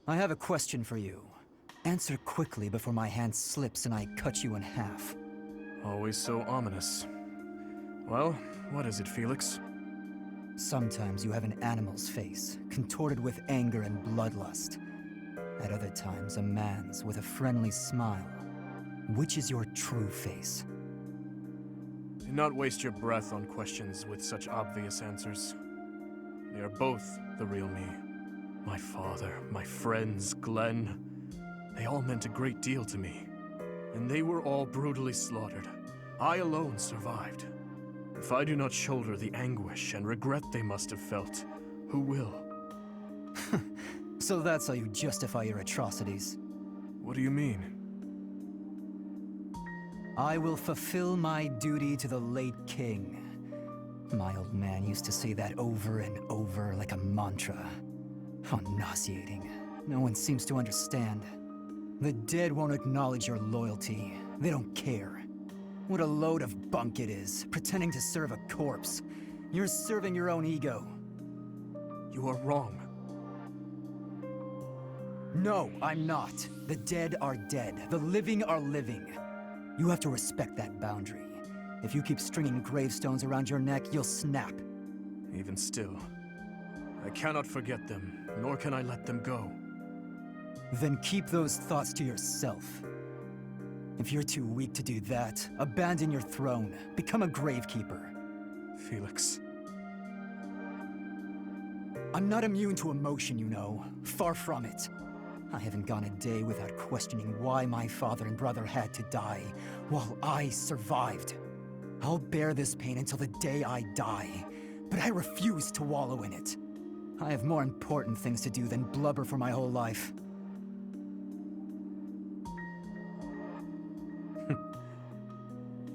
I have a question for you. Answer quickly before my hand slips and I cut you in half. Always so ominous. Well, what is it, Felix? Sometimes you have an animal's face, contorted with anger and bloodlust. At other times, a man's with a friendly smile. Which is your true face? Do not waste your breath on questions with such obvious answers. They are both the real me. My father, my friends, Glenn. They all meant a great deal to me. And they were all brutally slaughtered. I alone survived. If I do not shoulder the anguish and regret they must have felt, who will? So that's how you justify your atrocities. What do you mean? I will fulfill my duty to the late king. My old man used to say that over and over like a mantra. How nauseating. No one seems to understand. The dead won't acknowledge your loyalty. They don't care. What a load of bunk it is, pretending to serve a corpse. You're serving your own ego. You are wrong. No, I'm not. The dead are dead. The living are living. You have to respect that boundary. If you keep stringing gravestones around your neck, you'll snap. Even still, I cannot forget them, nor can I let them go. Then keep those thoughts to yourself. If you're too weak to do that, abandon your throne. Become a gravekeeper. Felix. I'm not immune to emotion, you know. Far from it. I haven't gone a day without questioning why my father and brother had to die, while I survived. I'll bear this pain until the day I die, but I refuse to wallow in it. I have more important things to do than blubber for my whole life.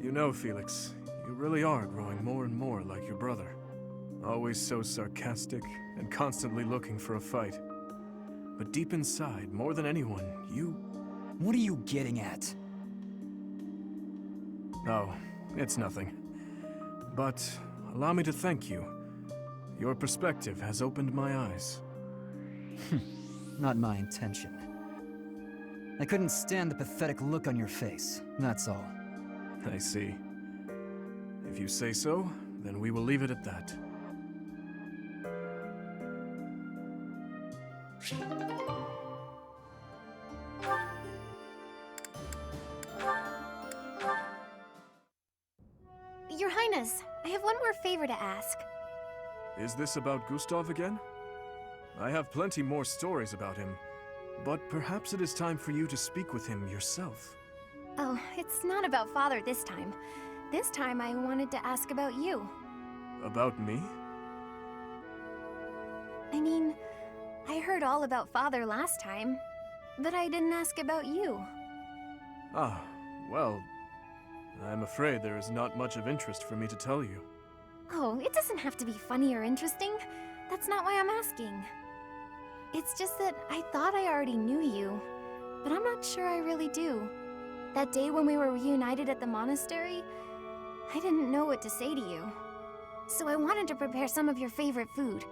You know, Felix, you really are growing more and more like your brother. Always so sarcastic and constantly looking for a fight. But deep inside, more than anyone, you... What are you getting at? Oh, it's nothing. But allow me to thank you. Your perspective has opened my eyes. Not my intention. I couldn't stand the pathetic look on your face, that's all. I see. If you say so, then we will leave it at that. Your Highness, I have one more favor to ask. Is this about Gustav again? I have plenty more stories about him, but perhaps it is time for you to speak with him yourself. Oh, it's not about Father this time. This time I wanted to ask about you. About me? I mean, I heard all about Father last time, but I didn't ask about you. Ah, well, I'm afraid there is not much of interest for me to tell you. Oh, it doesn't have to be funny or interesting. That's not why I'm asking. It's just that I thought I already knew you, but I'm not sure I really do. That day when we were reunited at the monastery, I didn't know what to say to you. So I wanted to prepare some of your favorite food.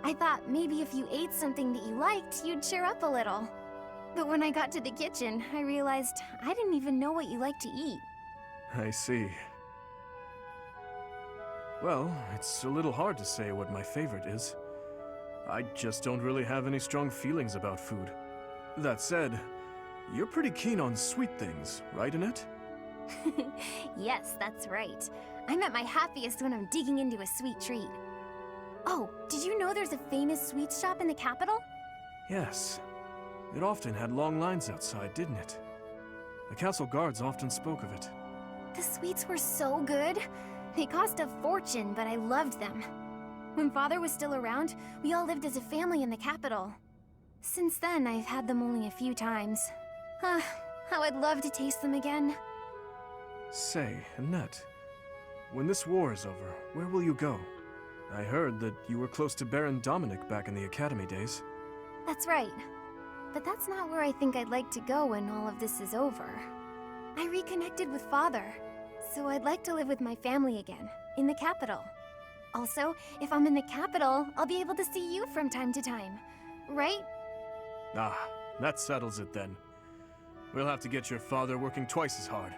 I thought maybe if you ate something that you liked, you'd cheer up a little. But when I got to the kitchen, I realized I didn't even know what you like to eat. I see. Well, it's a little hard to say what my favorite is. I just don't really have any strong feelings about food. That said, you're pretty keen on sweet things, right, Annette? Yes, that's right. I'm at my happiest when I'm digging into a sweet treat. Oh, did you know there's a famous sweets shop in the capital? Yes. It often had long lines outside, didn't it? The castle guards often spoke of it. The sweets were so good. They cost a fortune, but I loved them. When Father was still around, we all lived as a family in the capital. Since then, I've had them only a few times. How I'd love to taste them again. Say, Annette, when this war is over, where will you go? I heard that you were close to Baron Dominic back in the academy days. That's right. But that's not where I think I'd like to go when all of this is over. I reconnected with Father, so I'd like to live with my family again, in the capital. Also, if I'm in the capital, I'll be able to see you from time to time. Right? Ah, that settles it then. We'll have to get your father working twice as hard.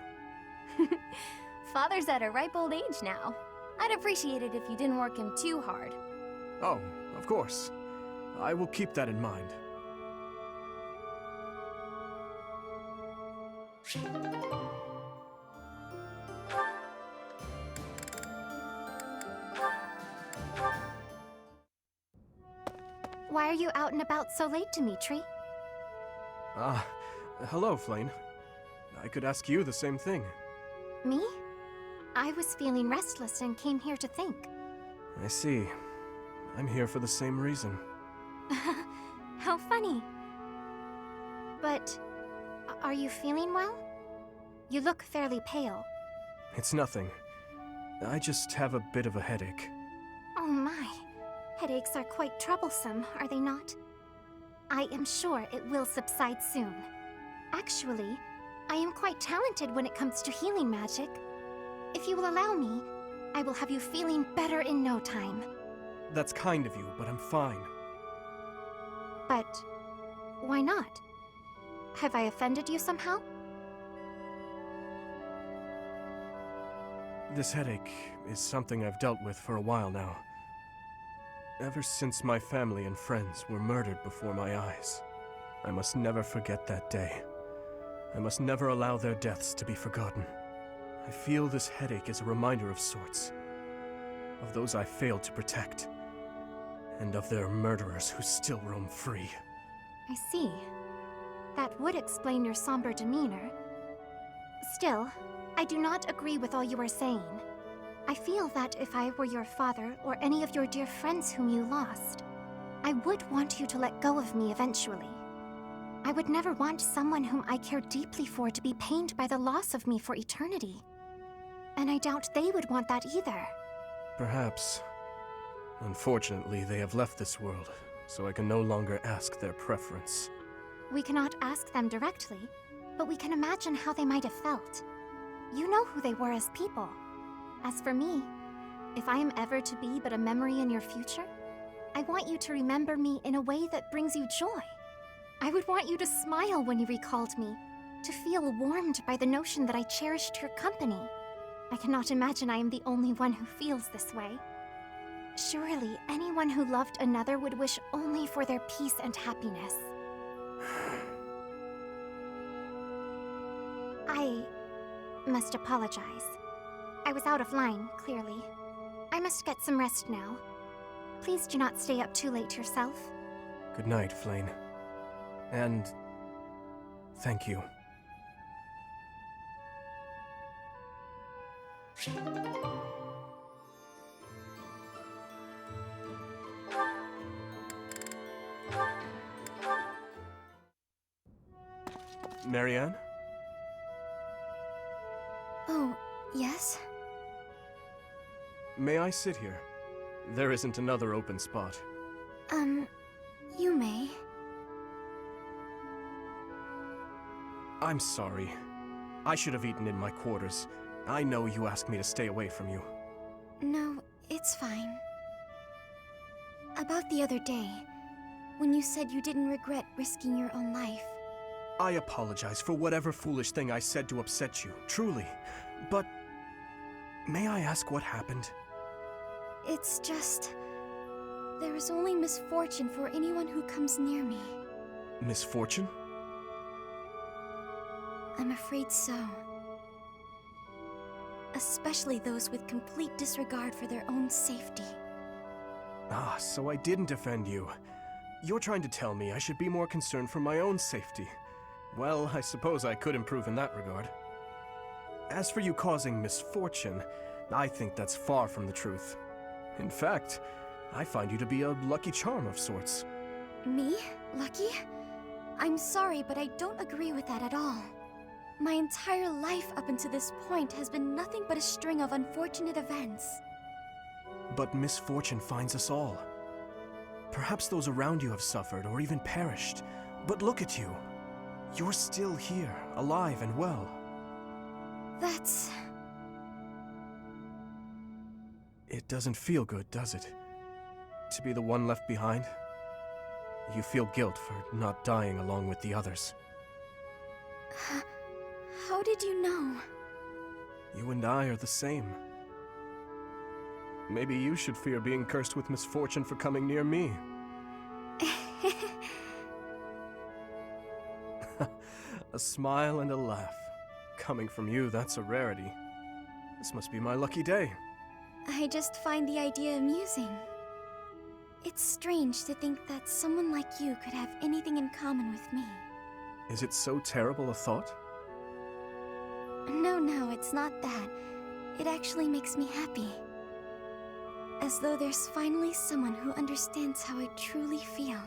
Father's at a ripe old age now. I'd appreciate it if you didn't work him too hard. Oh, of course. I will keep that in mind. Why are you out and about so late, Dimitri? Ah, hello, Flayn. I could ask you the same thing. Me? I was feeling restless and came here to think. I see. I'm here for the same reason. How funny. But, are you feeling well? You look fairly pale. It's nothing. I just have a bit of a headache. Oh my. Headaches are quite troublesome, are they not? I am sure it will subside soon. Actually, I am quite talented when it comes to healing magic. If you will allow me, I will have you feeling better in no time. That's kind of you, but I'm fine. But why not? Have I offended you somehow? This headache is something I've dealt with for a while now. Ever since my family and friends were murdered before my eyes. I must never forget that day. I must never allow their deaths to be forgotten. I feel this headache is a reminder of sorts. Of those I failed to protect. And of their murderers who still roam free. I see. That would explain your somber demeanor. Still, I do not agree with all you are saying. I feel that if I were your father or any of your dear friends whom you lost, I would want you to let go of me eventually. I would never want someone whom I care deeply for to be pained by the loss of me for eternity. And I doubt they would want that either. Perhaps. Unfortunately, they have left this world, so I can no longer ask their preference. We cannot ask them directly, but we can imagine how they might have felt. You know who they were as people. As for me, if I am ever to be but a memory in your future, I want you to remember me in a way that brings you joy. I would want you to smile when you recalled me, to feel warmed by the notion that I cherished your company. I cannot imagine I am the only one who feels this way. Surely, anyone who loved another would wish only for their peace and happiness. I must apologize. I was out of line, clearly. I must get some rest now. Please do not stay up too late yourself. Good night, Flayn. And thank you. Marianne? Oh, yes? May I sit here? There isn't another open spot. You may. I'm sorry. I should have eaten in my quarters. I know you asked me to stay away from you. No, it's fine. About the other day, when you said you didn't regret risking your own life. I apologize for whatever foolish thing I said to upset you, truly. But may I ask what happened? It's just... there is only misfortune for anyone who comes near me. Misfortune? I'm afraid so. Especially those with complete disregard for their own safety. Ah, so I didn't offend you. You're trying to tell me I should be more concerned for my own safety. Well, I suppose I could improve in that regard. As for you causing misfortune, I think that's far from the truth. In fact, I find you to be a lucky charm of sorts. Me? Lucky? I'm sorry, but I don't agree with that at all. My entire life up until this point has been nothing but a string of unfortunate events. But misfortune finds us all. Perhaps those around you have suffered or even perished. But look at you. You're still here, alive and well. That's... It doesn't feel good, does it? To be the one left behind? You feel guilt for not dying along with the others. How did you know? You and I are the same. Maybe you should fear being cursed with misfortune for coming near me. A smile and a laugh. Coming from you, that's a rarity. This must be my lucky day. I just find the idea amusing. It's strange to think that someone like you could have anything in common with me. Is it so terrible a thought? No, it's not that. It actually makes me happy. As though there's finally someone who understands how I truly feel.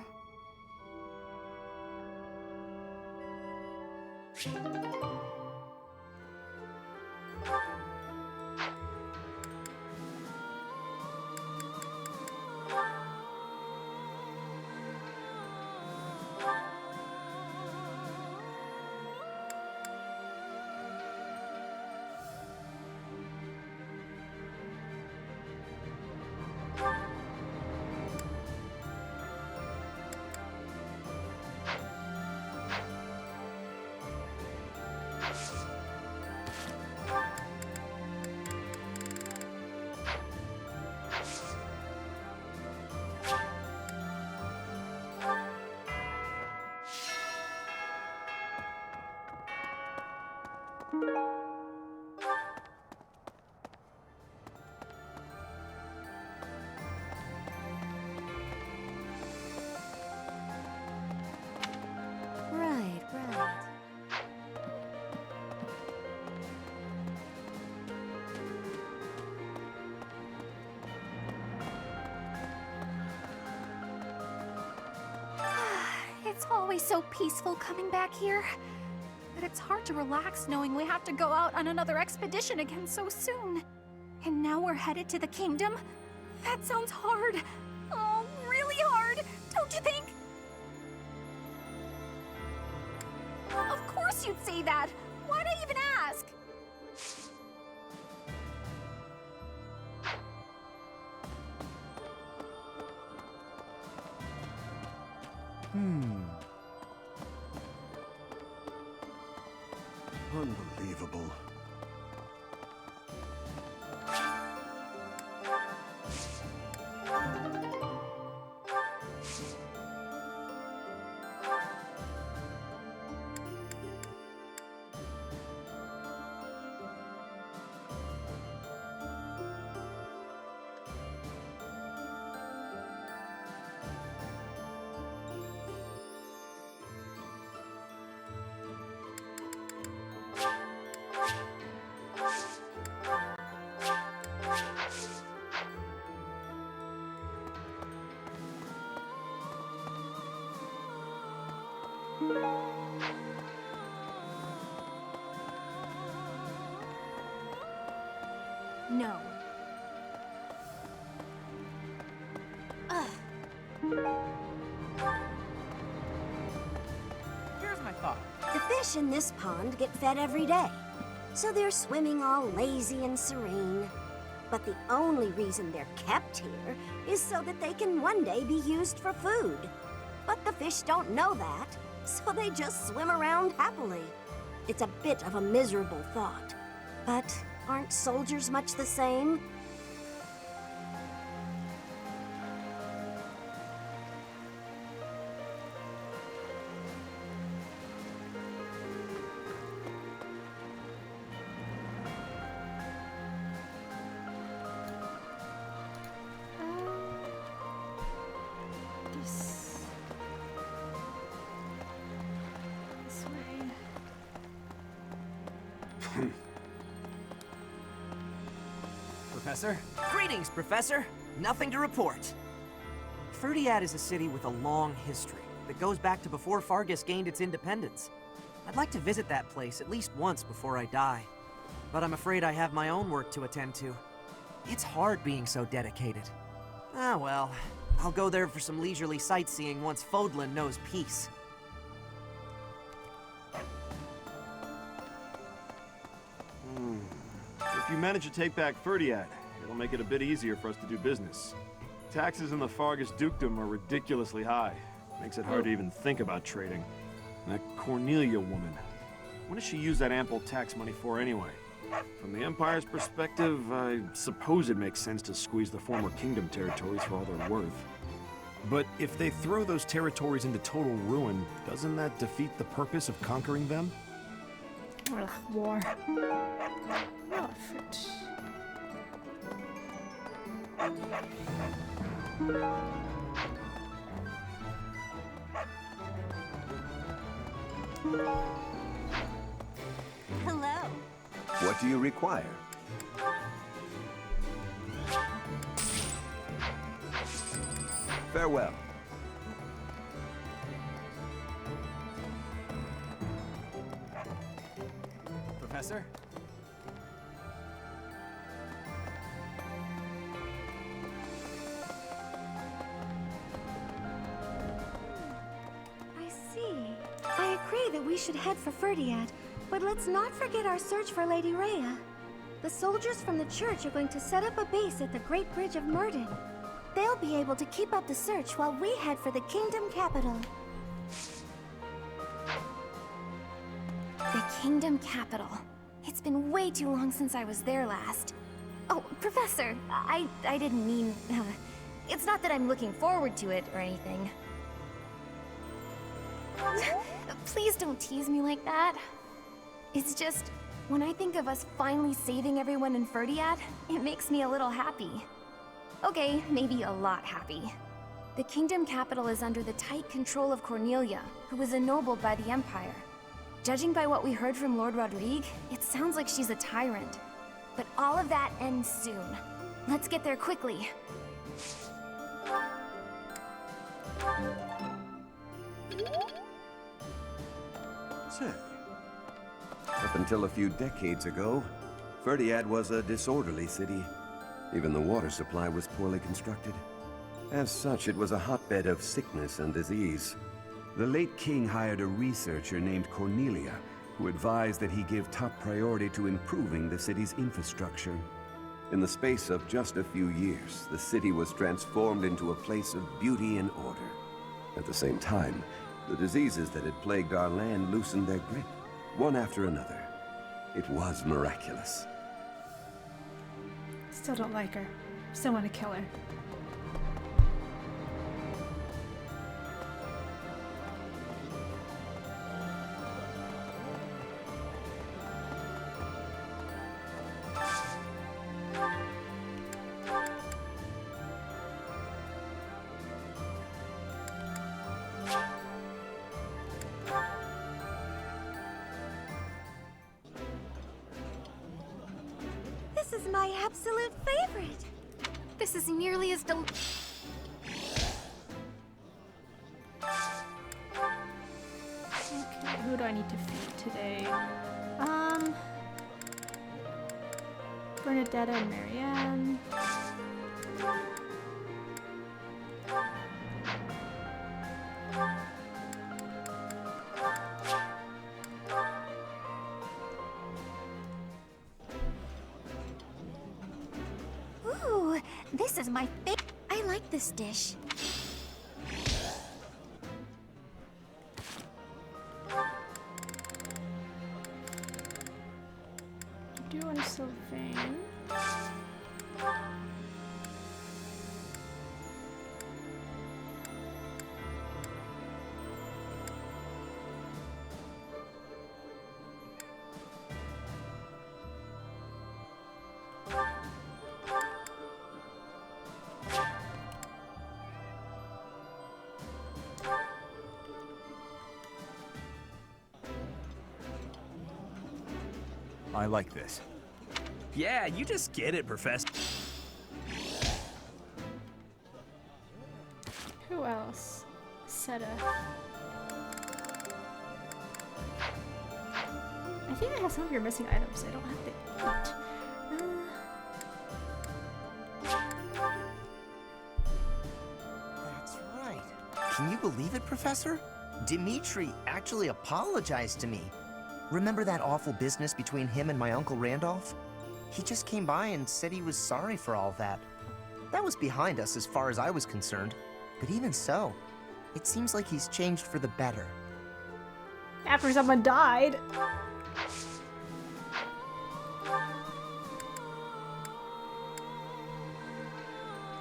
Right. It's always so peaceful coming back here. But it's hard to relax knowing we have to go out on another expedition again so soon. And now we're headed to the kingdom? That sounds hard. Oh, really hard, don't you think? Of course you'd say that. Why'd I even ask? Unbelievable. No. Here's my thought. The fish in this pond get fed every day, so they're swimming all lazy and serene. But the only reason they're kept here is so that they can one day be used for food. But the fish don't know that, so they just swim around happily. It's a bit of a miserable thought. But aren't soldiers much the same? This way. Professor? Greetings, Professor. Nothing to report. Ferdiad is a city with a long history that goes back to before Fargus gained its independence. I'd like to visit that place at least once before I die. But I'm afraid I have my own work to attend to. It's hard being so dedicated. Ah, well. I'll go there for some leisurely sightseeing once Fodlan knows peace. If you manage to take back Ferdiad, it'll make it a bit easier for us to do business. Taxes in the Fargus dukedom are ridiculously high. Makes it hard to even think about trading. And that Cornelia woman. What does she use that ample tax money for anyway? From the Empire's perspective, I suppose it makes sense to squeeze the former kingdom territories for all they're worth. But if they throw those territories into total ruin, doesn't that defeat the purpose of conquering them? Ugh, war. Oh, fruit. Hello. What do you require? Farewell. Professor? I see. I agree that we should head for Ferdiad, but let's not forget our search for Lady Rhea. The soldiers from the church are going to set up a base at the Great Bridge of Myrddin. They'll be able to keep up the search while we head for the kingdom capital. The kingdom capital. It's been way too long since I was there last. Oh, Professor, I didn't mean... it's not that I'm looking forward to it or anything. Please don't tease me like that. It's just, when I think of us finally saving everyone in Ferdiad, it makes me a little happy. Okay, maybe a lot happy. The kingdom capital is under the tight control of Cornelia, who was ennobled by the Empire. Judging by what we heard from Lord Rodrigue, it sounds like she's a tyrant. But all of that ends soon. Let's get there quickly. Say, Up until a few decades ago, Ferdiad was a disorderly city. Even the water supply was poorly constructed. As such, it was a hotbed of sickness and disease. The late king hired a researcher named Cornelia, who advised that he give top priority to improving the city's infrastructure. In the space of just a few years, the city was transformed into a place of beauty and order. At the same time, the diseases that had plagued our land loosened their grip, one after another. It was miraculous. Still don't like her. Still want to kill her. This is my absolute favorite. This is nearly as Okay, who do I need to feed today? Bernadetta and Marianne. Ooh, this is my favorite. I like this dish. Do you want a Sylvain? I like this. Yeah, you just get it, Professor. Who else? Seta. I think I have some of your missing items. I don't have to eat. That's right. Can you believe it, Professor? Dimitri actually apologized to me. Remember that awful business between him and my Uncle Randolph? He just came by and said he was sorry for all that. That was behind us as far as I was concerned. But even so, It seems like he's changed for the better. After someone died.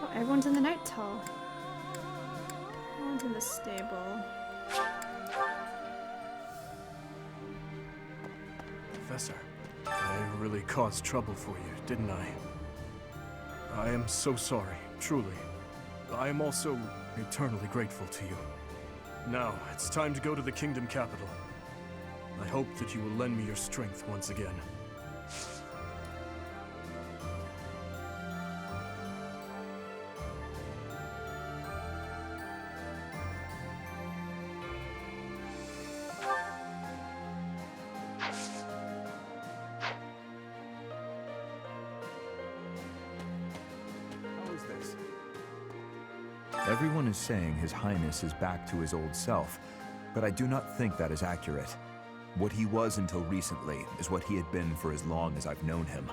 Oh, everyone's in the night hall. Everyone's in the stable. Professor, I really caused trouble for you, didn't I? I am so sorry, truly. I am also eternally grateful to you. Now, it's time to go to the Kingdom Capital. I hope that you will lend me your strength once again. How is this? Everyone is saying His Highness is back to his old self, but I do not think that is accurate. What he was until recently is what he had been for as long as I've known him.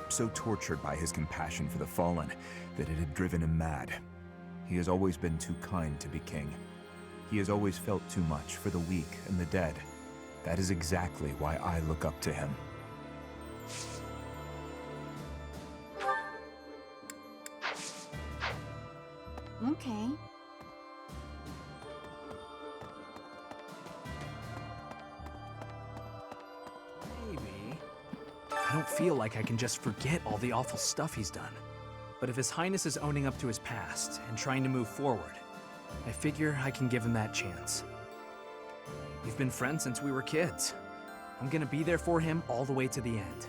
So tortured by his compassion for the fallen that it had driven him mad. He has always been too kind to be king. He has always felt too much for the weak and the dead. That is exactly why I look up to him. Okay. Maybe. I don't feel like I can just forget all the awful stuff he's done. But if His Highness is owning up to his past and trying to move forward, I figure I can give him that chance. We've been friends since we were kids. I'm gonna be there for him all the way to the end.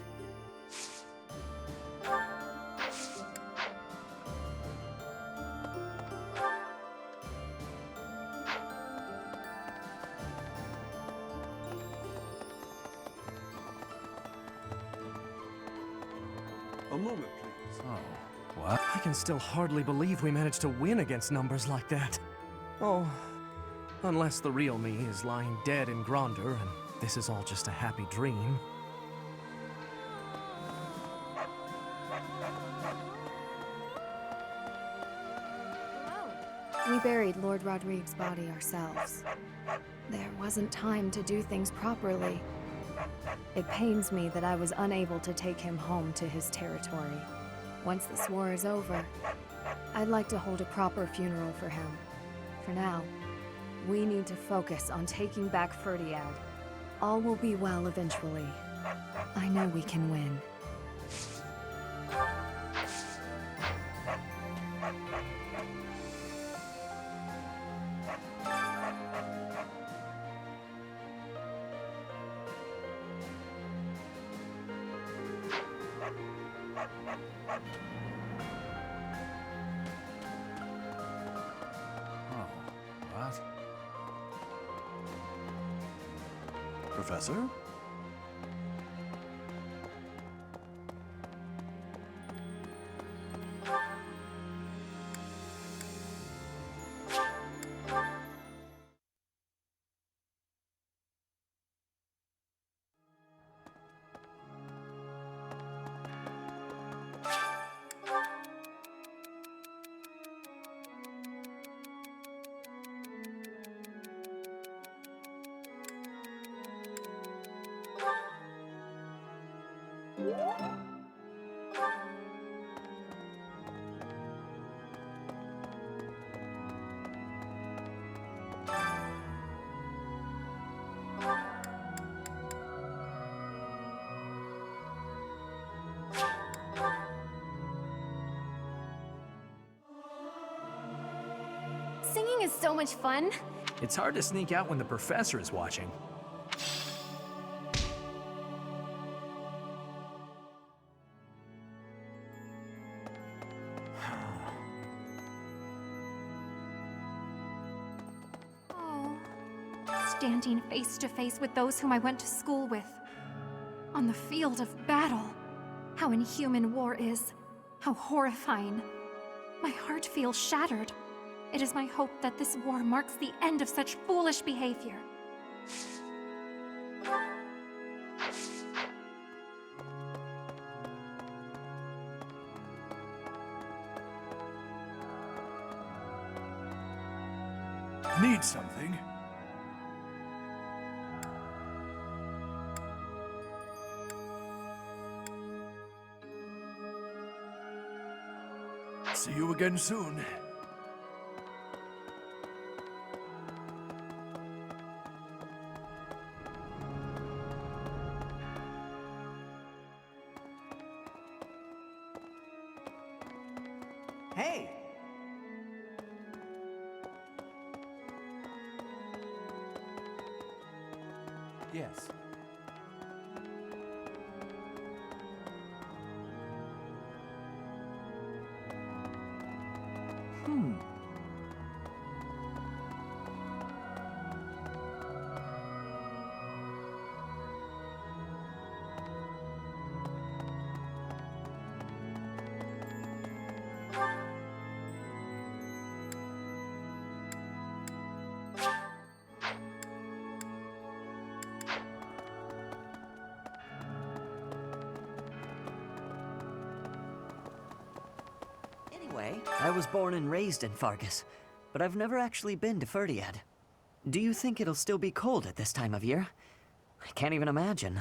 A moment, please. Oh, what? I can still hardly believe we managed to win against numbers like that. Oh, unless the real me is lying dead in Gronder and this is all just a happy dream. We buried Lord Rodrigue's body ourselves. There wasn't time to do things properly. It pains me that I was unable to take him home to his territory. Once this war is over, I'd like to hold a proper funeral for him. For now, we need to focus on taking back Ferdiad. All will be well eventually. I know we can win. What? Professor? Singing is so much fun. It's hard to sneak out when the professor is watching. Oh, standing face to face with those whom I went to school with. On the field of battle. How inhuman war is. How horrifying. My heart feels shattered. It is my hope that this war marks the end of such foolish behavior. Need something? See you again soon. Hey! Yes. Anyway, I was born and raised in Fargus, but I've never actually been to Ferdiad. Do you think it'll still be cold at this time of year? I can't even imagine.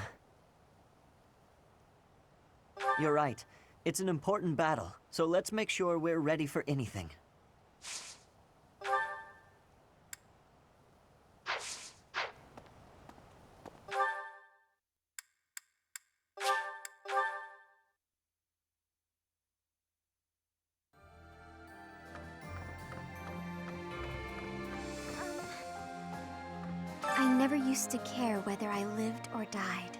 You're right. It's an important battle, so let's make sure we're ready for anything. I never used to care whether I lived or died.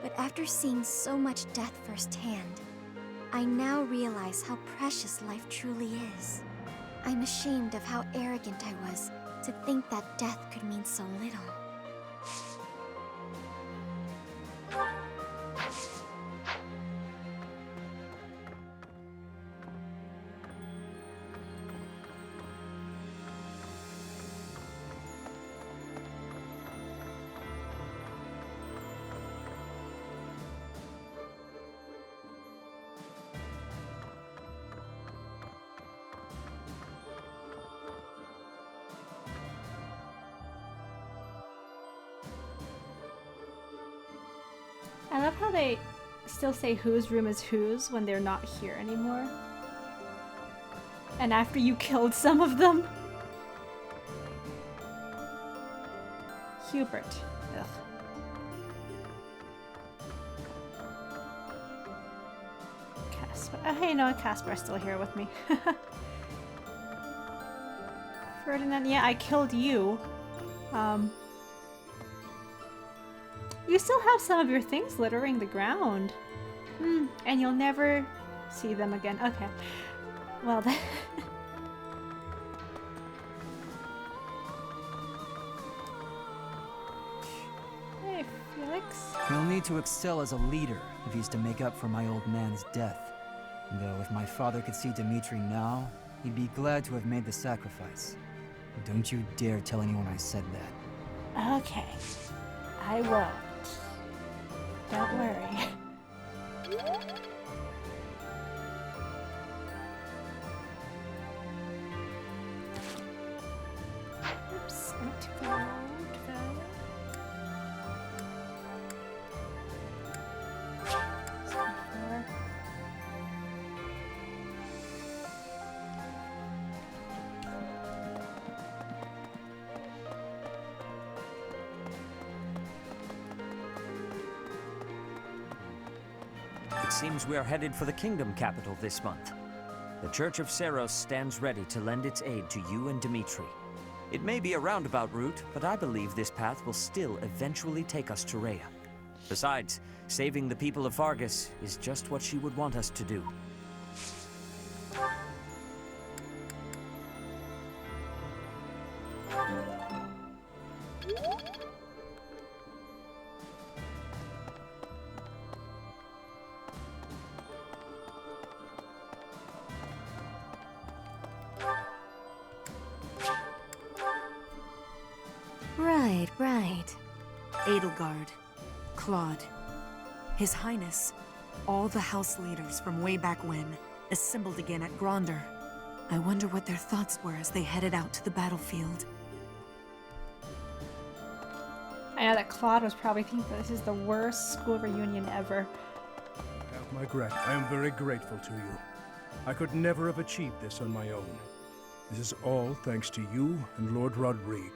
But after seeing so much death firsthand, I now realize how precious life truly is. I'm ashamed of how arrogant I was to think that death could mean so little. I love how they still say whose room is whose when they're not here anymore. And after you killed some of them. Hubert. Ugh. Casper. Oh, hey, no, Casper's still here with me. Ferdinand, yeah, I killed you. You still have some of your things littering the ground. And you'll never see them again. Okay. Well then. Hey, Felix. He'll need to excel as a leader if he's to make up for my old man's death. Though if my father could see Dimitri now, he'd be glad to have made the sacrifice. Don't you dare tell anyone I said that. Okay. I won't. Don't worry. Oops, I went too far. It seems we are headed for the kingdom capital this month. The Church of Seiros stands ready to lend its aid to you and Dimitri. It may be a roundabout route, but I believe this path will still eventually take us to Rhea. Besides, saving the people of Fargus is just what she would want us to do. Right. Edelgard, Claude, His Highness, all the house leaders from way back when, assembled again at Gronder. I wonder what their thoughts were as they headed out to the battlefield. I know that Claude was probably thinking that this is the worst school reunion ever. I am very grateful to you. I could never have achieved this on my own. This is all thanks to you and Lord Rodrigue.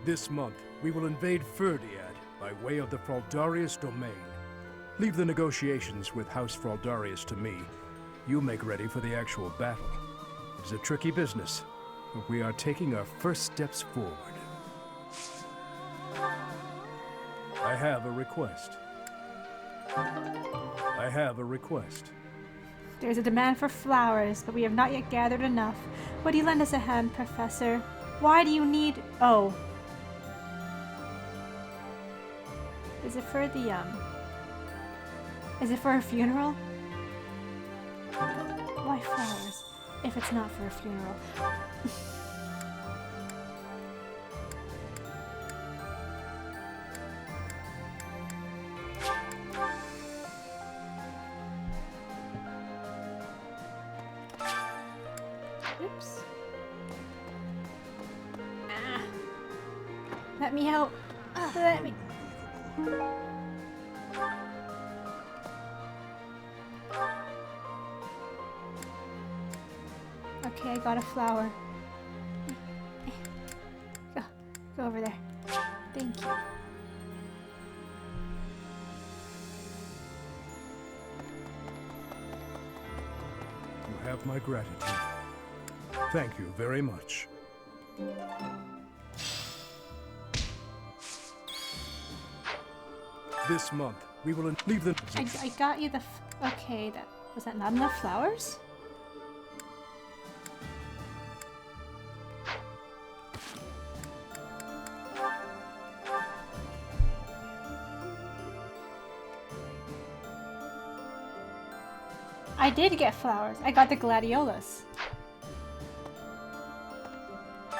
This month, we will invade Ferdiad by way of the Fraldarius domain. Leave the negotiations with House Fraldarius to me. You make ready for the actual battle. It's a tricky business, but we are taking our first steps forward. I have a request. There's a demand for flowers, but we have not yet gathered enough. Would you lend us a hand, Professor? Why do you need... Oh. Is it for the, Is it for a funeral? Why flowers, if it's not for a funeral? Oops. Ah. Let me out. Let me... Okay, I got a flower. Go over there. Thank you. You have my gratitude. Thank you very much. This month, we will leave the... I got you the... Okay, was that not enough flowers? I did get flowers. I got the gladiolas.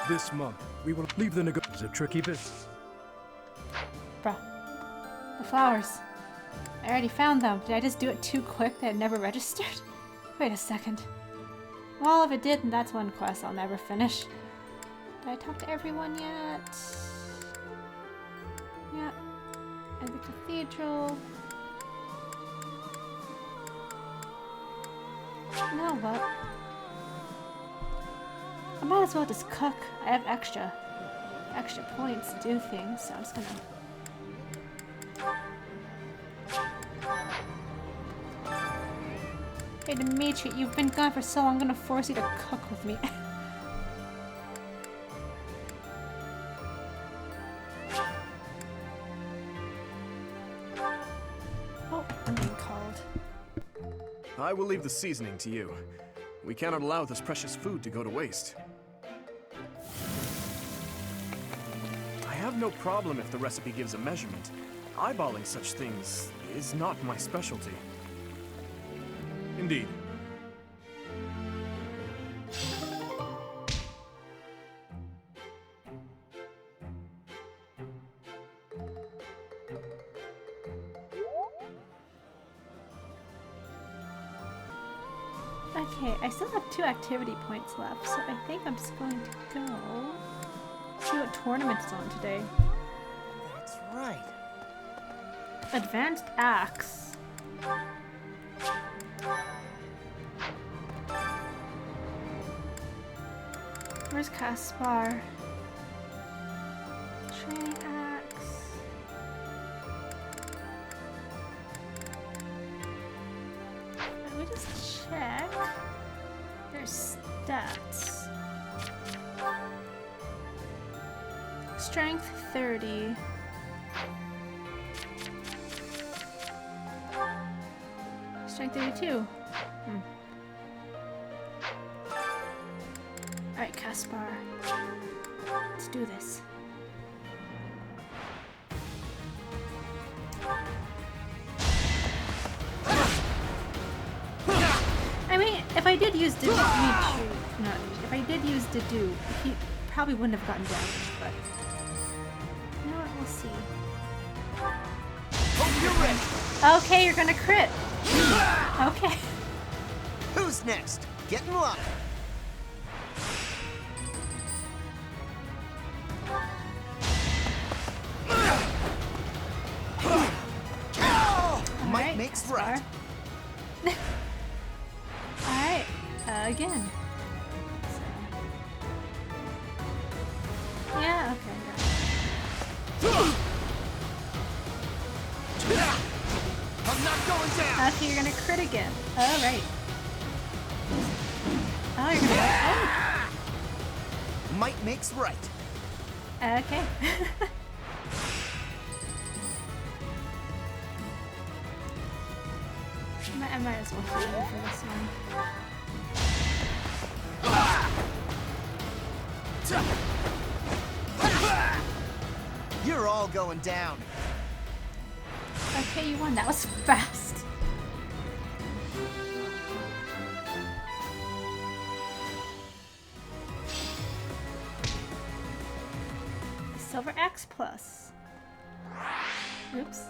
This month, we will leave the negotiations. It's a tricky business. Bruh. The flowers. I already found them. Did I just do it too quick that it never registered? Wait a second. Well, if it did, then that's one quest I'll never finish. Did I talk to everyone yet? Yeah. And the cathedral. You know what? I might as well just cook. I have extra points to do things, so I'm just gonna... Hey Dimitri, you've been gone for so long, I'm gonna force you to cook with me. Oh, I'm being called. I will leave the seasoning to you. We cannot allow this precious food to go to waste. I have no problem if the recipe gives a measurement. Eyeballing such things is not my specialty. Indeed. Okay, I still have 2 activity points left, so I think I'm just going to go see what tournament is on today. That's right. Advanced Axe. Where's Caspar? Training Axe. Let me just check their stats. Strength 30. Strength 32. Alright, Caspar. Let's do this. I mean, if I did use Dimitri, if I did use Dedu, he probably wouldn't have gotten damaged, but... You know what, we'll see. Hope you're ready. Okay, you're gonna crit. Okay. Who's next? Get in line. Caspar. Alright, again. So. Yeah, okay. I'm not going down! So you're gonna crit again. Alright. Oh, you're gonna go. Might makes right. Okay. I might as well heal you for this one. You're all going down. Okay, you won. That was fast. Silver Axe Plus. Oops.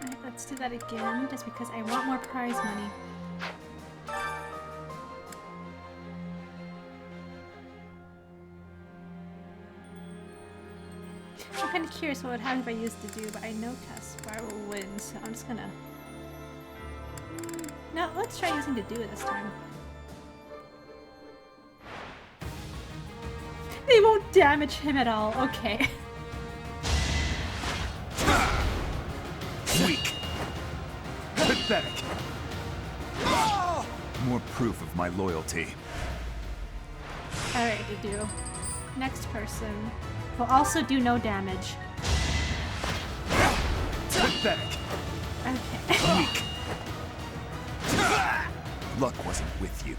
Alright, let's do that again, just because I want more prize money. I'm kind of curious what would happen if I used to do, but I know Caspar will win, so I'm just gonna... No, let's try using to do this time. They won't damage him at all, okay. Weak. Pathetic. More proof of my loyalty. Alright, to do. Next person will also do no damage. Pathetic. Okay. Weak. Luck wasn't with you.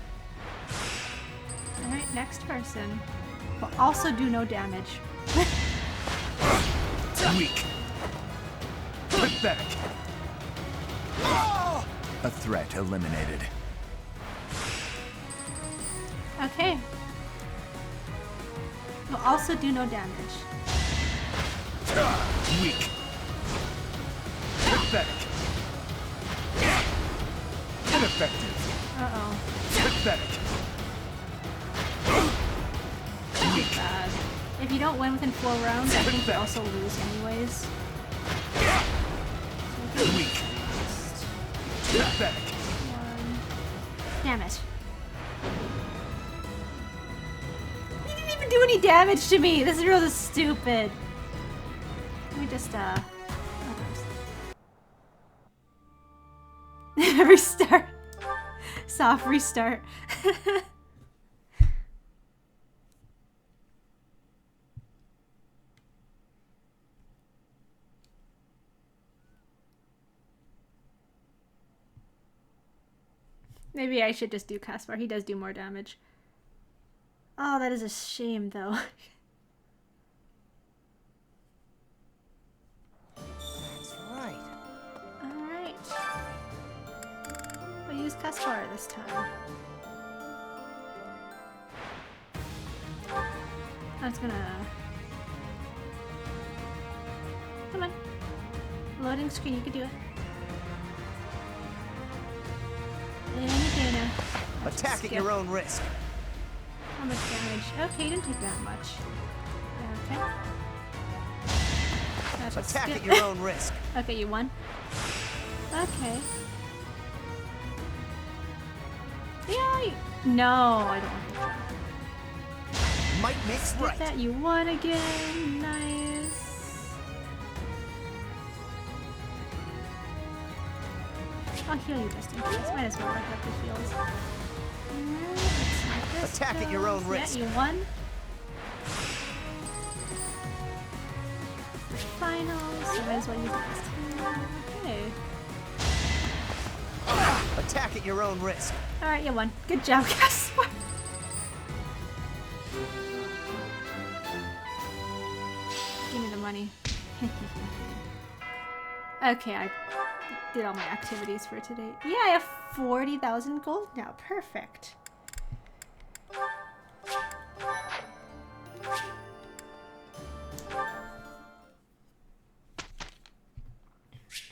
Alright, next person will also do no damage. Weak. Pathetic. A threat eliminated. Okay. Will also do no damage. Weak. Pathetic. Ineffective. Uh-oh. Pathetic. Weak. Bad. If you don't win within 4 rounds, I think you also lose anyways. Weak. Pathetic. 1. Damn it. You didn't even do any damage to me! This is really stupid. Let me just, restart. Soft restart. Maybe I should just do Caspar. He does do more damage. Oh, that is a shame, though. That's right. Alright. We'll use Caspar this time. That's gonna... Come on. Loading screen, you can do it. Anything now. Attack at your own risk. How much damage? Okay, you didn't take that much. Okay. Attack at your own risk. Okay, you won. Okay. Yeah, no, I don't want that. Might makes right. That you won again. Nice. I'll heal you just in case. Might as well rack up the heals. Attack at your own risk. Yeah, you won. Finals. So might as well use it this time. Okay. Attack at your own risk. Alright, you won. Good job, Caspar. Give me the money. Okay, I did all my activities for today. Yeah, I have 40,000 gold now. Perfect.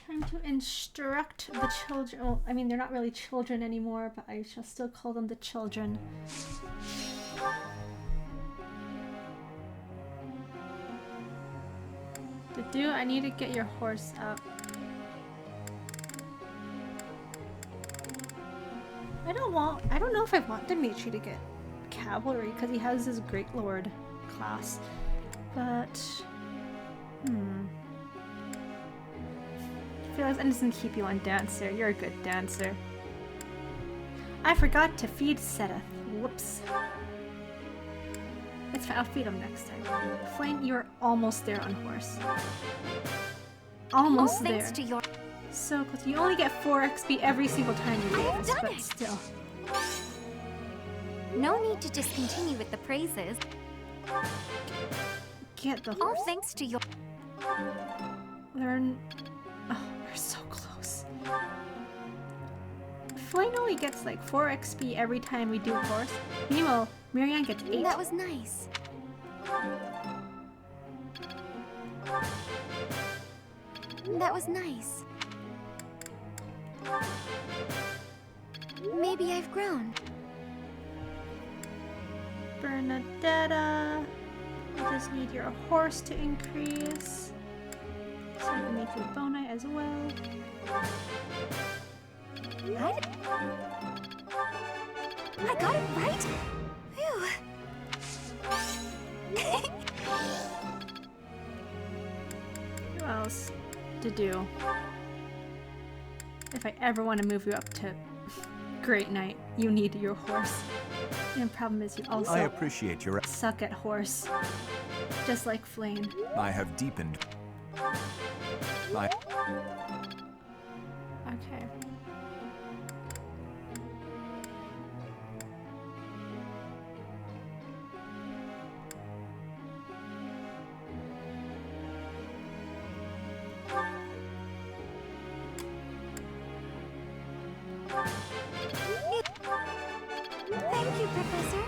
Time to instruct the children. Well, I mean, they're not really children anymore, but I shall still call them the children. To do, I need to get your horse up. I don't know if I want Dimitri to get cavalry because he has his Great Lord class. But Felix, I'm just gonna keep you on dancer. You're a good dancer. I forgot to feed Seth. Whoops. It's fine, I'll feed him next time. Flame, you're almost there on horse. Almost there. Thanks to your... So close. You only get 4 XP every single time you do I've this, done but it. still. No need to just continue with the praises. Get the All horse. thanks to your... Learn... Oh, we're so close. Flame only gets like 4 XP every time we do horse. Meanwhile, Marianne gets 8. That was nice. That was nice. Maybe I've grown. Bernadetta, I just need your horse to increase. So I can make you a bone as well. I got it right? Phew. What else to do? If I ever want to move you up to Great Knight, you need your horse. And the problem is you also I appreciate your... suck at horse. Just like Flame. I have deepened... my... Okay. Thank you, Professor.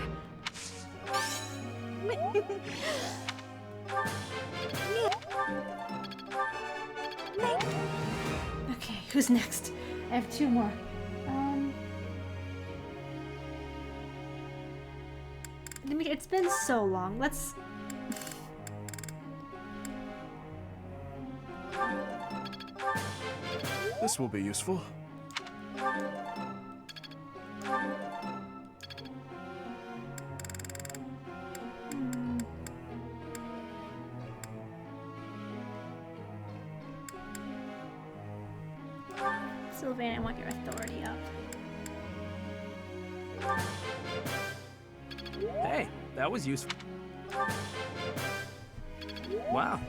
Okay, who's next? I have 2 more. Dimitri, it's been so long. Let's... This will be useful. Sylvain, I want your authority up. Hey, that was useful. Wow.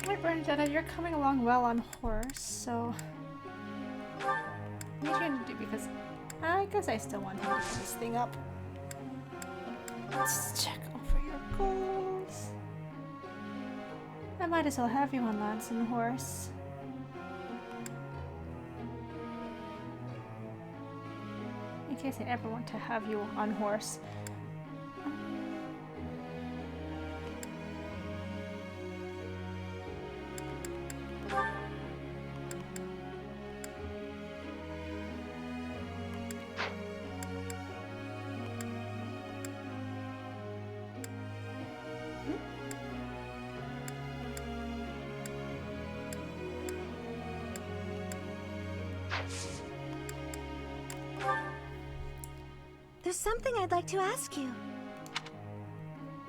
Alright, Bernadetta, you're coming along well on horse, so... What are you going to do? Because I guess I still want him to get this thing up. Let's check over your goals. I might as well have you on Lance and Horse. In case I ever want to have you on horse. There's something I'd like to ask you.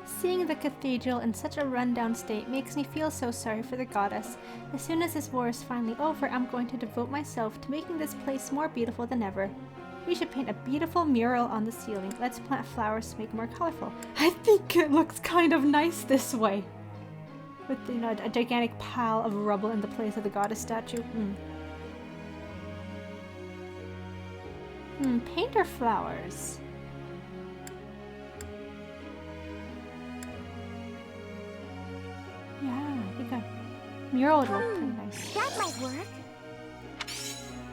Seeing the cathedral in such a rundown state makes me feel so sorry for the goddess. As soon as this war is finally over, I'm going to devote myself to making this place more beautiful than ever. We should paint a beautiful mural on the ceiling. Let's plant flowers to make it more colorful. I think it looks kind of nice this way. With, you know, a gigantic pile of rubble in the place of the goddess statue. Paint her flowers. Yeah, I think a mural would look pretty nice. That might work.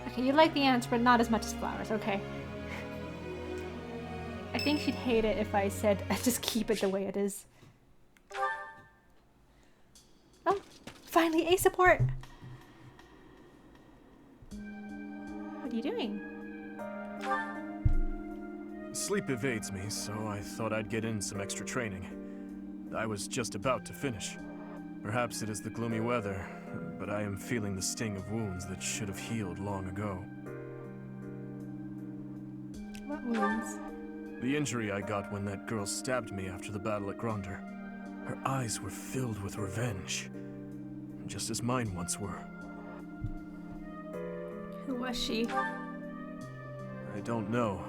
Okay, you like the ants, but not as much as flowers. Okay. I think she'd hate it if I said, just keep it the way it is. Oh, finally, A support! What are you doing? Sleep evades me, so I thought I'd get in some extra training. I was just about to finish. Perhaps it is the gloomy weather, but I am feeling the sting of wounds that should have healed long ago. What wounds? The injury I got when that girl stabbed me after the battle at Gronder. Her eyes were filled with revenge, just as mine once were. Who was she? I don't know,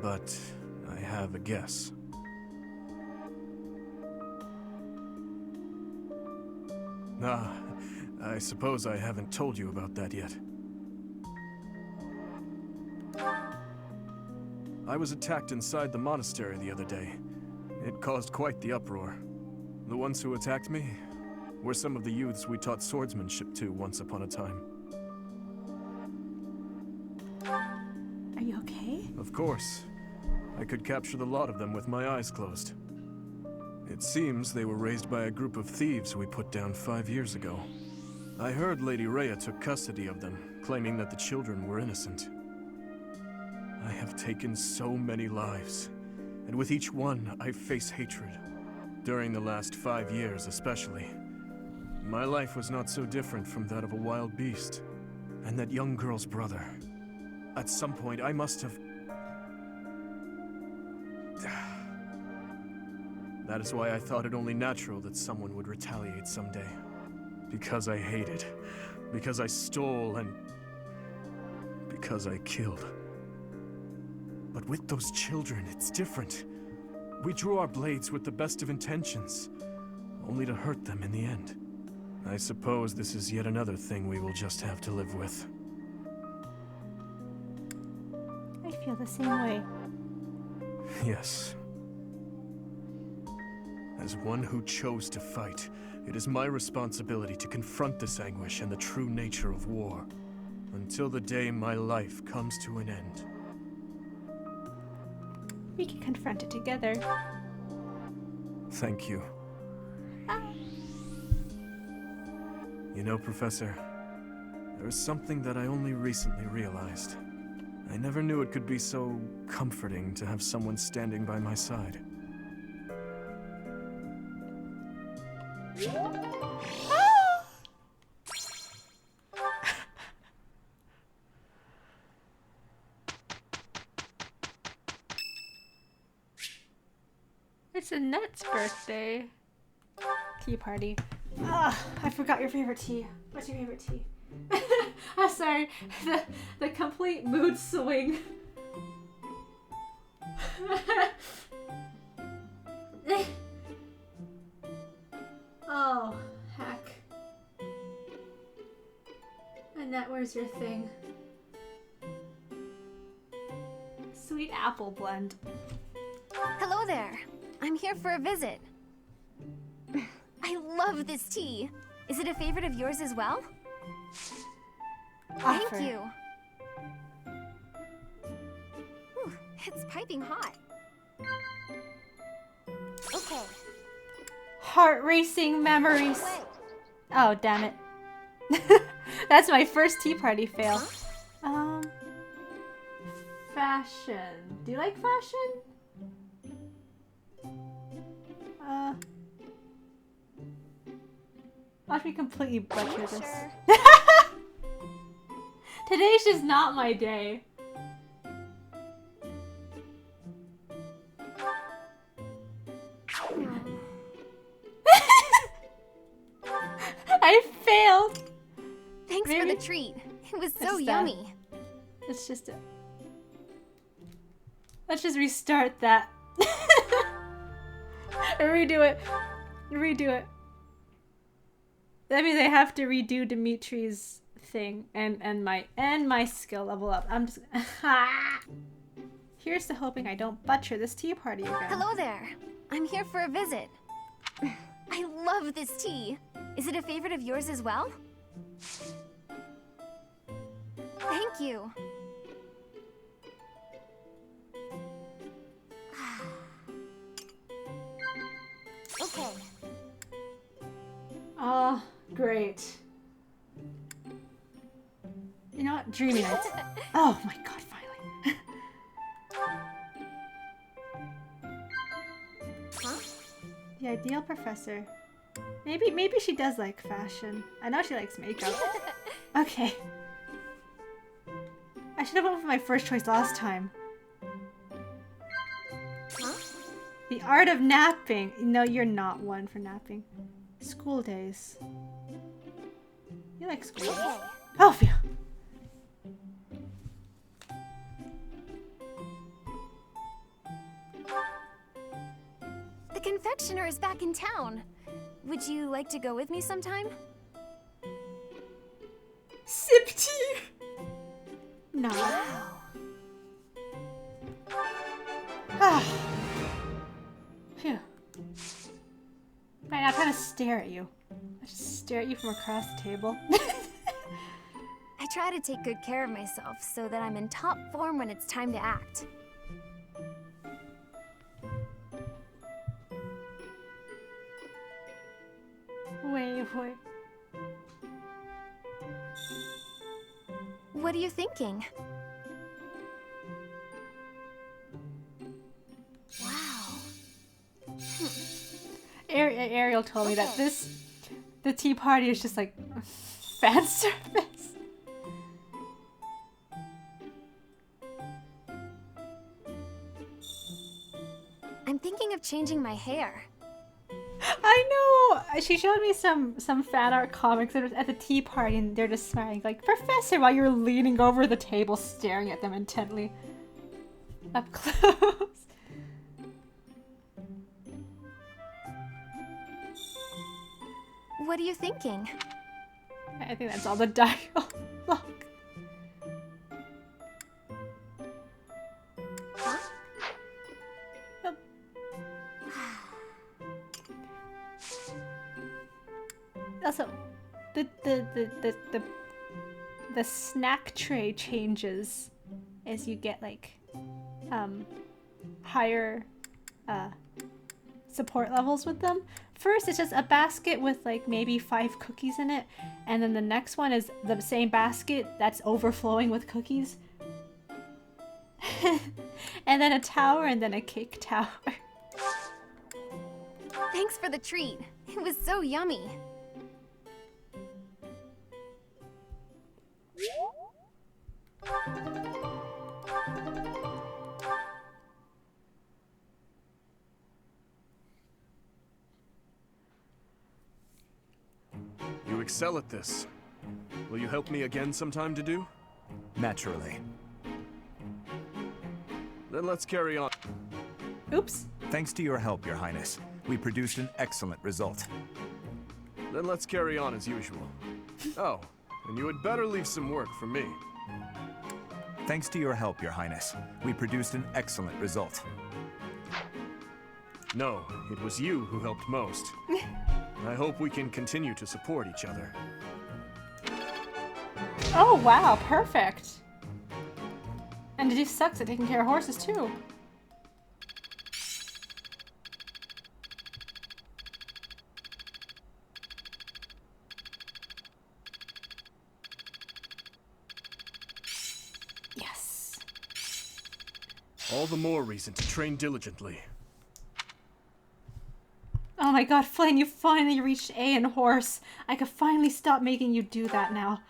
but I have a guess. Ah, I suppose I haven't told you about that yet. I was attacked inside the monastery the other day. It caused quite the uproar. The ones who attacked me were some of the youths we taught swordsmanship to once upon a time. Are you okay? Of course. I could capture the lot of them with my eyes closed. It seems they were raised by a group of thieves we put down 5 years ago. I heard Lady Rhea took custody of them, claiming that the children were innocent. I have taken so many lives, and with each one I face hatred. During the last 5 years especially. My life was not so different from that of a wild beast. And that young girl's brother. At some point I must have... That is why I thought it only natural that someone would retaliate someday. Because I hated. Because I stole and... because I killed. But with those children, it's different. We drew our blades with the best of intentions, only to hurt them in the end. I suppose this is yet another thing we will just have to live with. I feel the same way. Yes. As one who chose to fight, it is my responsibility to confront this anguish and the true nature of war, until the day my life comes to an end. We can confront it together. Thank you. You know, Professor, there is something that I only recently realized. I never knew it could be so comforting to have someone standing by my side. It's Annette's birthday. Tea party. Ugh, I forgot your favorite tea. What's your favorite tea? I'm sorry. The complete mood swing. Oh, heck. Annette, where's your thing? Sweet apple blend. Hello there. I'm here for a visit. I love this tea. Is it a favorite of yours as well? Offer. Thank you. Whew, it's piping hot. Okay. Heart racing memories. Oh, damn it. That's my first tea party fail. Fashion. Do you like fashion? Watch me completely butcher this. Today's just not my day. I failed. Thanks for the treat. It was so yummy. Let's just restart that. Redo it. Redo it. That means I have to redo Dimitri's thing and my skill level up. I'm just here's to hoping I don't butcher this tea party again. Hello there. I'm here for a visit. I love this tea. Is it a favorite of yours as well? Thank you. Okay. Oh, great. You know what? Dreamy nights. Oh my god, finally. The ideal professor. Maybe she does like fashion. I know she likes makeup. Okay. I should have went with my first choice last time. Huh? The art of napping. No, you're not one for napping. School days. You like school days? Oh, phew. The confectioner is back in town. Would you like to go with me sometime? Sip tea! No. Ah. Phew. Right now, I'm trying to stare at you. I just stare at you from across the table. I try to take good care of myself so that I'm in top form when it's time to act. Wait. What are you thinking? Wow. Ariel told me that the tea party is just like fan service. I'm thinking of changing my hair. I know! She showed me some fan art comics at the tea party and they're just smiling like, Professor, while you're leaning over the table staring at them intently. Up close. What are you thinking? I think that's all the dialogue. Also, the snack tray changes as you get like higher support levels with them. First, it's just a basket with like maybe 5 cookies in it, and then the next one is the same basket that's overflowing with cookies. And then a tower, and then a cake tower. Thanks for the treat. It was so yummy. You excel at this. Will you help me again sometime to do? Naturally. Then let's carry on. Oops. Thanks to your help, Your Highness, we produced an excellent result. Then let's carry on as usual. Oh, and you had better leave some work for me. Thanks to your help, Your Highness, we produced an excellent result. No, it was you who helped most. I hope we can continue to support each other. Oh wow, perfect. And Diddy sucks at taking care of horses too. Yes. All the more reason to train diligently. Oh my god, Flynn, you finally reached A in horse. I could finally stop making you do that now.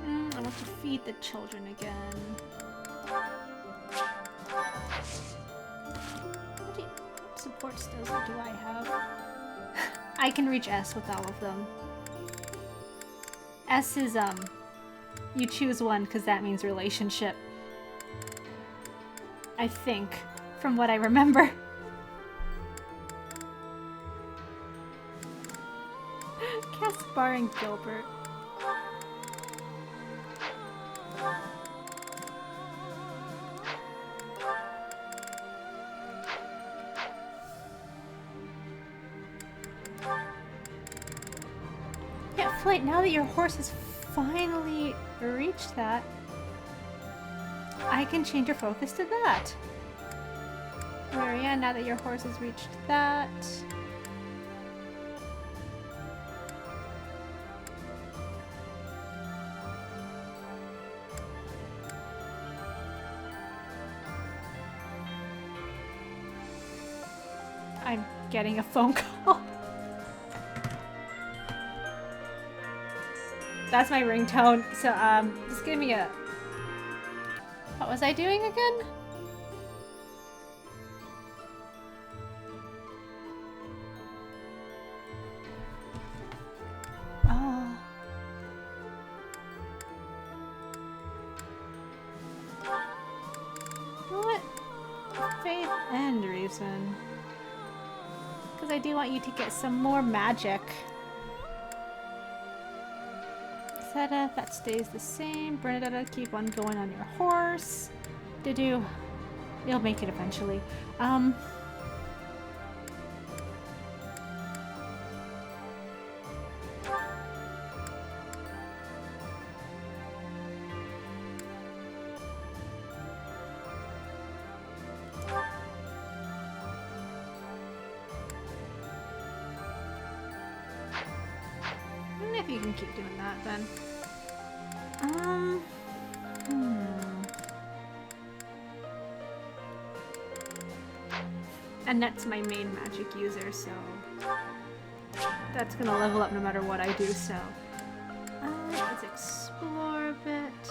I want to feed the children again. What support skills do I have? I can reach S with all of them. S is, you choose one because that means relationship. I think, from what I remember. Caspar and Gilbert. Yeah, Flight, now that your horse has finally reached that, I can change your focus to that. Marianne, now that your horse has reached that. getting a phone call. That's my ringtone. So, just give me a... What was I doing again? What? Faith and reason. Because I do want you to get some more magic. Zeta, that stays the same. Bernadetta, keep on going on your horse. Dudu, you'll make it eventually. If you can keep doing that, then. Annette's my main magic user, so that's gonna level up no matter what I do, so. Let's explore a bit.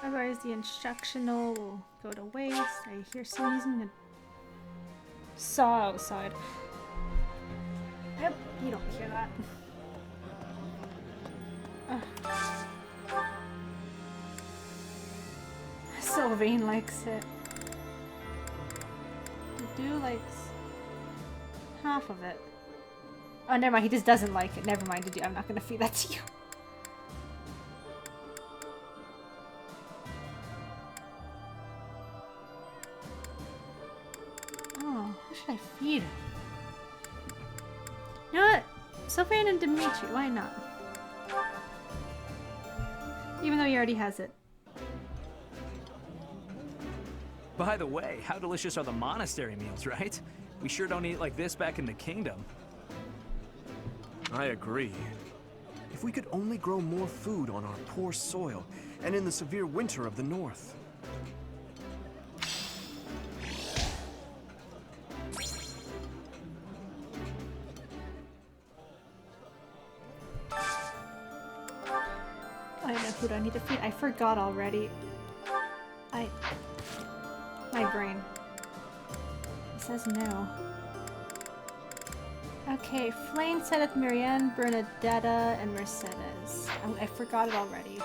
Otherwise, the instructional will go to waste. I hear someone using a saw outside. Yep, you don't hear that. Sylvain likes it. Dudu likes half of it. Oh, never mind. He just doesn't like it. Never mind, Dudu. I'm not gonna feed that to you. Oh, who should I feed? You know what? Sylvain and Dimitri. Why not? Even though he already has it. By the way, how delicious are the monastery meals, right? We sure don't eat like this back in the kingdom. I agree. If we could only grow more food on our poor soil, and in the severe winter of the north. I don't know who do I need to feed. I forgot already. My brain. It says no. Okay, Flayn, Sedith, Marianne, Bernadetta, and Mercedes. I forgot it already.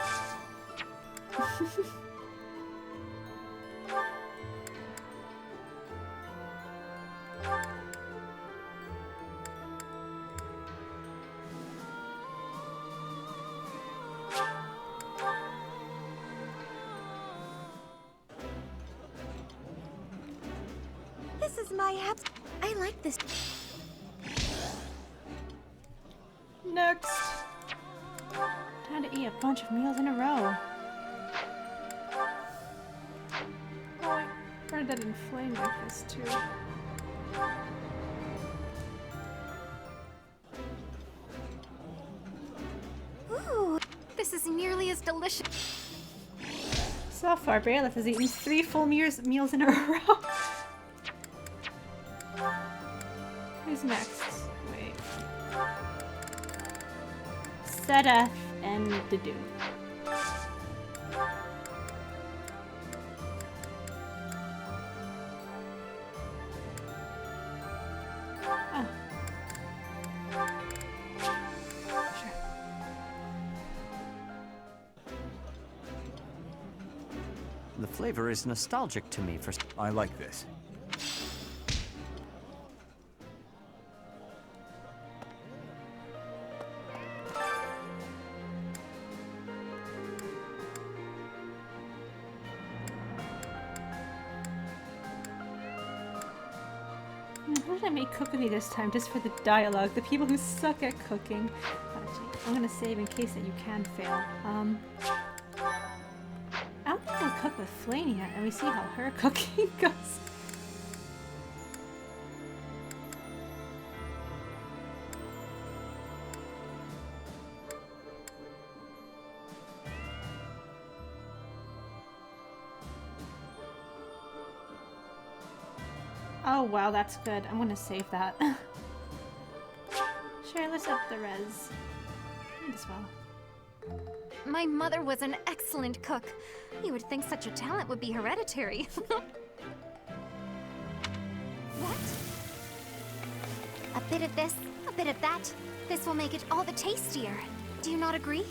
This is my app. I like this. Next. Time to eat a bunch of meals in a row. Oh, wait. Bernadette and Flayn like this too. Ooh, this is nearly as delicious. So far, Bailiff has eaten 3 full meals in a row. Who's next? Wait. Sedith and Dudu. Oh. Sure. The flavor is nostalgic to me for... I like this. What did I make cook with me this time, just for the dialogue? The people who suck at cooking. I'm gonna save in case that you can fail. I don't think I'll cook with Flayn yet, and we see how her cooking goes. Oh wow, that's good. I'm gonna save that. Sure, let's up the res. Might as well. My mother was an excellent cook. You would think such a talent would be hereditary. What? A bit of this, a bit of that. This will make it all the tastier. Do you not agree?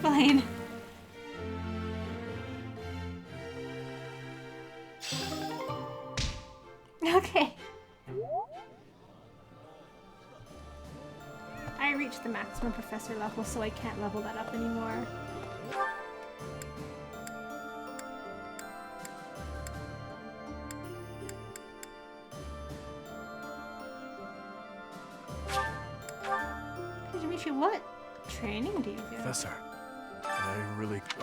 Fine. Okay. I reached the maximum professor level, so I can't level that up anymore. Hey, Dimitri, what training do you get? Professor,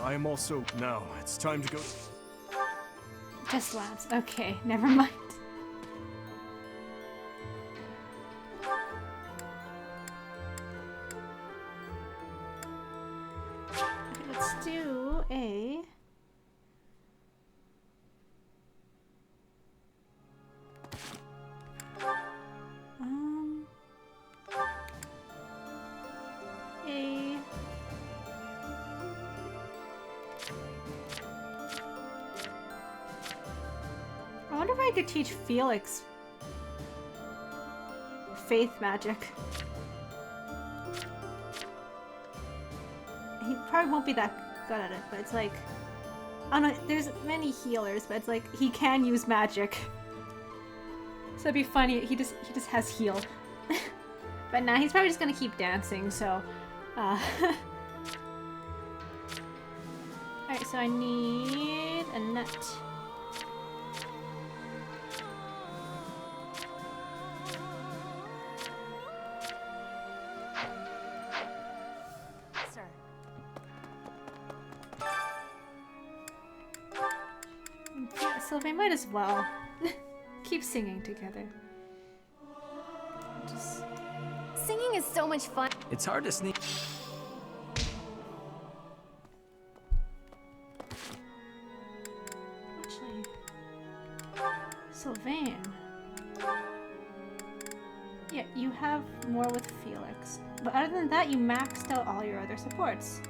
I am also... Now, it's time to go... Just labs. Okay, never mind. Okay, let's do a... A... I wonder if I could teach Felix faith magic. He probably won't be that good at it, but it's like, I don't know, there's many healers, but it's like he can use magic. So it'd be funny, he just has heal. But now he's probably just gonna keep dancing, so alright, so I need a nut. Yeah, so they might as well keep singing together. Just... Singing is so much fun. It's hard to sneak. Actually, Sylvain. Yeah, you have more with Felix. But other than that, you maxed out all your other supports.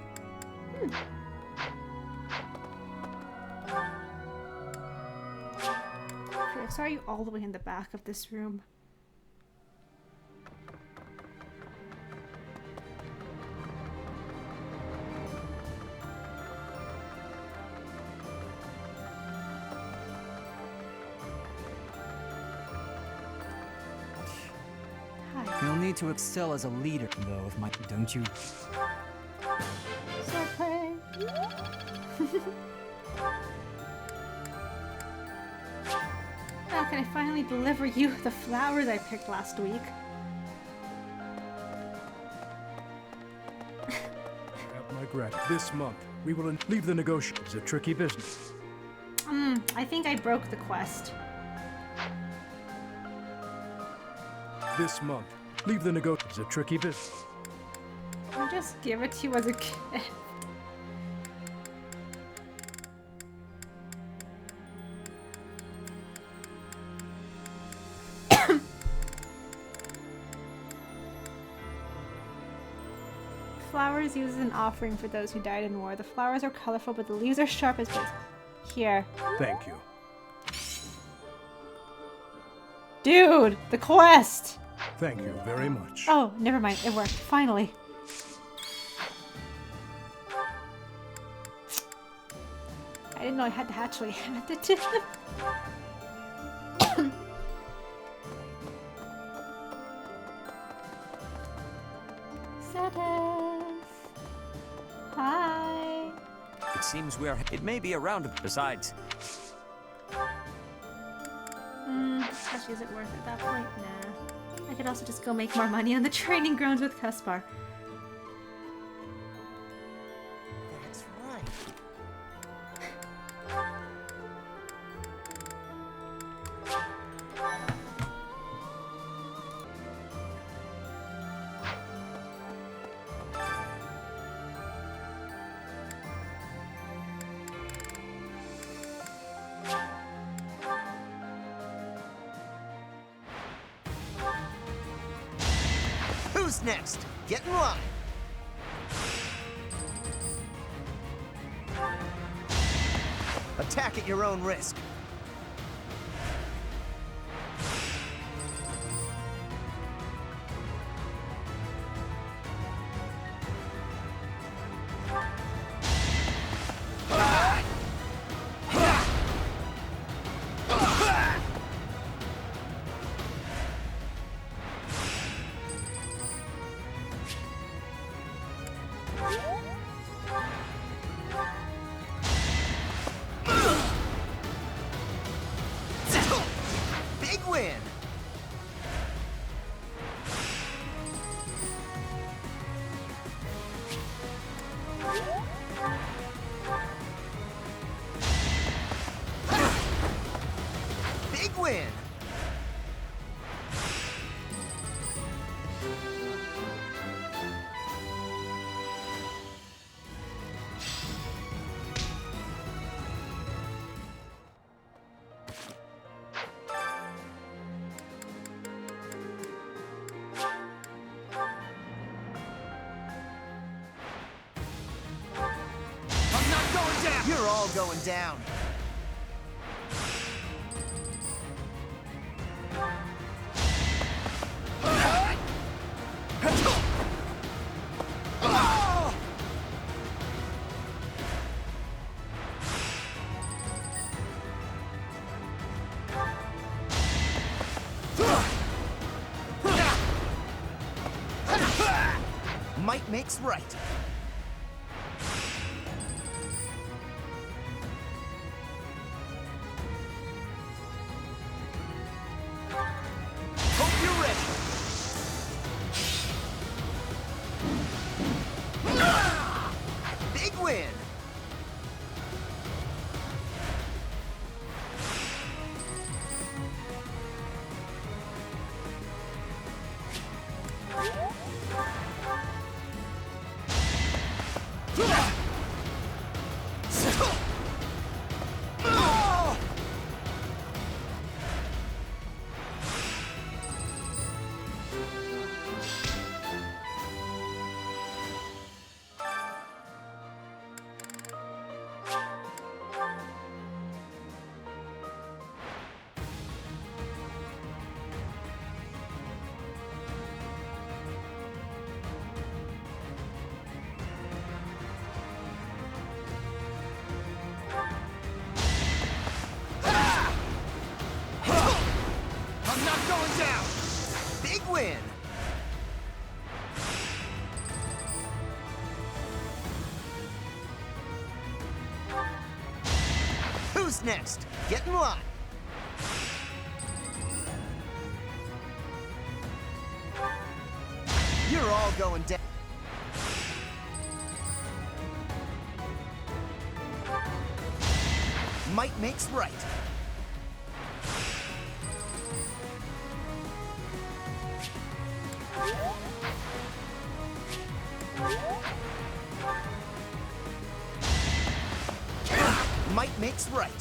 Felix, are you all the way in the back of this room? You'll need to excel as a leader, though, if my... Don't you... So pray. Now can I finally deliver you the flowers I picked last week? At my grant, this month, we will leave the negotiation. It's a tricky business. I think I broke the quest. This month, leave the negotiation. It's a tricky business. I'll just give it to you as a gift. Flowers used as an offering for those who died in war. The flowers are colorful, but the leaves are sharp as blades. Here. Thank you. Dude, the quest! Thank you very much. Oh, never mind. It worked. Finally. I didn't know I had to actually hand it to him. Hi. It seems it may be around. Besides, Especially, is it worth it at that point? Nah. I could also just go make more money on the training grounds with Caspar. That's right. Who's next? Get in line. Attack at your own risk. Big win! Big win! I'm not going down! You're all going down. Might makes right. Hope you're ready. Big win. I'm not going down! Big win. Who's next? Get in line. You're all going down. Might makes right. Might makes right.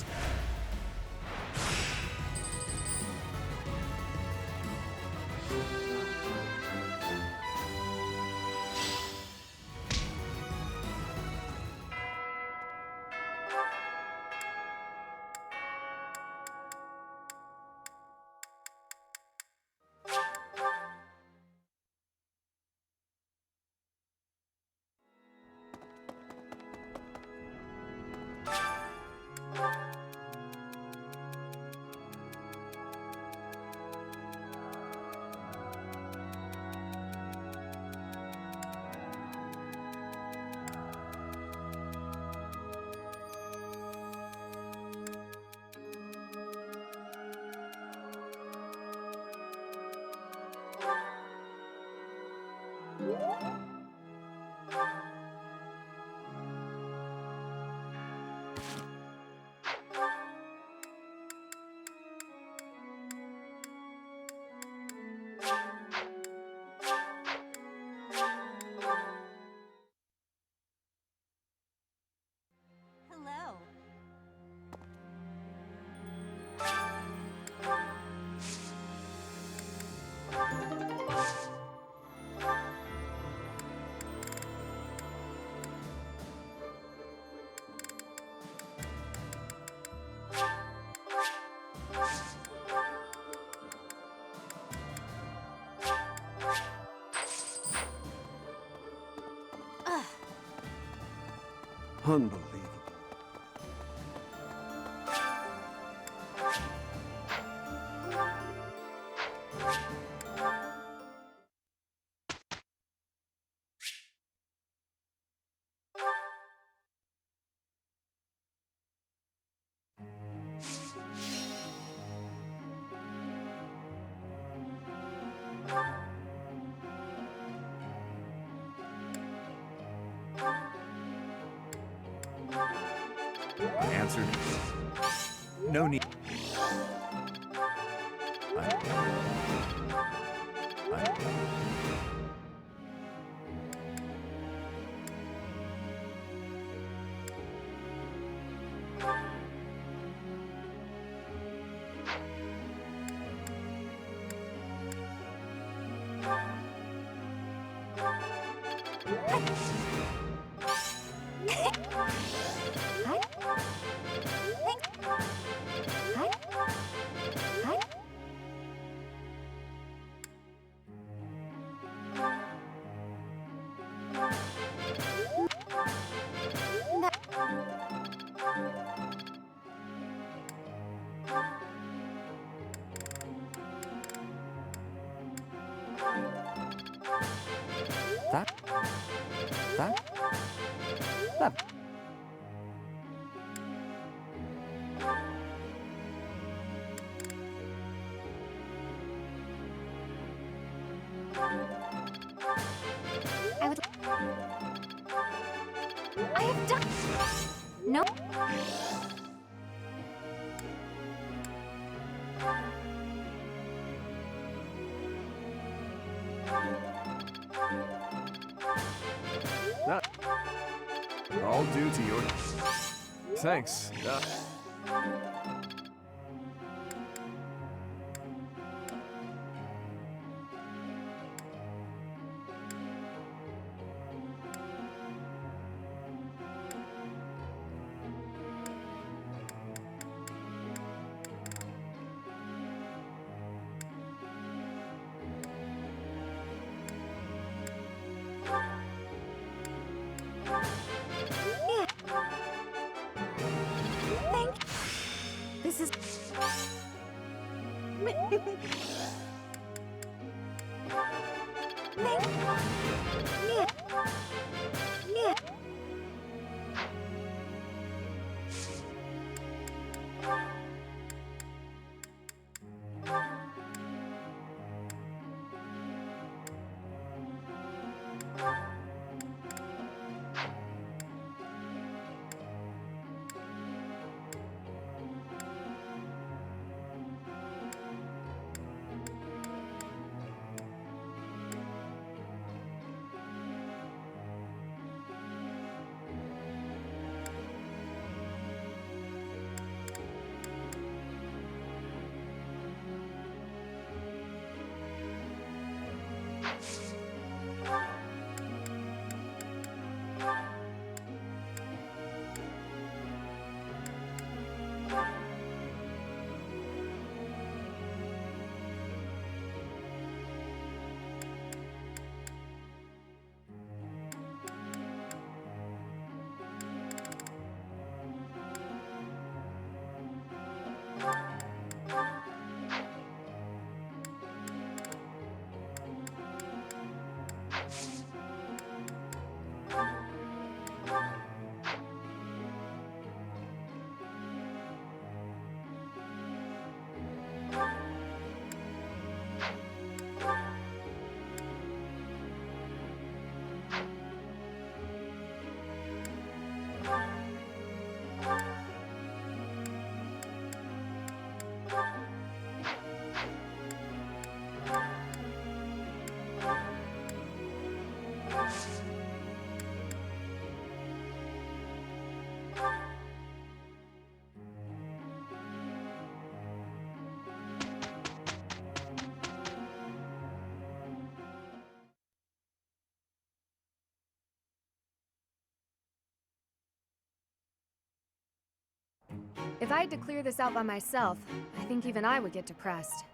Hello. Unbelievable. I answered. No need. That. I have done. No. That all due to your... Thanks. This is... If I had to clear this out by myself, I think even I would get depressed.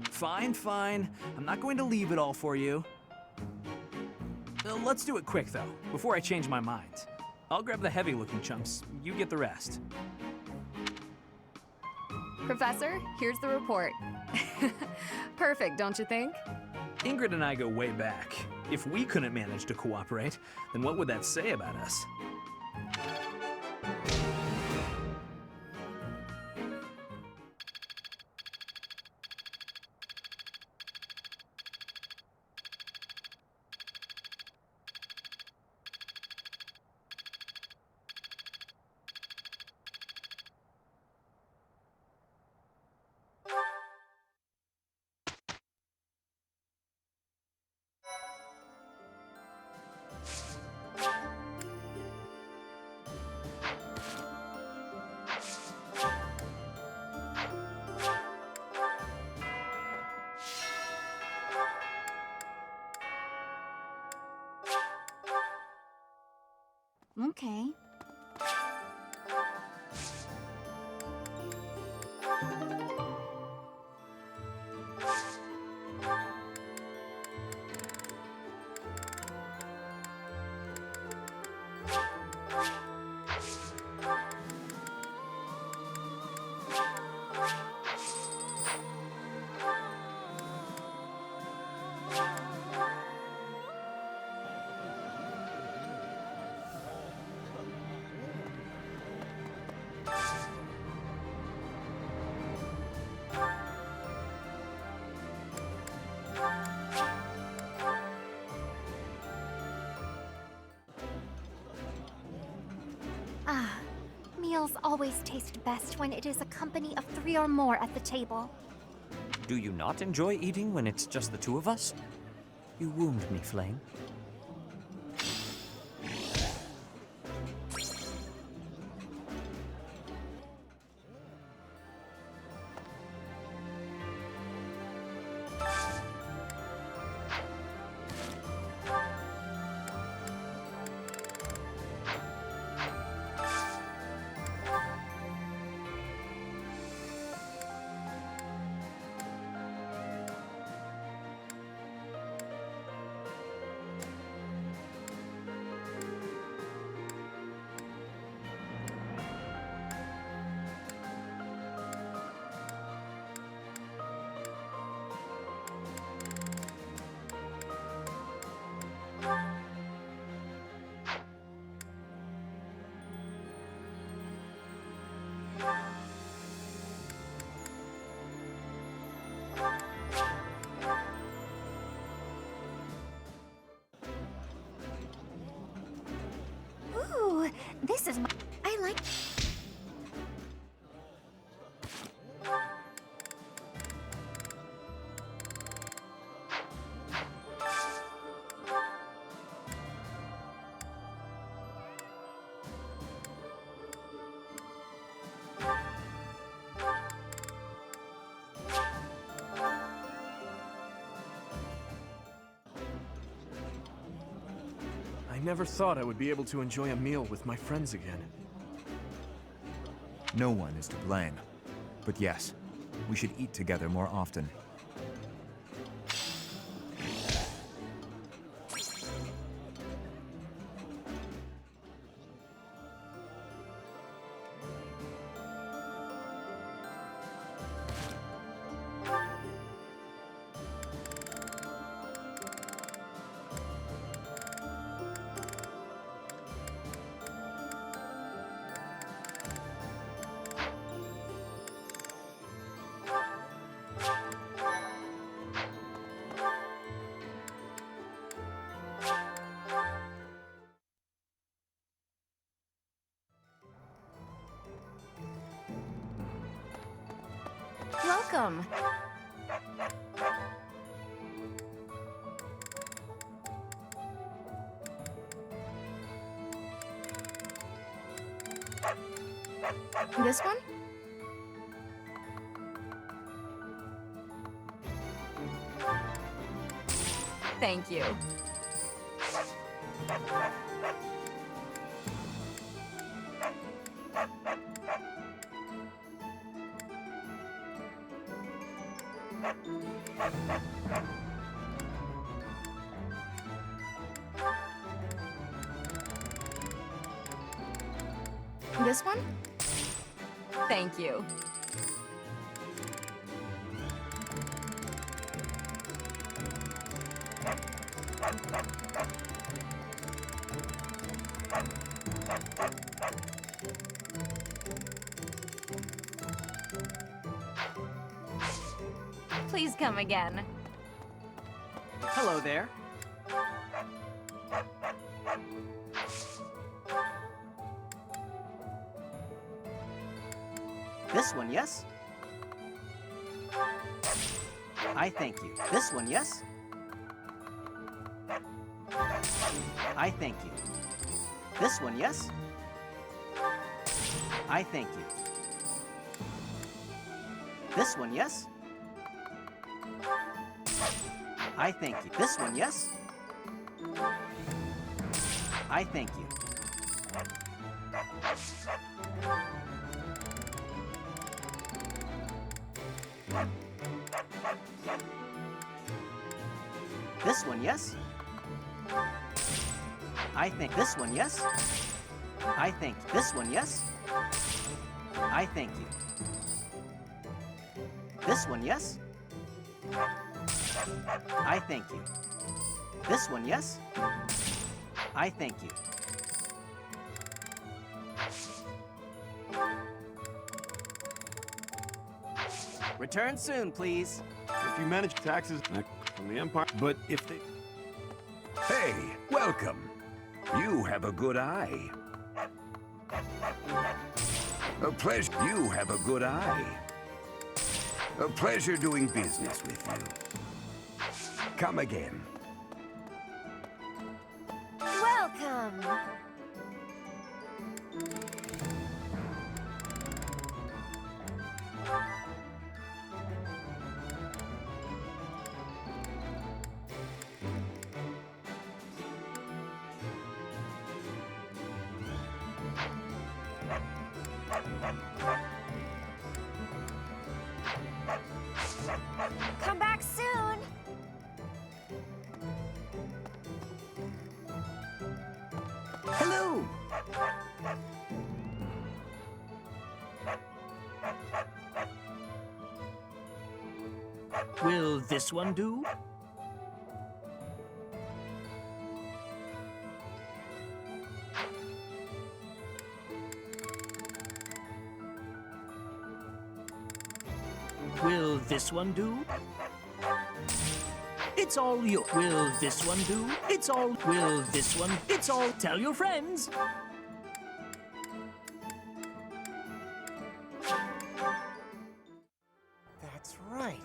Fine, fine. I'm not going to leave it all for you. Let's do it quick, though, before I change my mind. I'll grab the heavy-looking chunks. You get the rest. Professor, here's the report. Perfect, don't you think? Ingrid and I go way back. If we couldn't manage to cooperate, then what would that say about us? Okay. Ah, meals always taste best when it is a company of 3 or more at the table. Do you not enjoy eating when it's just the two of us? You wound me, Flame. Ooh, this is I like. I never thought I would be able to enjoy a meal with my friends again. No one is to blame. But yes, we should eat together more often. Welcome. This one? Thank you. This one? Thank you. Please come again. Hello there. This one, yes? I thank you. This one, yes? I thank you. This one, yes? I thank you. This one, yes? I thank you. This one, yes? I thank you. This one, yes? I think this one, yes? I think this one, yes? I thank you. This one, yes? I thank you. This one, yes? I thank you. Return soon, please. If you manage taxes from the Empire, but if they... Hey, welcome. You have a good eye. A pleasure. You have a good eye. A pleasure doing business with you. Come again. Welcome! Come back soon! Hello. Will this one do? Will this one do? It's all you. Will this one do? It's all. Will this one? It's all. Tell your friends. That's right.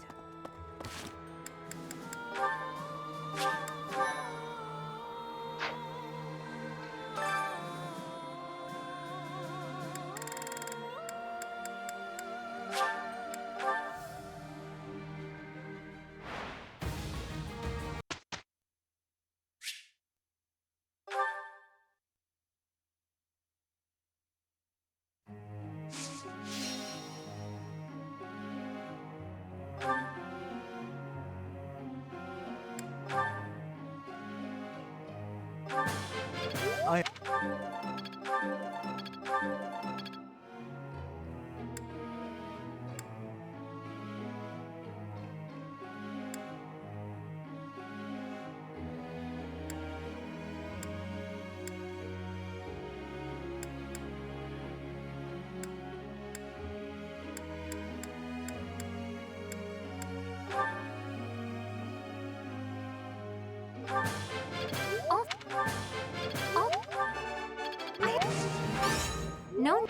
No.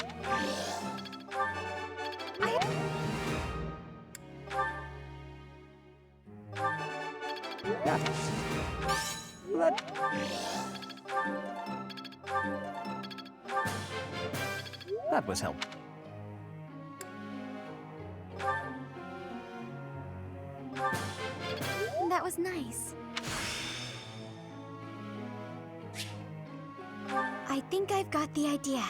That was help. That was nice. I think I've got the idea.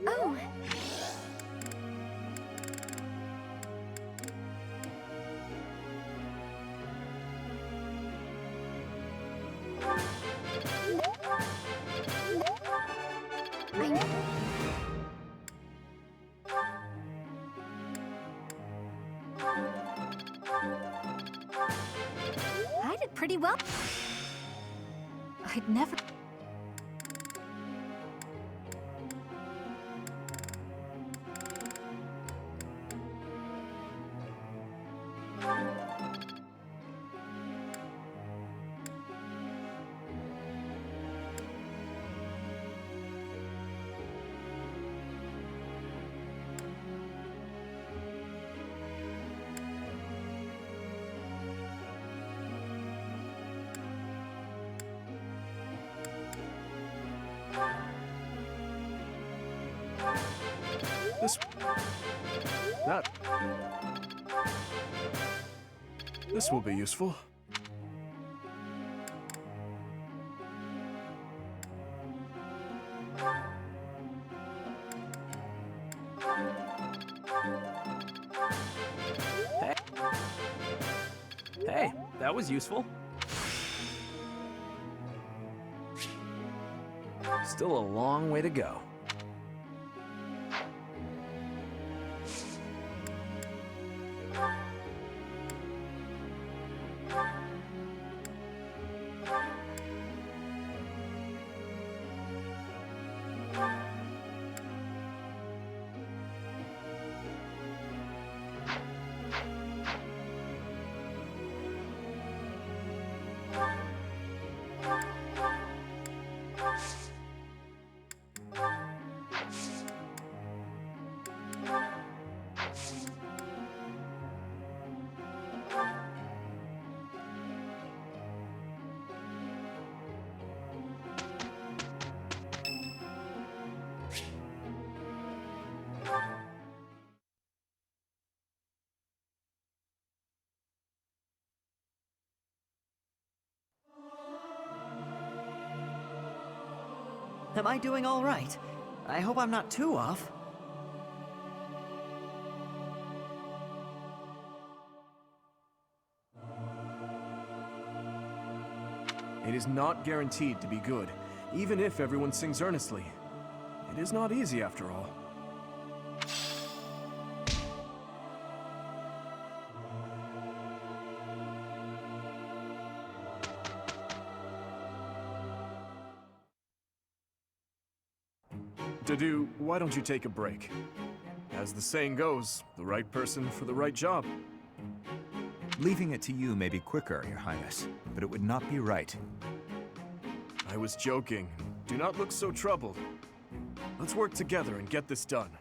Oh. I did pretty well. I'd never... This will be useful. Hey, that was useful. Still a long way to go. Am I doing all right? I hope I'm not too off. It is not guaranteed to be good, even if everyone sings earnestly. It is not easy after all. Dedue, why don't you take a break? As the saying goes, the right person for the right job. Leaving it to you may be quicker, Your Highness, but it would not be right. I was joking. Do not look so troubled. Let's work together and get this done.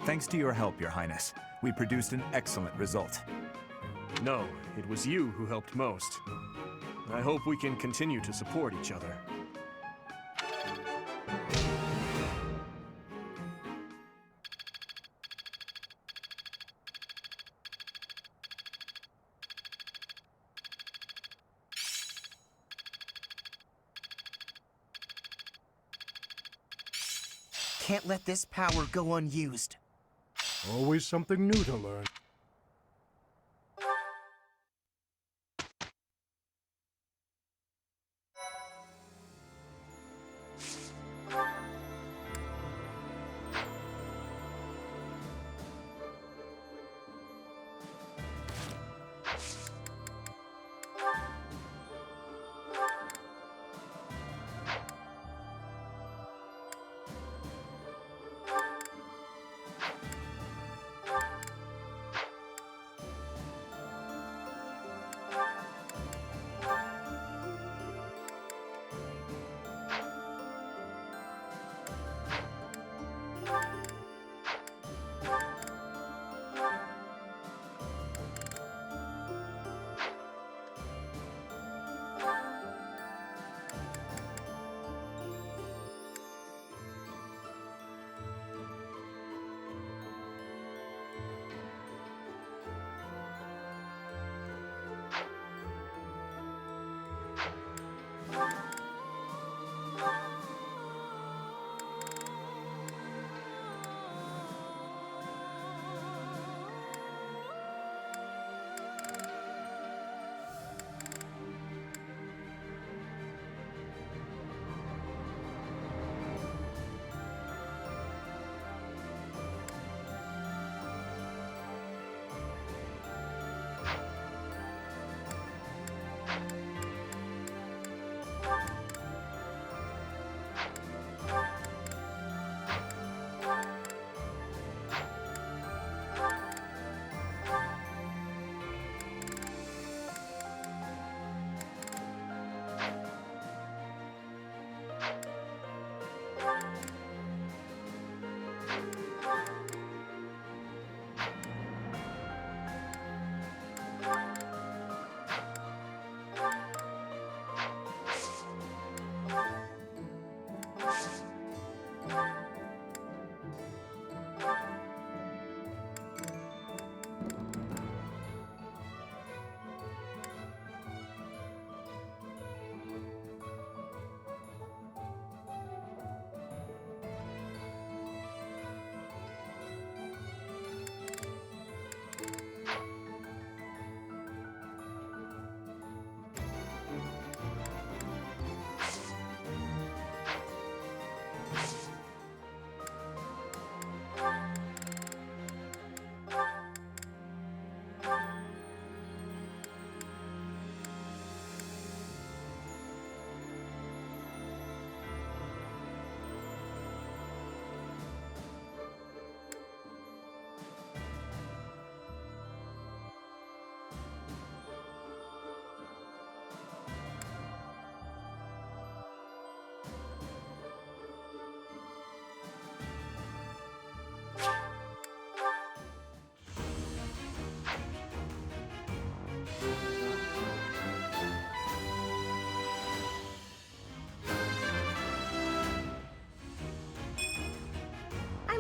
Thanks to your help, Your Highness, we produced an excellent result. No, it was you who helped most. I hope we can continue to support each other. Can't let this power go unused. Always something new to learn.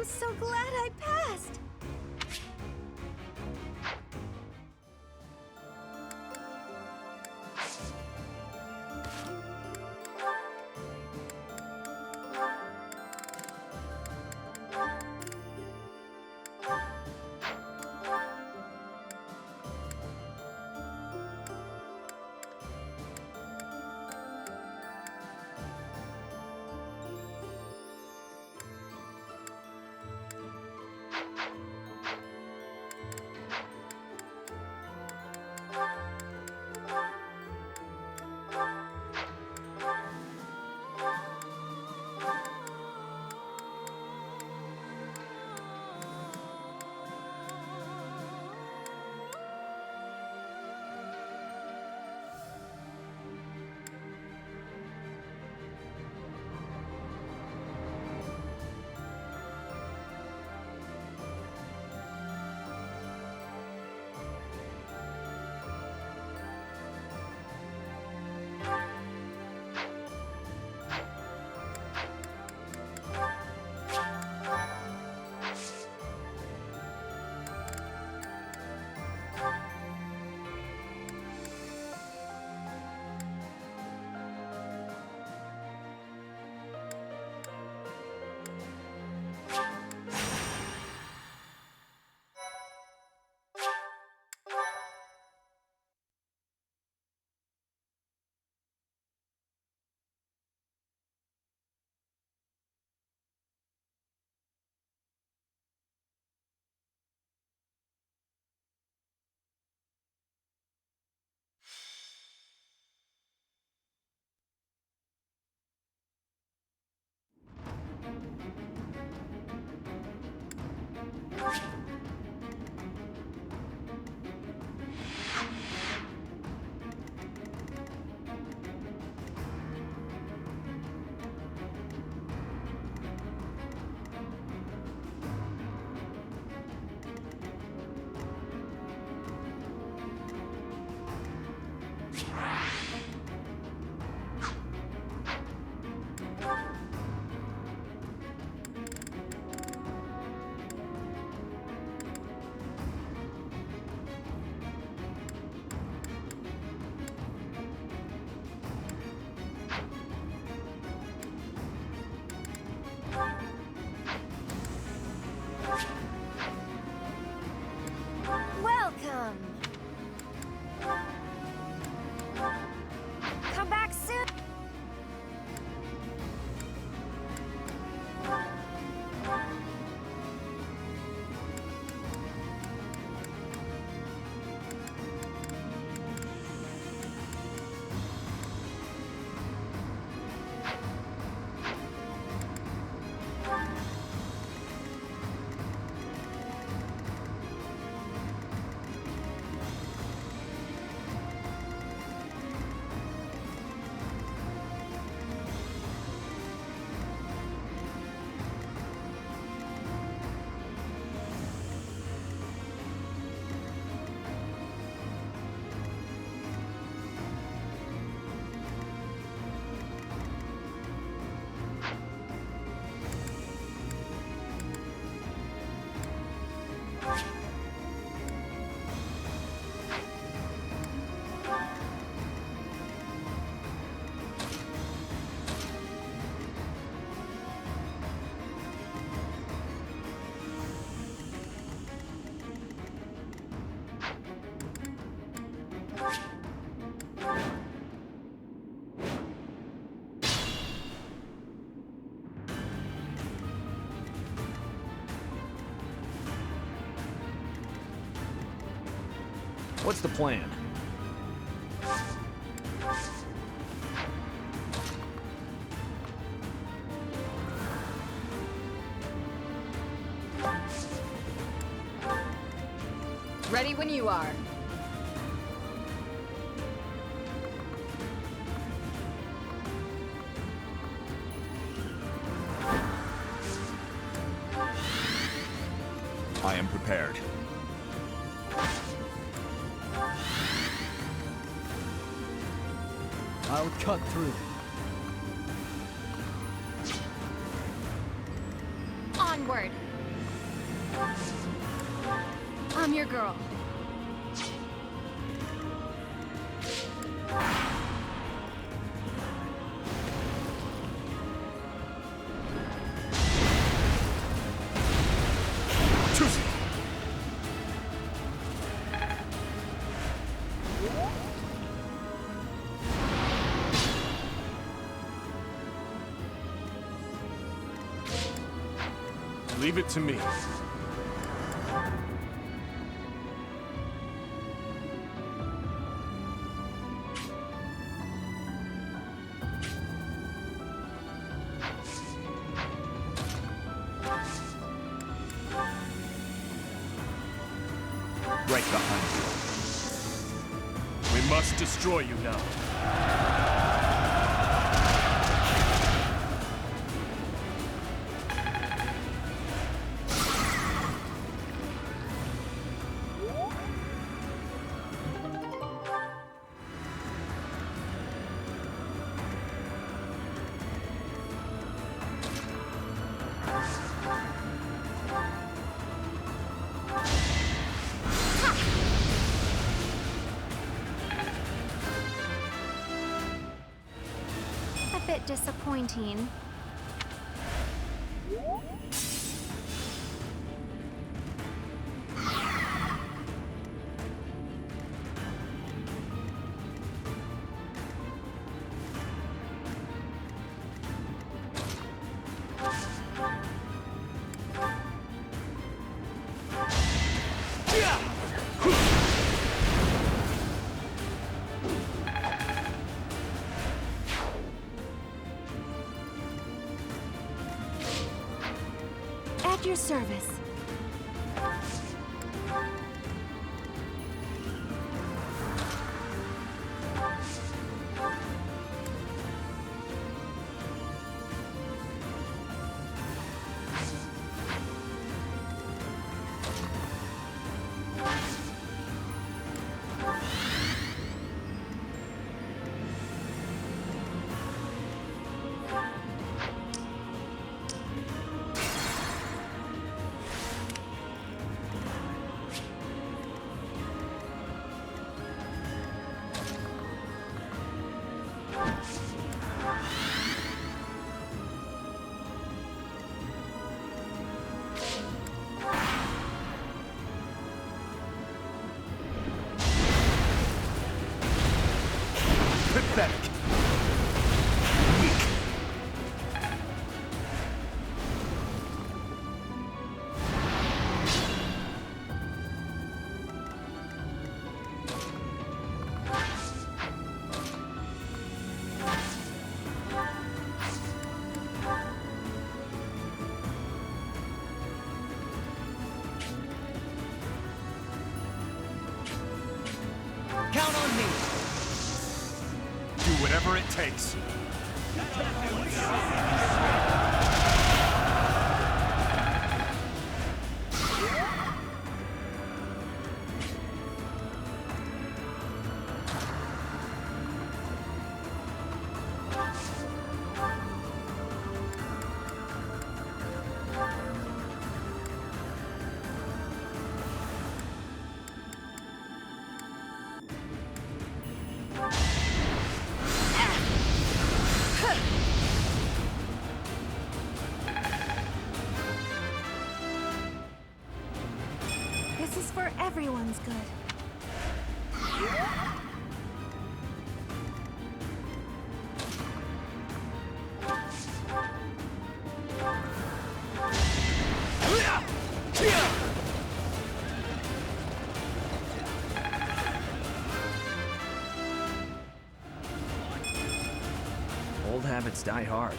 I'm so glad I passed. Welcome. Come back soon. What's the plan? Ready when you are. I am prepared. I'll cut through. Onward! I'm your girl. Leave it to me. Right behind We must destroy you now. A bit disappointing. At your service. Pathetic. Count on me. Do whatever it takes. This is for everyone's good. Old habits die hard.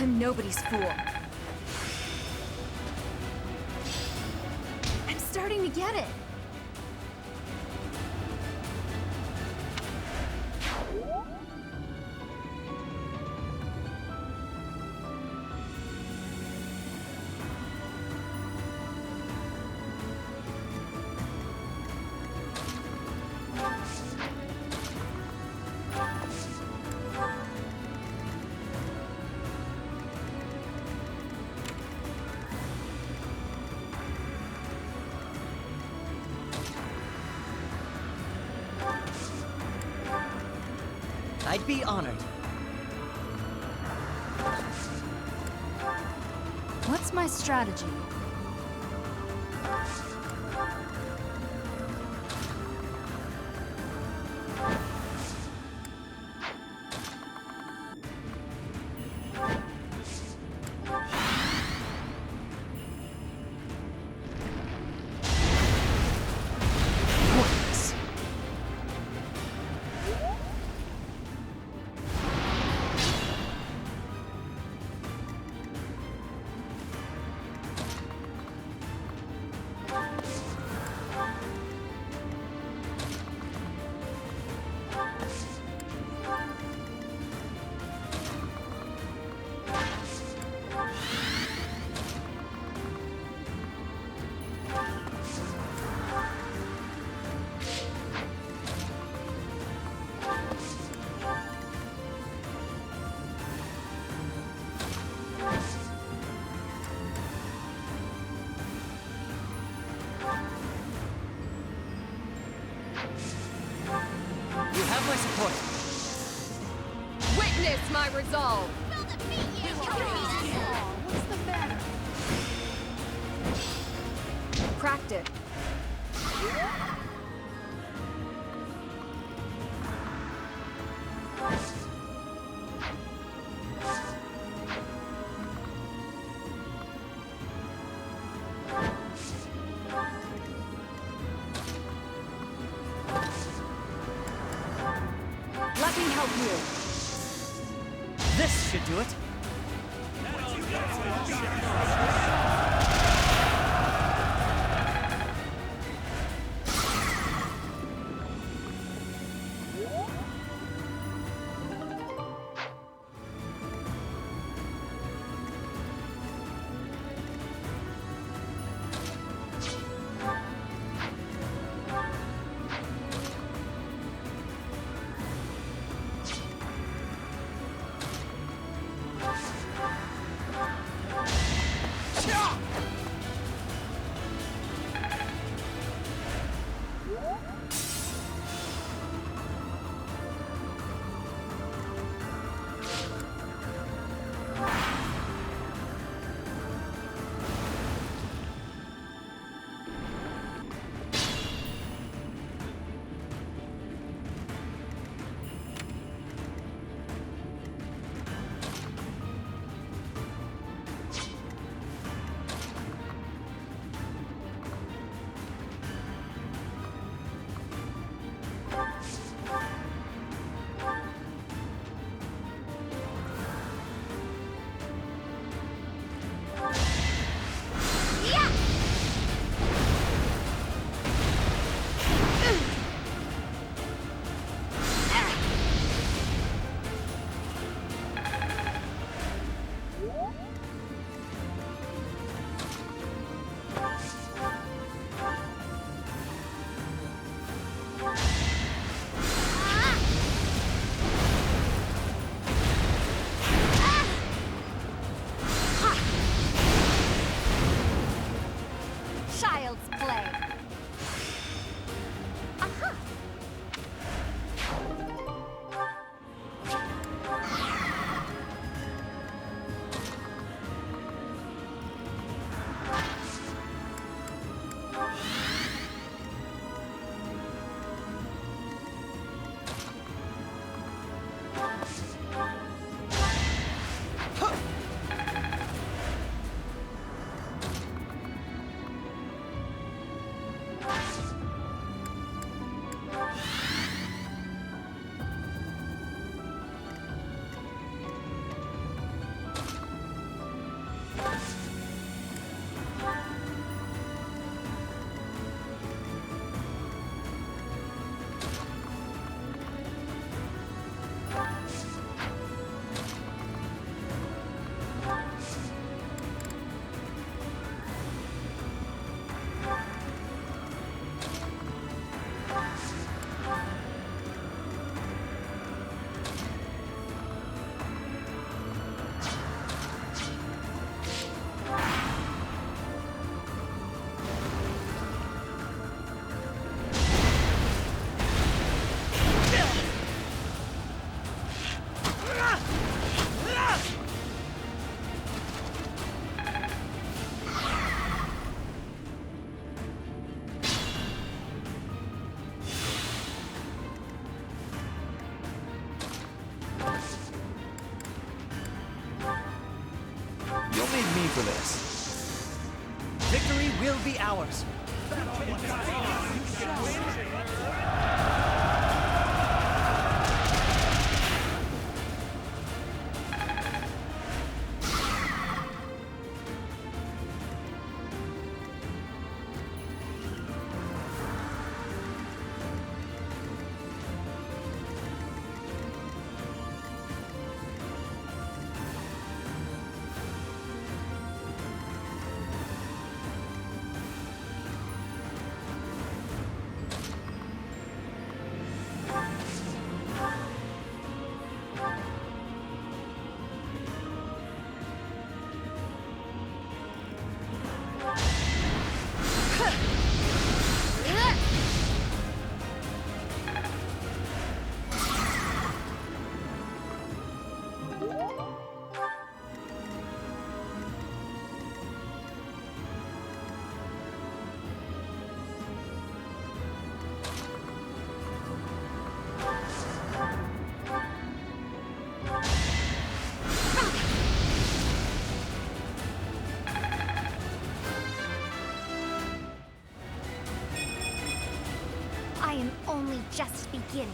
I'm nobody's fool. I'm starting to get it. I'd be honored. What's my strategy? You have my support. Witness my resolve! What's the matter? Cracked it. Let me help you. This should do it. for this. Victory will be ours. I am only just beginning.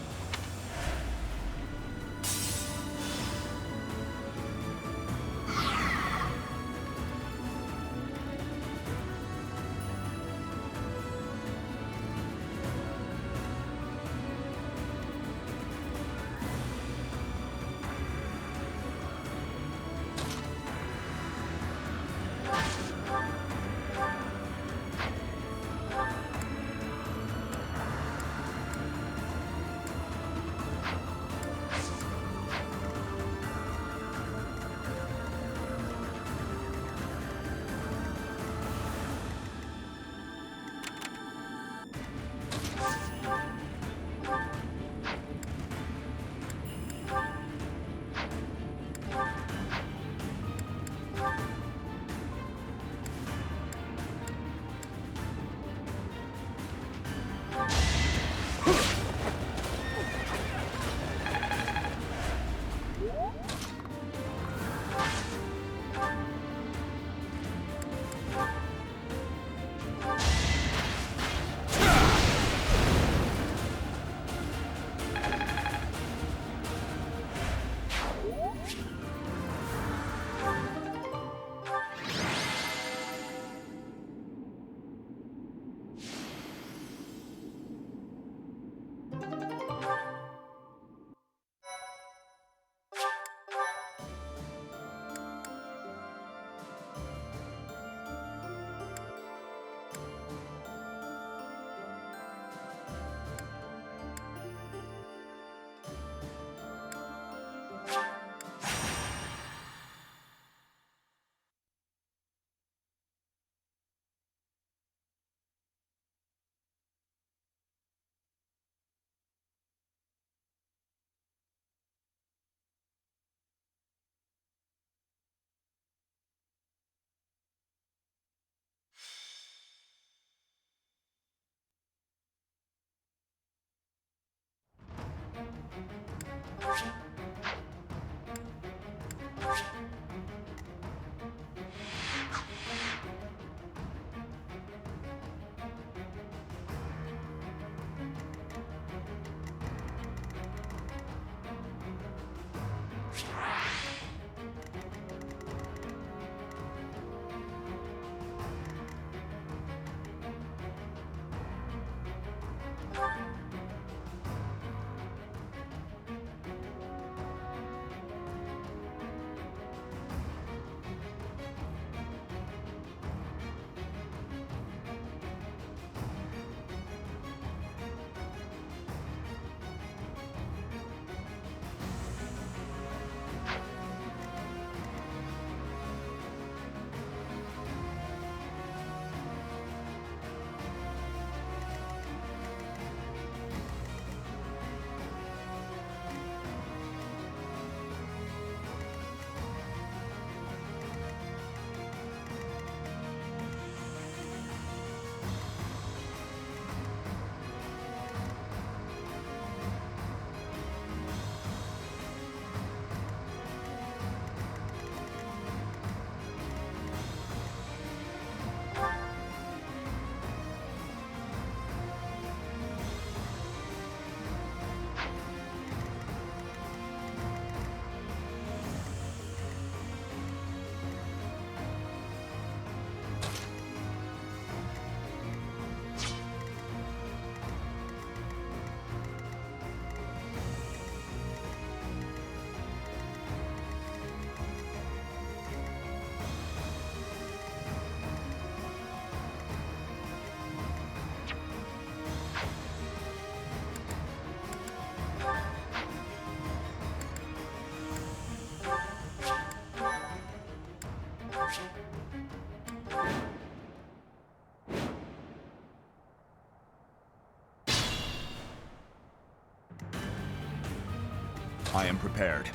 I am prepared.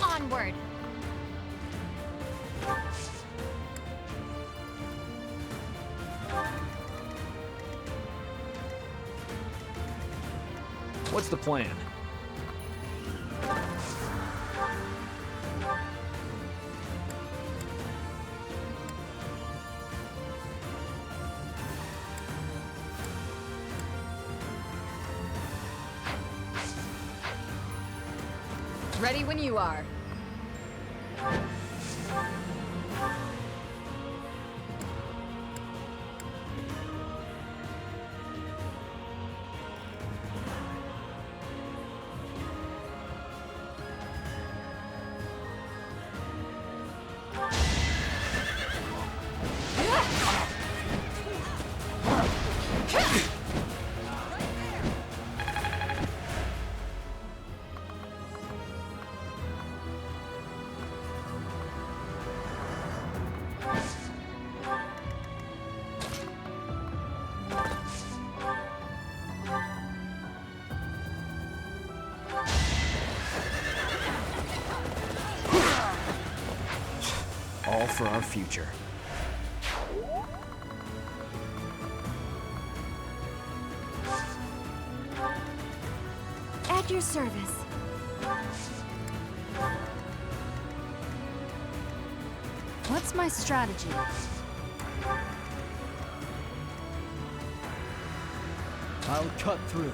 Onward! What's the plan? Ready when you are. All for our future. At your service. What's my strategy? I'll cut through.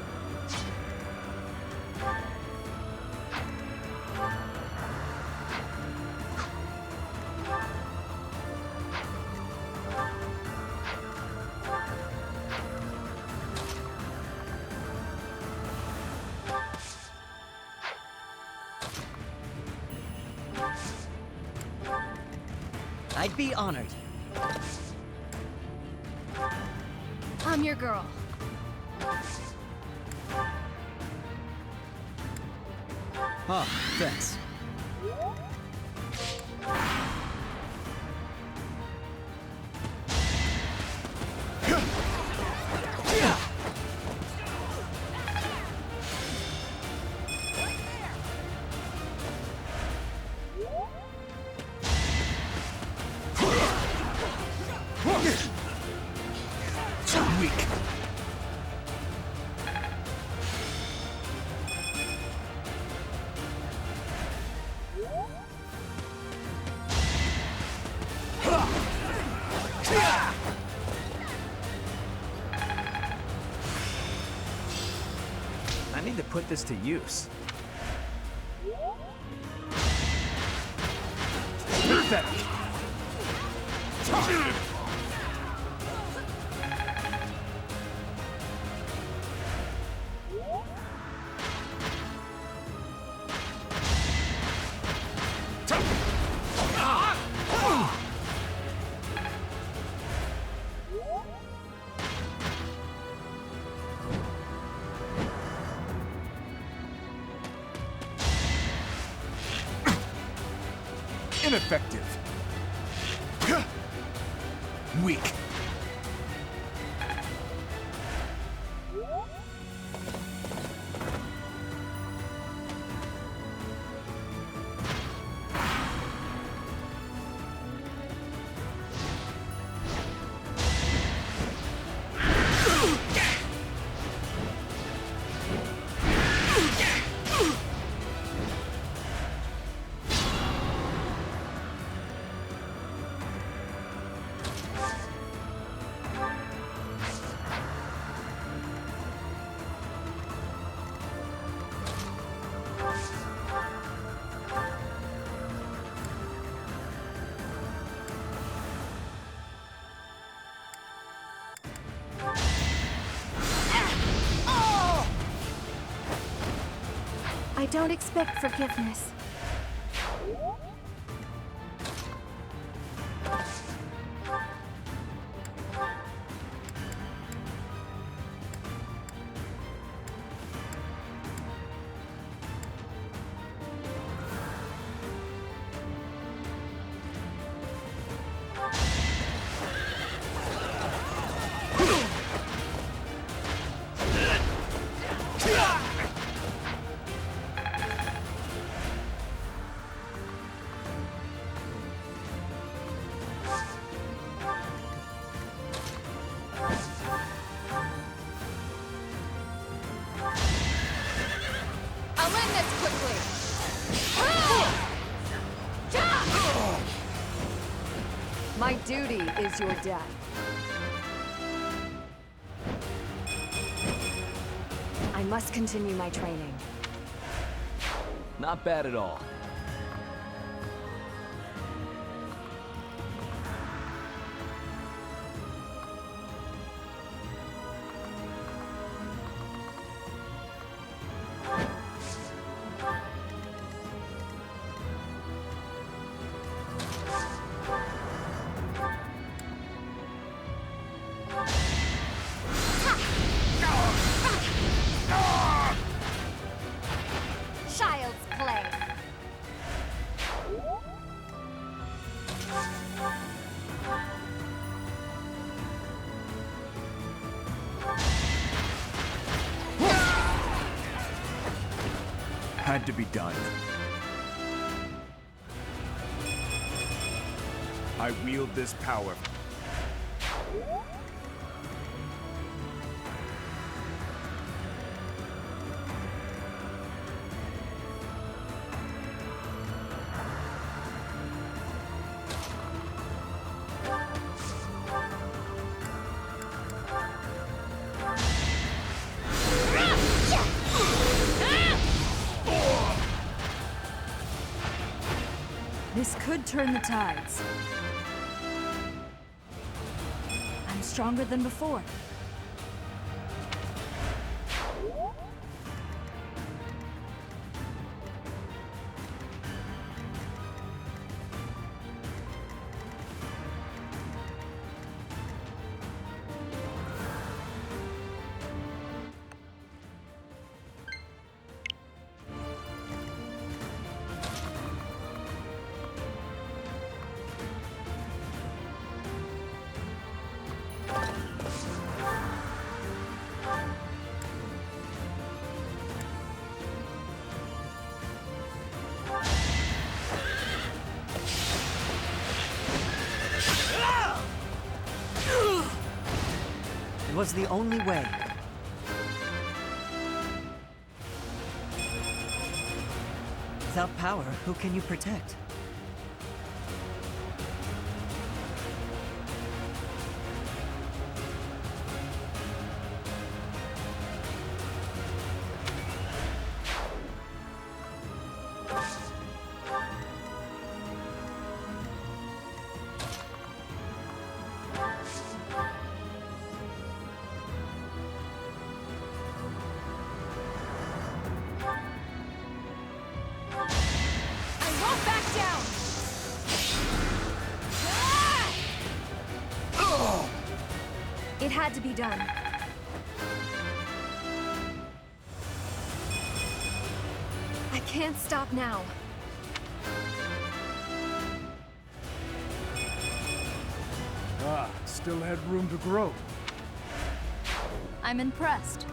I'd be honored. I'm your girl. Huh, thanks. Weak. I need to put this to use. Perfect. Ineffective. Weak. I don't expect forgiveness. My duty is your death. I must continue my training. Not bad at all. Child's play. Had to be done. I wield this power. This could turn the tides. I'm stronger than before. It was the only way. Without power, who can you protect? It had to be done. I can't stop now. Ah, still had room to grow. I'm impressed.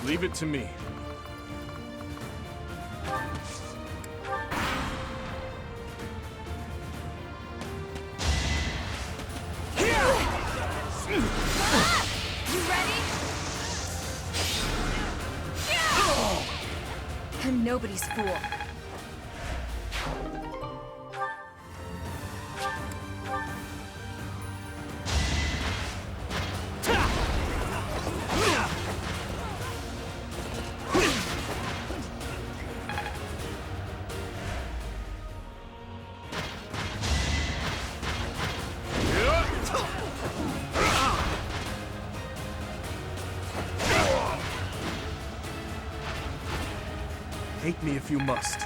Leave it to me. You ready? I'm nobody's fool. Hate me if you must.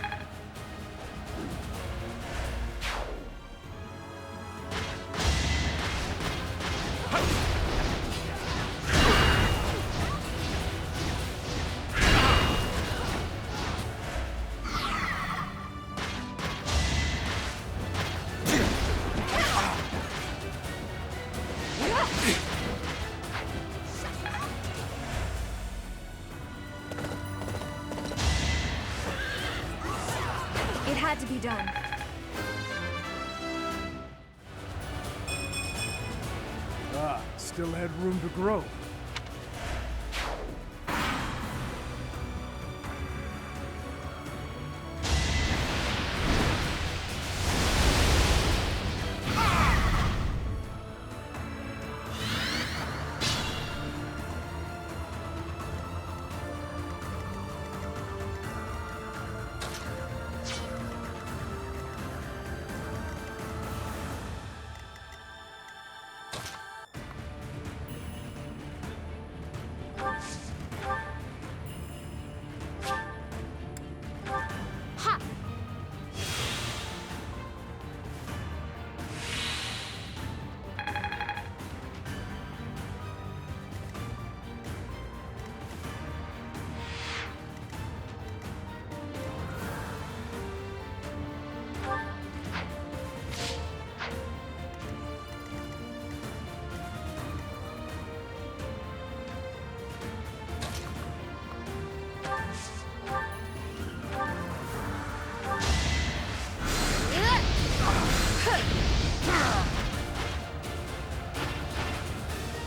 It had to be done. Still had room to grow.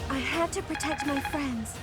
I had to protect my friends.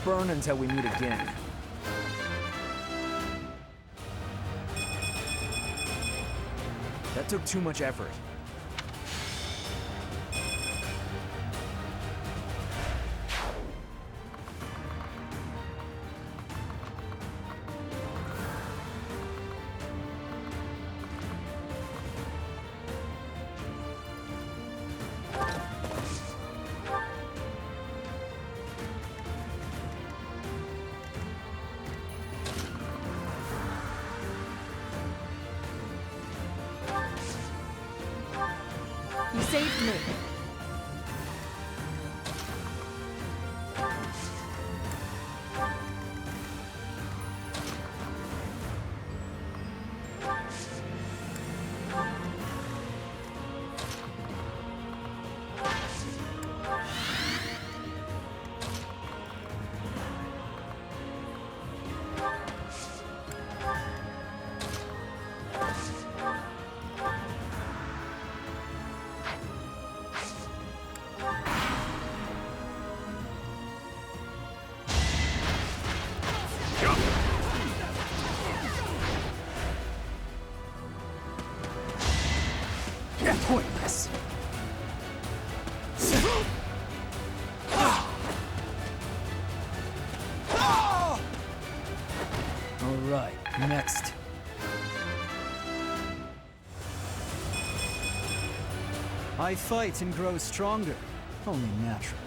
Burn until we meet again. That took too much effort. You saved me. Pointless. Next. I fight and grow stronger. Only natural.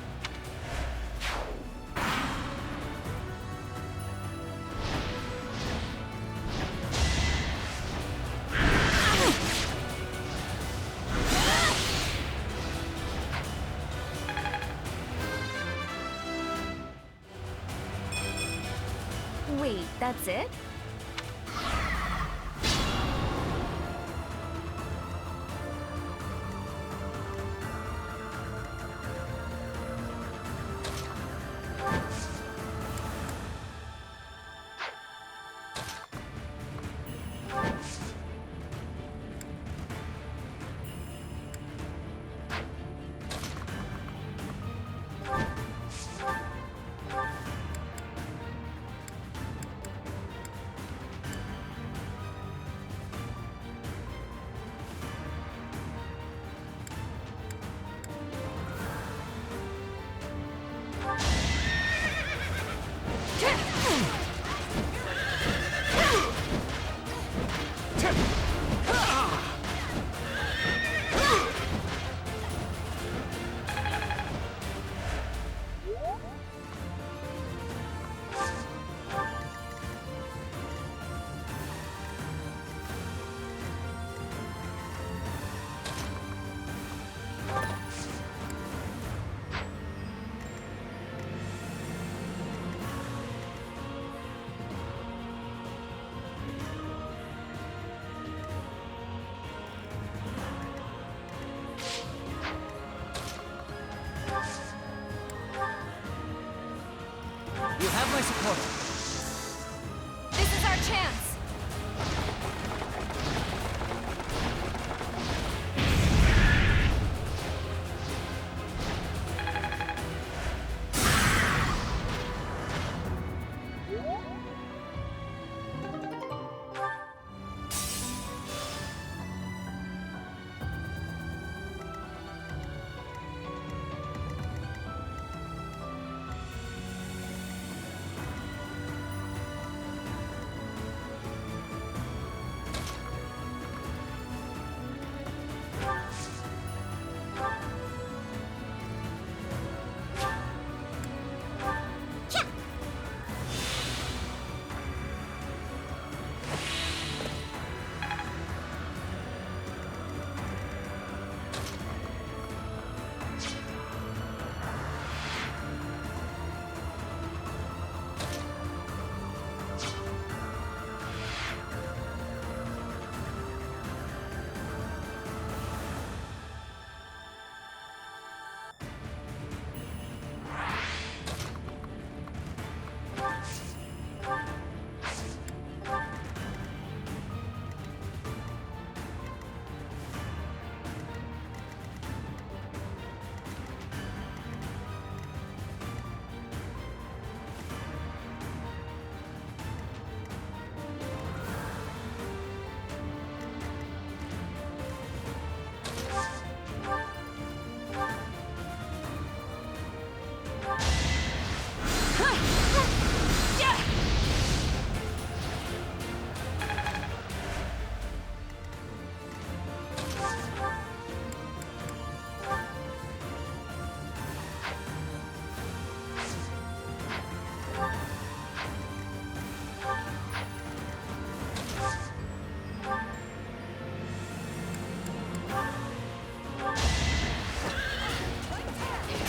Wait, that's it? You have my support. This is our chance!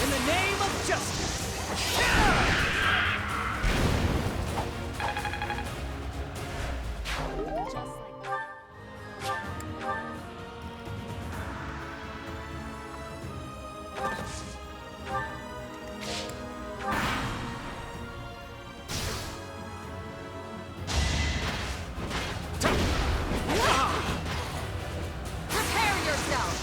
In the name of justice! Prepare yourself!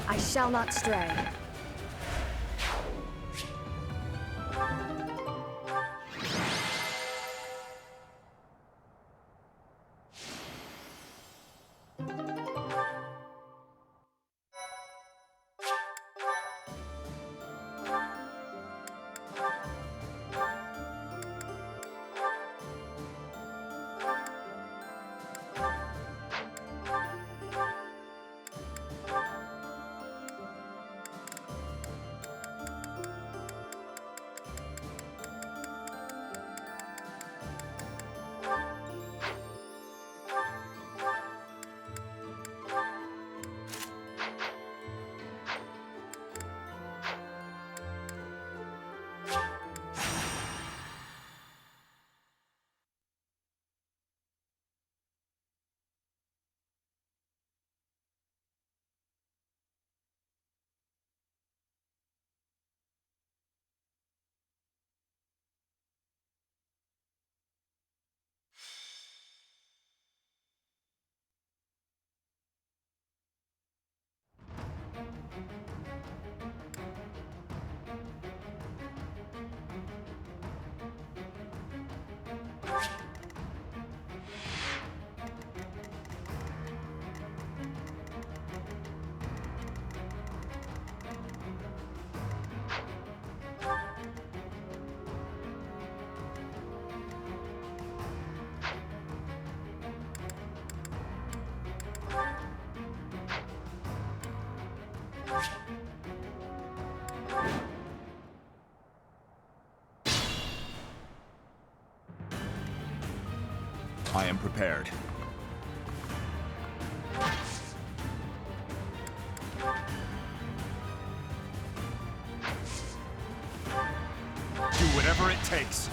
I shall not stray. I am prepared. Do whatever it takes.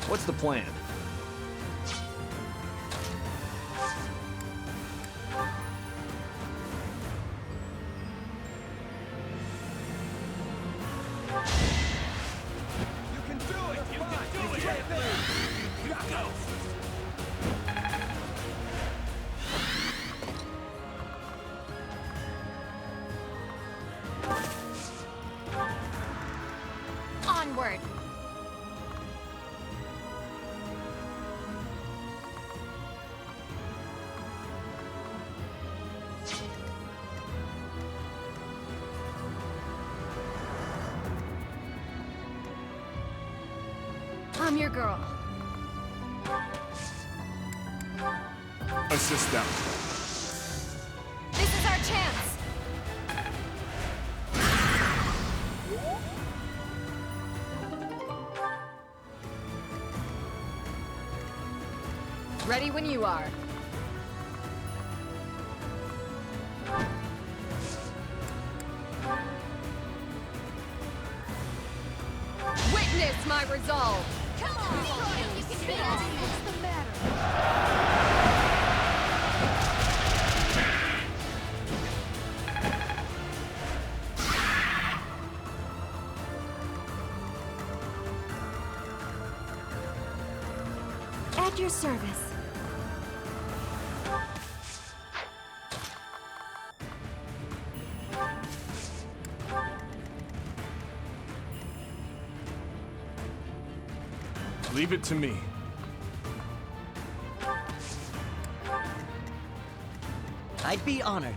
What's the plan? Onward! I'm your girl. Assist them. This is our chance! Ready when you are. Witness my resolve! Come on! You can do it! What's the matter? At your service. Leave it to me. I'd be honored.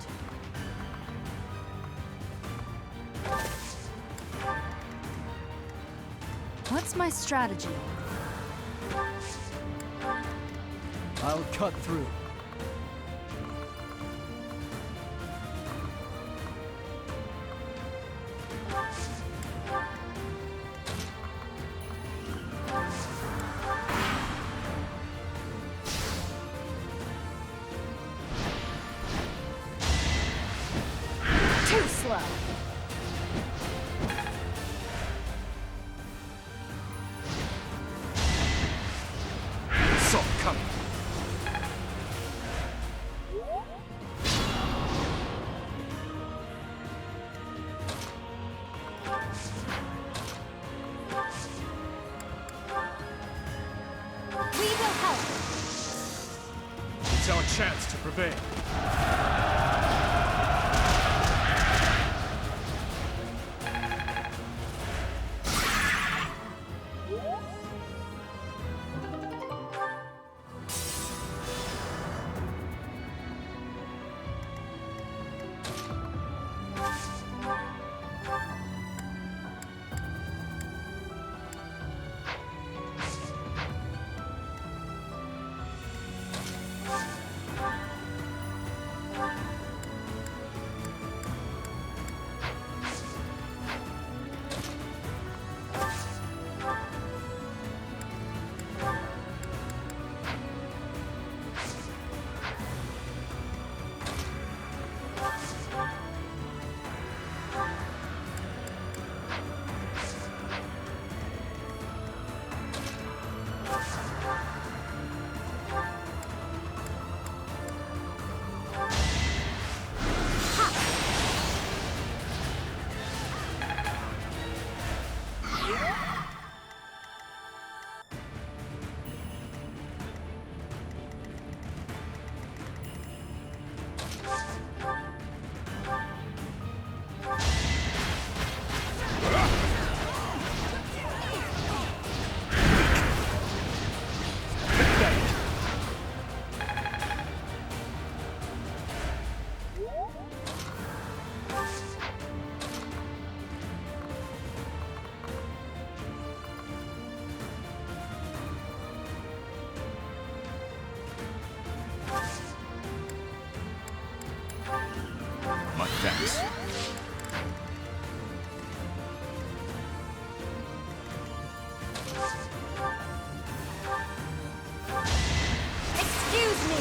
What's my strategy? I'll cut through. Too slow. Saw it coming. We will help! It's our chance to prevail. thanks. Excuse me!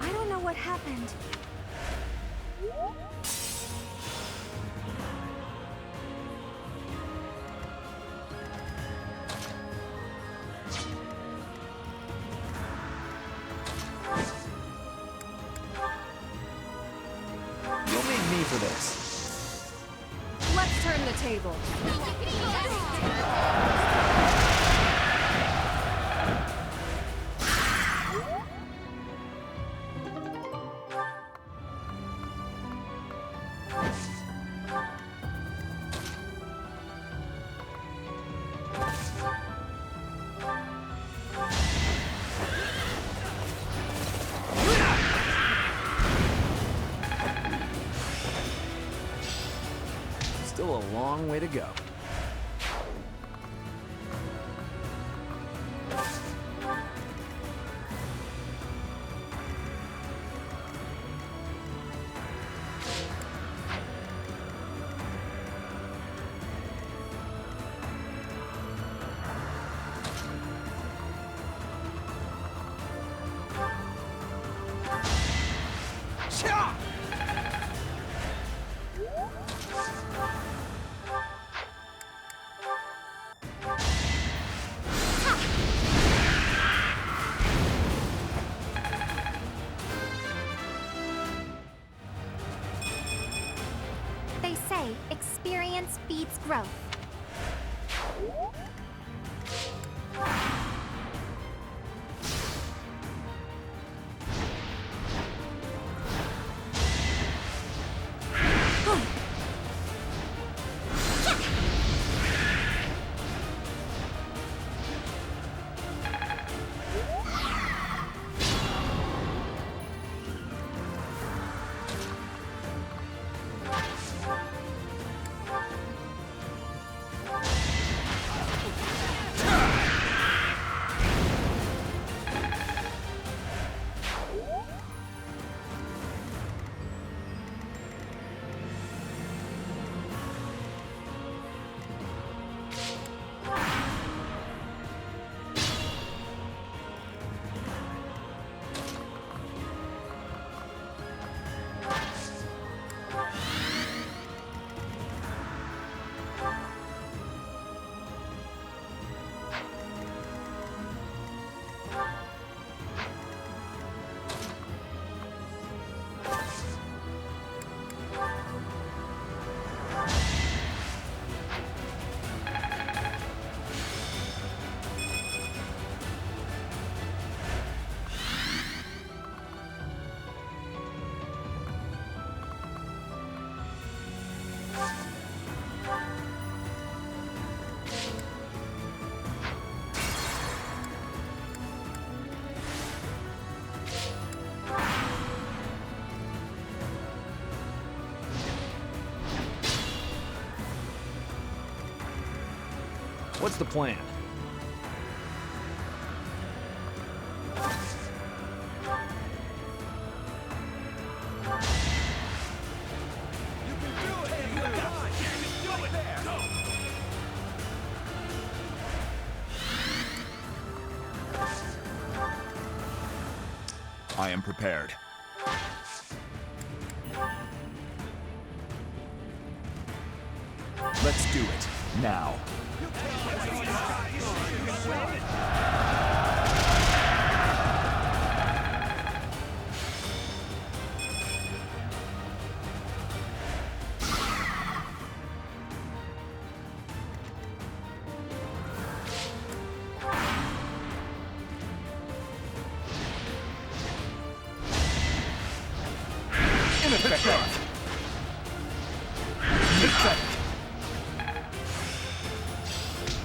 I don't know what happened. You'll need me for this. Let's turn the table. Still a long way to go. They say experience beats growth. What's the plan? I am prepared. Let's do it, now. Ineffective.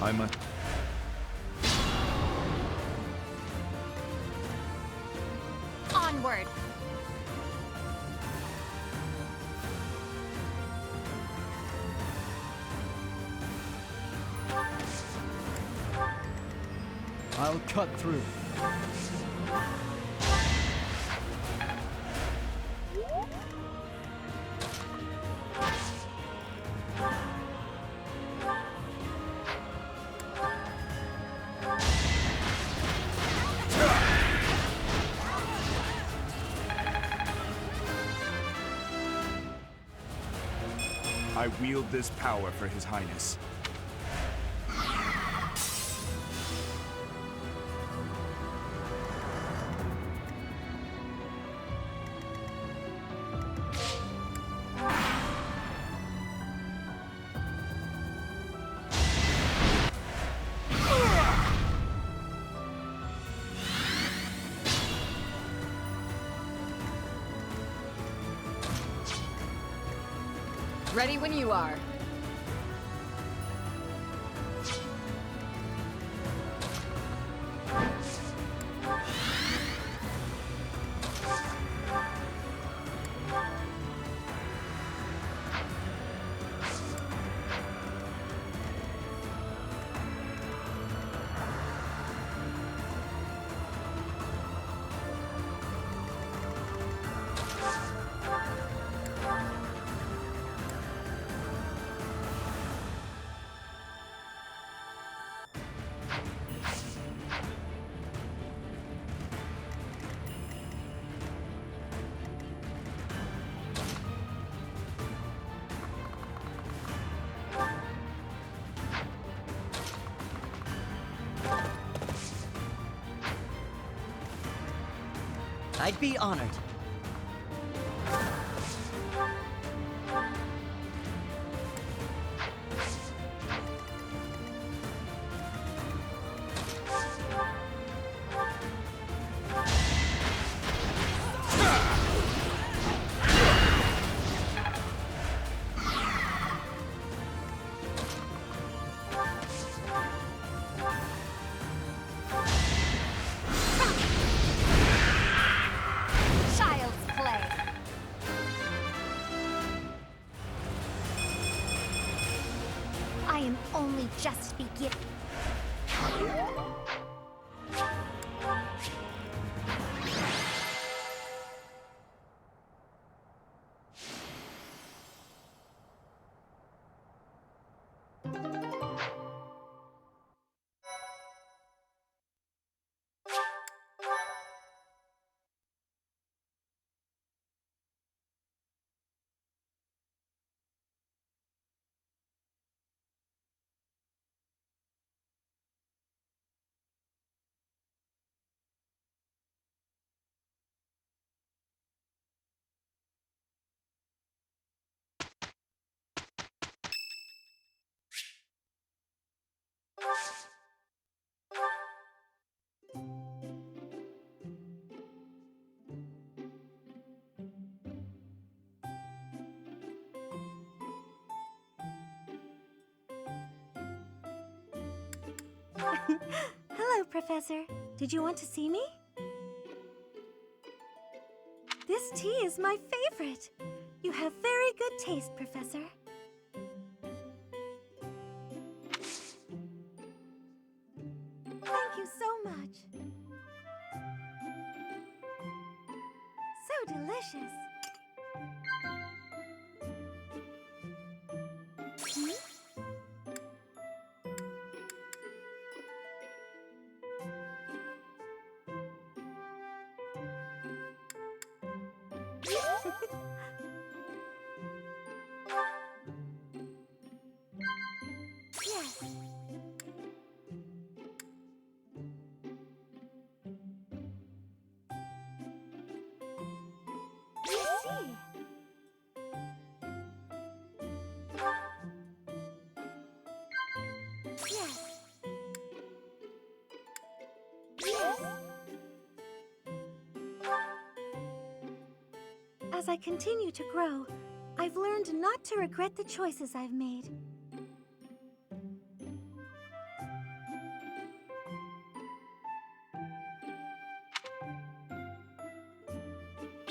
I'm a... Onward! I'll cut through. I wield this power for His Highness. Ready when you are. I'd be honored. Child's play. I am only just beginning. Hello, Professor. Did you want to see me? This tea is my favorite. You have very good taste, Professor. Thank you so much. So delicious. Hmm? Yes. I see. Yes. Yes. As I continue to grow, I've learned not to regret the choices I've made.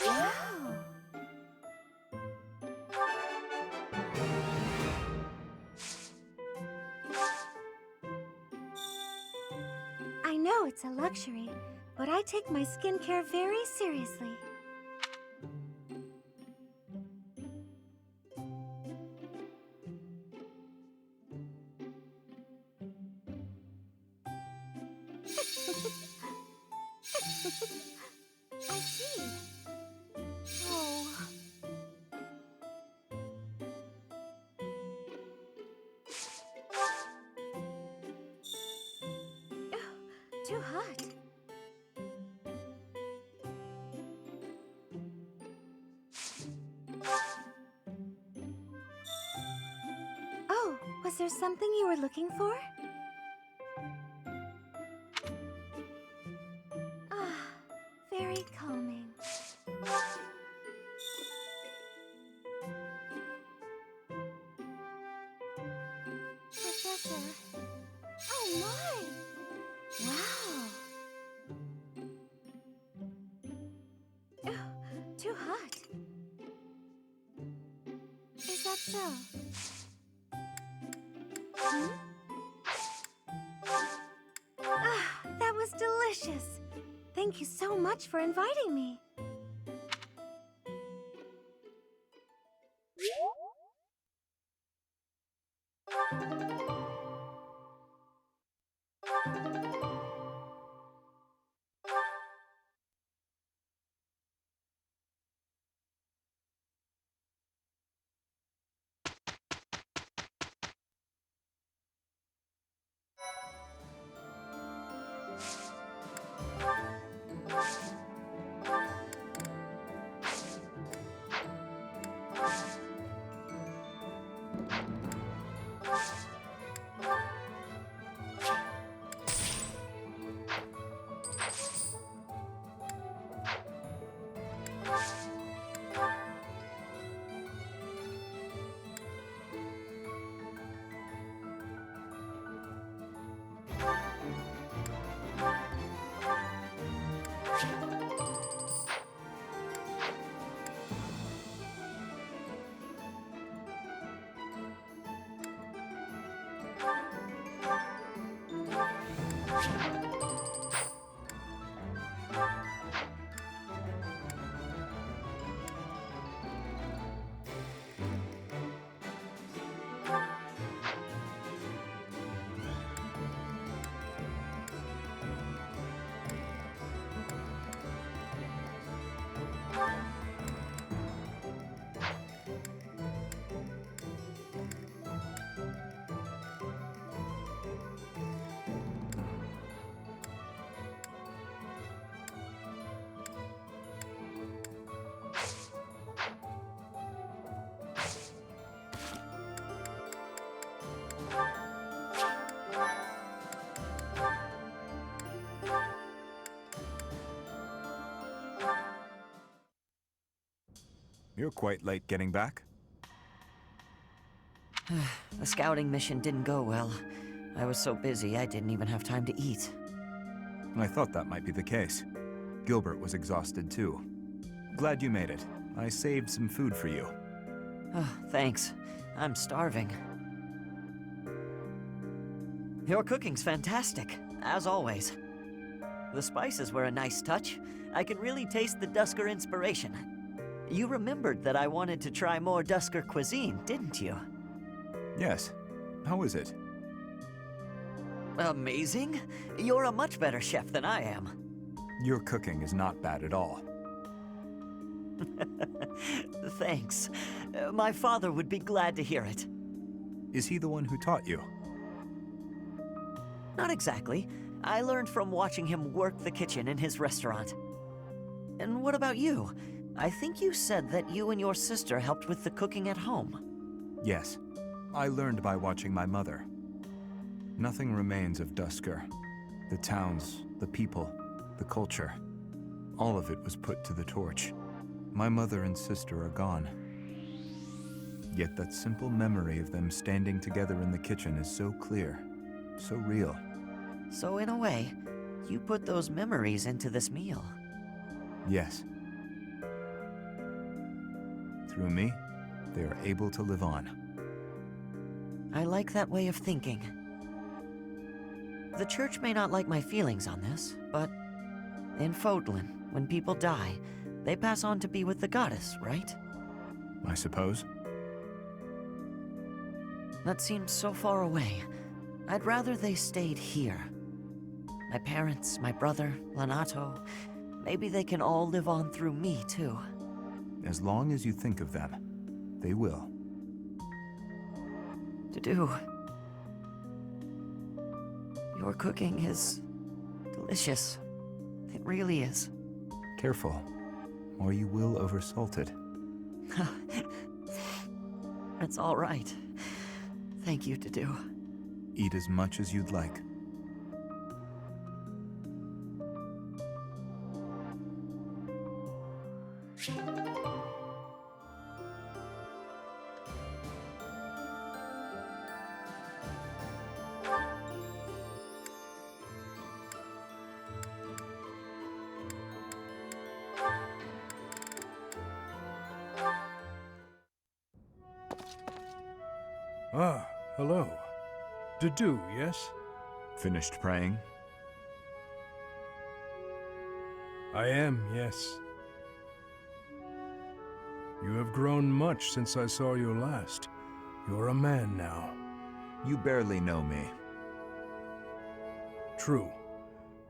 Wow. I know it's a luxury, but I take my skincare very seriously. I see. Oh. Too hot. Oh, was there something you were looking for? Ah, very calming. Professor. Oh my! Wow. Oh, too hot. Is that so? Hmm? Ah, that was delicious. Thank you so much for inviting me. You're quite late getting back. The scouting mission didn't go well. I was so busy I didn't even have time to eat. I thought that might be the case. Gilbert was exhausted too. Glad you made it. I saved some food for you. Oh, thanks. I'm starving. Your cooking's fantastic, as always. The spices were a nice touch. I can really taste the Dusker inspiration. You remembered that I wanted to try more Dusker cuisine, didn't you? Yes. How is it? Amazing. You're a much better chef than I am. Your cooking is not bad at all. Thanks. My father would be glad to hear it. Is he the one who taught you? Not exactly. I learned from watching him work the kitchen in his restaurant. And what about you? I think you said that you and your sister helped with the cooking at home. Yes. I learned by watching my mother. Nothing remains of Dusker. The towns, the people, the culture. All of it was put to the torch. My mother and sister are gone. Yet that simple memory of them standing together in the kitchen is so clear, so real. So in a way, you put those memories into this meal. Yes. Through me, they are able to live on. I like that way of thinking. The church may not like my feelings on this, but in Fodlan, when people die, they pass on to be with the goddess, right? I suppose. That seems so far away. I'd rather they stayed here. My parents, my brother, Lanato, maybe they can all live on through me, too. As long as you think of them, they will. Dedue. Your cooking is delicious. It really is. Careful, or you will oversalt it. It's all right. Thank you, Dedue. Eat as much as you'd like. Ah, hello. Dedue, yes? Finished praying? I am, yes. You have grown much since I saw you last. You're a man now. You barely know me. True.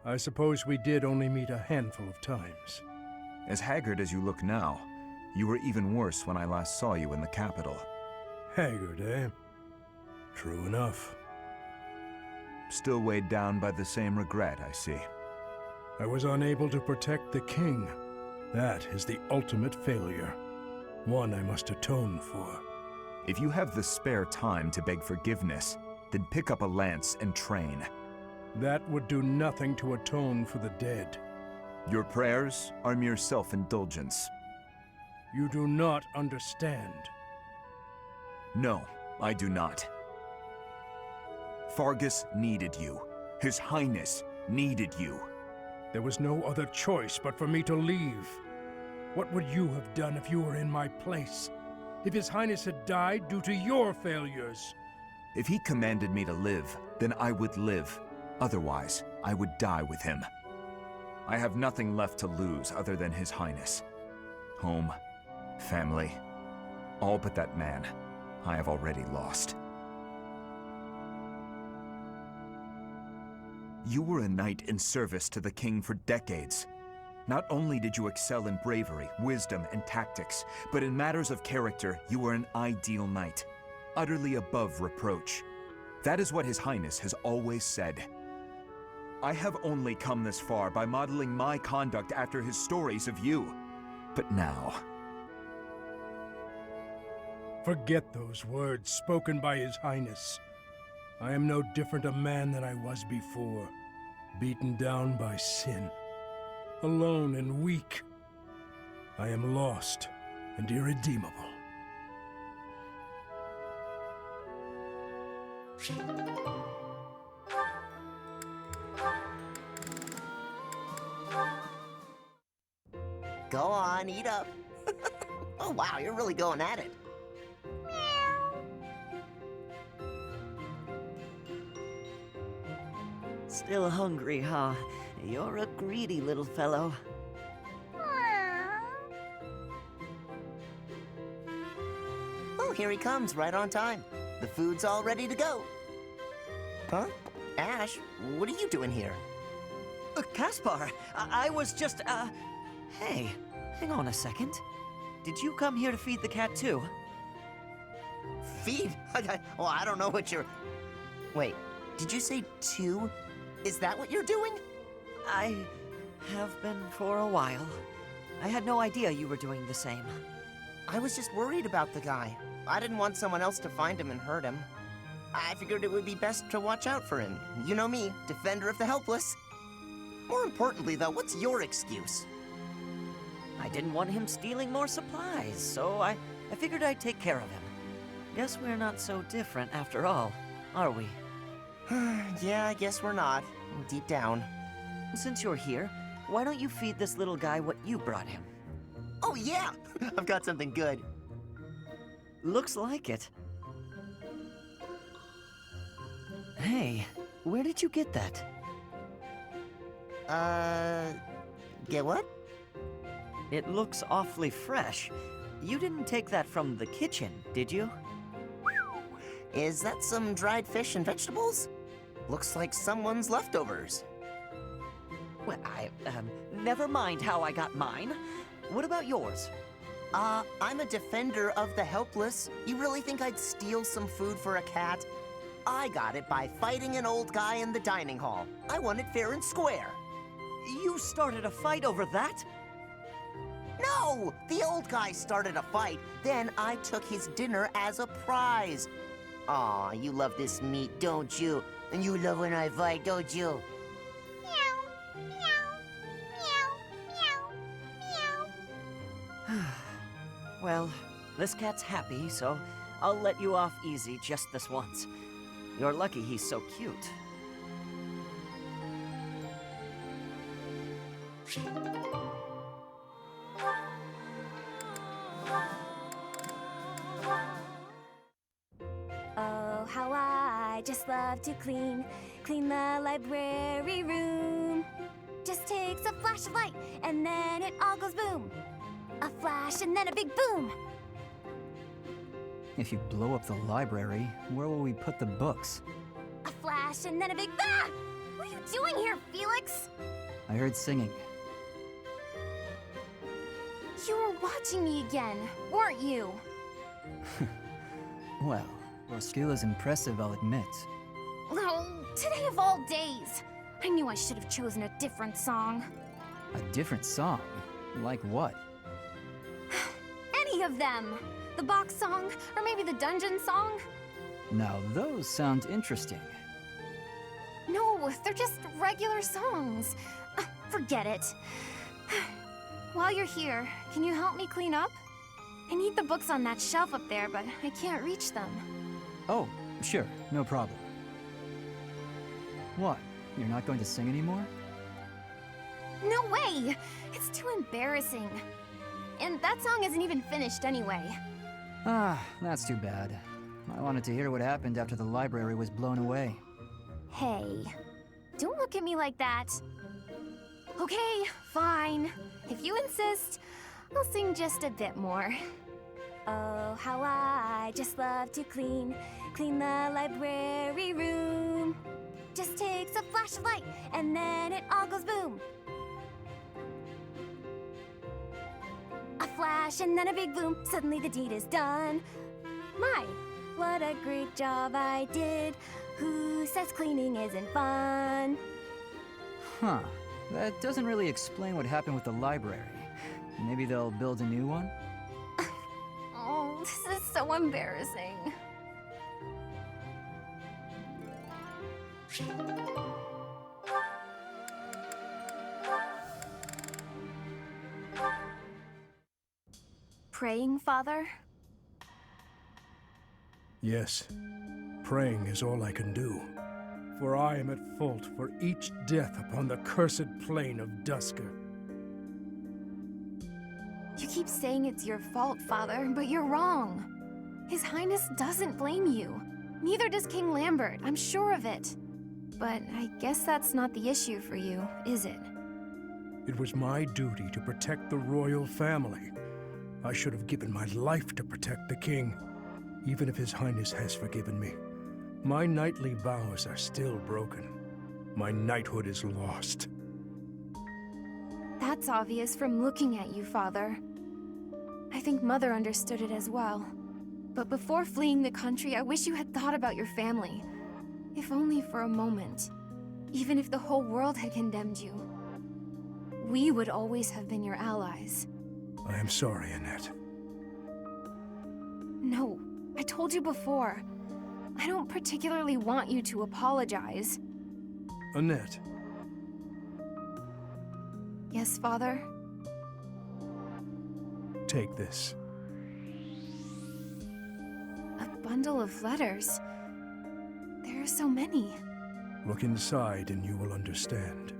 I suppose we did only meet a handful of times. As haggard as you look now, you were even worse when I last saw you in the capital. Haggard, eh? True enough. Still weighed down by the same regret, I see. I was unable to protect the king. That is the ultimate failure. One I must atone for. If you have the spare time to beg forgiveness, then pick up a lance and train. That would do nothing to atone for the dead. Your prayers are mere self-indulgence. You do not understand. No, I do not. Faerghus needed you. His Highness needed you. There was no other choice but for me to leave. What would you have done if you were in my place? If His Highness had died due to your failures? If he commanded me to live, then I would live. Otherwise, I would die with him. I have nothing left to lose other than His Highness. Home, family, all but that man I have already lost. You were a knight in service to the king for decades. Not only did you excel in bravery, wisdom, and tactics, but in matters of character, you were an ideal knight, utterly above reproach. That is what His Highness has always said. I have only come this far by modeling my conduct after his stories of you. But now... Forget those words spoken by His Highness. I am no different a man than I was before, beaten down by sin, alone and weak. I am lost and irredeemable. Go on, eat up. Oh wow, you're really going at it. Still hungry, huh? You're a greedy little fellow. Oh, here he comes, right on time. The food's all ready to go. Huh? Ash, what are you doing here? Caspar, I was just, Hey, hang on a second. Did you come here to feed the cat too? Feed? Well, I don't know what you're... Wait, did you say 2? Is that what you're doing? I have been for a while. I had no idea you were doing the same. I was just worried about the guy. I didn't want someone else to find him and hurt him. I figured it would be best to watch out for him. You know me, defender of the helpless. More importantly, though, what's your excuse? I didn't want him stealing more supplies, so I figured I'd take care of him. Guess we're not so different after all, are we? Yeah, I guess we're not. Deep down. Since you're here, why don't you feed this little guy what you brought him? Oh yeah! I've got something good. Looks like it. Hey, where did you get that? Get what? It looks awfully fresh. You didn't take that from the kitchen, did you? Is that some dried fish and vegetables? Looks like someone's leftovers. Well, never mind how I got mine. What about yours? I'm a defender of the helpless. You really think I'd steal some food for a cat? I got it by fighting an old guy in the dining hall. I won it fair and square. You started a fight over that? No! The old guy started a fight, then I took his dinner as a prize. Aw, you love this meat, don't you? And you love when I fight, don't you? Well, this cat's happy, so I'll let you off easy just this once. You're lucky he's so cute. Oh, how I just love to clean the library room. Just takes a flash of light, and then it all goes boom. A flash, and then a big boom. If you blow up the library, where will we put the books? A flash, and then a big ah! What are you doing here, Felix? I heard singing. You were watching me again, weren't you? Well, your skill is impressive, I'll admit. Oh, today of all days. I knew I should have chosen a different song. A different song? Like what? Any of them. The box song, or maybe the dungeon song? Now those sound interesting. No, they're just regular songs. Forget it. While you're here, can you help me clean up? I need the books on that shelf up there, but I can't reach them. Oh, sure, no problem. What? You're not going to sing anymore? No way! It's too embarrassing. And that song isn't even finished anyway. Ah, that's too bad. I wanted to hear what happened after the library was blown away. Hey, don't look at me like that. Okay, fine. If you insist, I'll sing just a bit more. Oh, how I just love to clean the library room. Just takes a flash of light, and then it all goes boom. A flash, and then a big boom. Suddenly the deed is done. My, what a great job I did. Who says cleaning isn't fun? Huh. That doesn't really explain what happened with the library. Maybe they'll build a new one? Oh, this is so embarrassing. Praying, Father? Yes, praying is all I can do. For I am at fault for each death upon the cursed plain of Duscur. You keep saying it's your fault, Father, but you're wrong. His Highness doesn't blame you. Neither does King Lambert, I'm sure of it. But I guess that's not the issue for you, is it? It was my duty to protect the royal family. I should have given my life to protect the king, even if His Highness has forgiven me. My knightly vows are still broken. My knighthood is lost. That's obvious from looking at you, Father. I think Mother understood it as well. But before fleeing the country, I wish you had thought about your family. If only for a moment. Even if the whole world had condemned you. We would always have been your allies. I am sorry, Annette. No, I told you before. I don't particularly want you to apologize. Annette. Yes, Father? Take this. A bundle of letters. There are so many. Look inside and you will understand.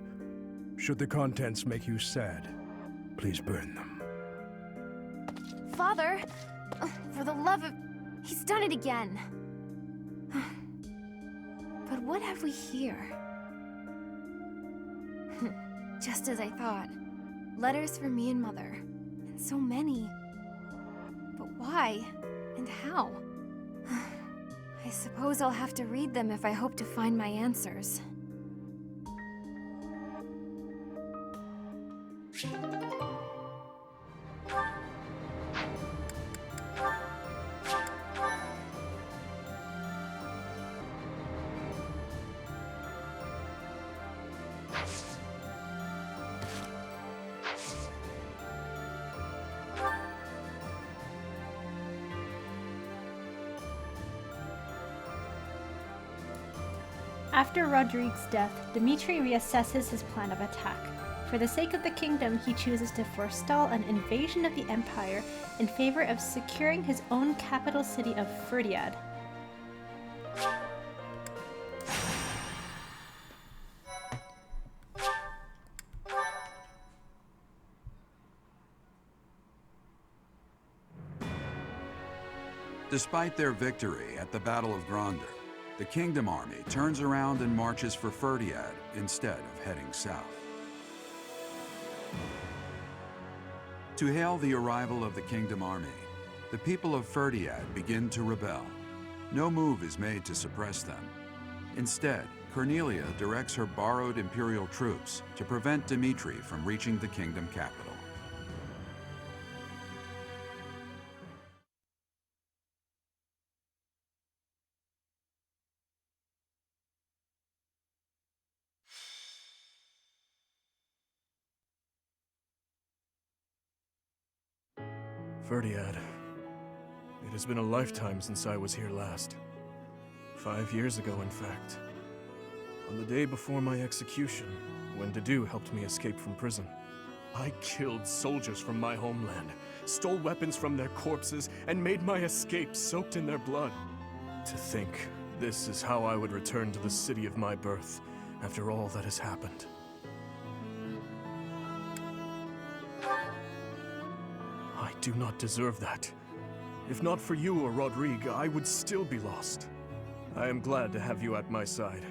Should the contents make you sad, please burn them. Father! For the love of... He's done it again. But what have we here? Just as I thought. Letters from me and Mother. And so many. But why? And how? I suppose I'll have to read them if I hope to find my answers. After Rodrigue's death, Dimitri reassesses his plan of attack. For the sake of the kingdom, he chooses to forestall an invasion of the Empire in favor of securing his own capital city of Ferdiad. Despite their victory at the Battle of Gronder, the Kingdom Army turns around and marches for Ferdiad instead of heading south. To hail the arrival of the Kingdom Army, the people of Ferdiad begin to rebel. No move is made to suppress them. Instead, Cornelia directs her borrowed Imperial troops to prevent Dimitri from reaching the kingdom capital. Ferdiad. It has been a lifetime since I was here last. 5 years ago, in fact. On the day before my execution, when Dedue helped me escape from prison. I killed soldiers from my homeland, stole weapons from their corpses, and made my escape soaked in their blood. To think this is how I would return to the city of my birth after all that has happened. I do not deserve that. If not for you or Rodrigue, I would still be lost. I am glad to have you at my side.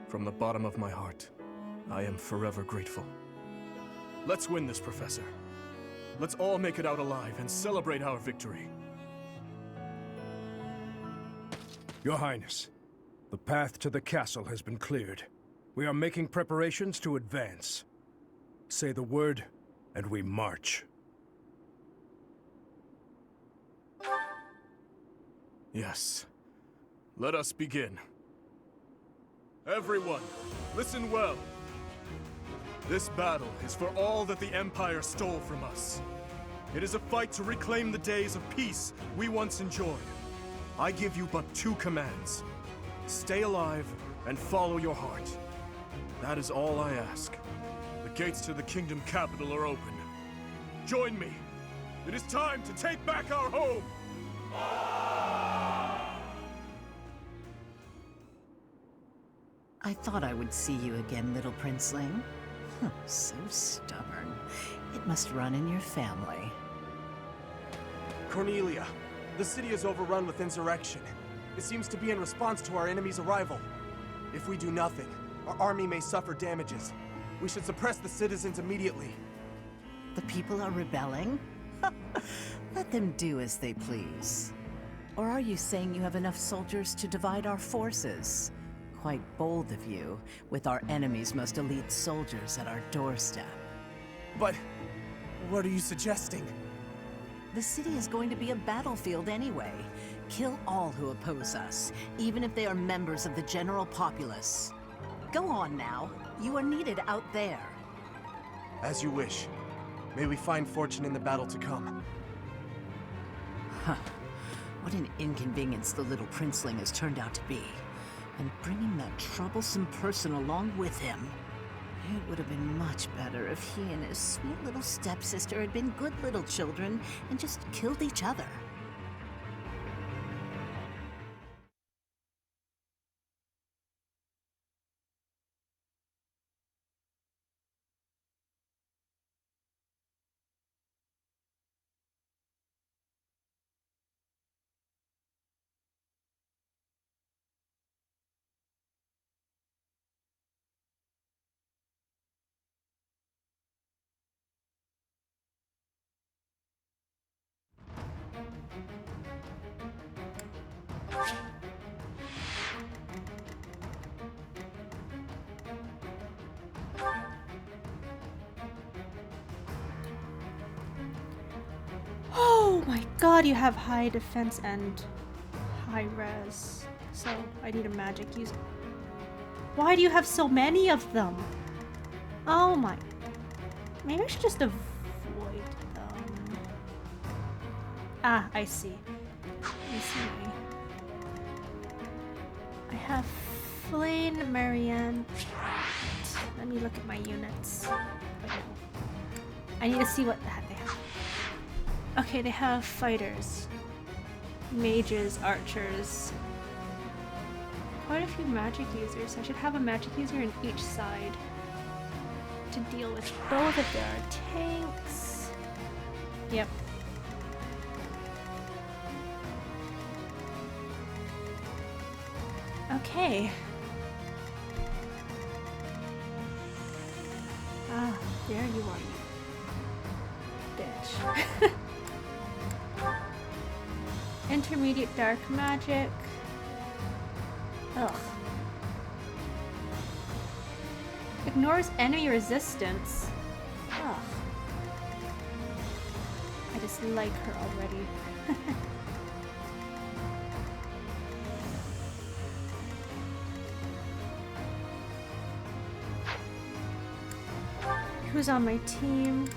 From the bottom of my heart, I am forever grateful. Let's win this, Professor. Let's all make it out alive and celebrate our victory. Your Highness, the path to the castle has been cleared. We are making preparations to advance. Say the word, and we march. Yes. Let us begin. Everyone, listen well. This battle is for all that the Empire stole from us. It is a fight to reclaim the days of peace we once enjoyed. I give you but 2 commands. Stay alive and follow your heart. That is all I ask. The gates to the kingdom capital are open. Join me. It is time to take back our home! I thought I would see you again, little princeling. So stubborn. It must run in your family. Cornelia, the city is overrun with insurrection. It seems to be in response to our enemy's arrival. If we do nothing, our army may suffer damages. We should suppress the citizens immediately. The people are rebelling? Let them do as they please. Or are you saying you have enough soldiers to divide our forces? Quite bold of you, with our enemy's most elite soldiers at our doorstep. But what are you suggesting? The city is going to be a battlefield anyway. Kill all who oppose us, even if they are members of the general populace. Go on now. You are needed out there. As you wish. May we find fortune in the battle to come. Huh. What an inconvenience the little princeling has turned out to be. And bringing that troublesome person along with him. It would have been much better if he and his sweet little stepsister had been good little children and just killed each other. God, you have high defense and high res. So I need a magic user. Why do you have so many of them? Oh my. Maybe I should just avoid them. Ah, I see. I see. I have Flane, Marianne. Let me look at my units. I need to see what the heck they have. Okay, they have fighters, mages, archers. Quite a few magic users. I should have a magic user in each side to deal with both if there are tanks. Yep. Okay. Ah, there you are, you bitch. Intermediate dark magic. Ugh. Ignores enemy resistance. Ugh. I just like her already. Who's on my team?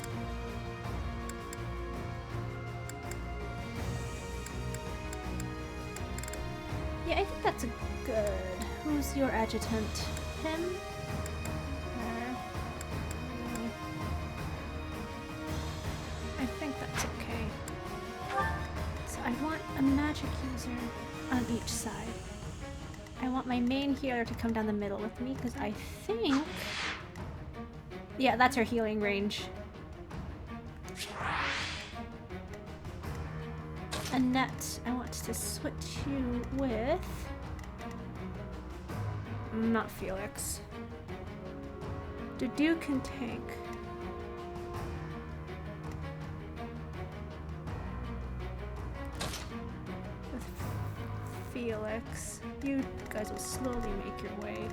Yeah, I think that's a good. Who's your adjutant? Him? Her? I think that's okay. So I want a magic user on each side. I want my main healer to come down the middle with me because I think... Yeah, that's her healing range. Annette, I want to switch you with... Not Felix. Dudu can tank. With Felix. You guys will slowly make your way.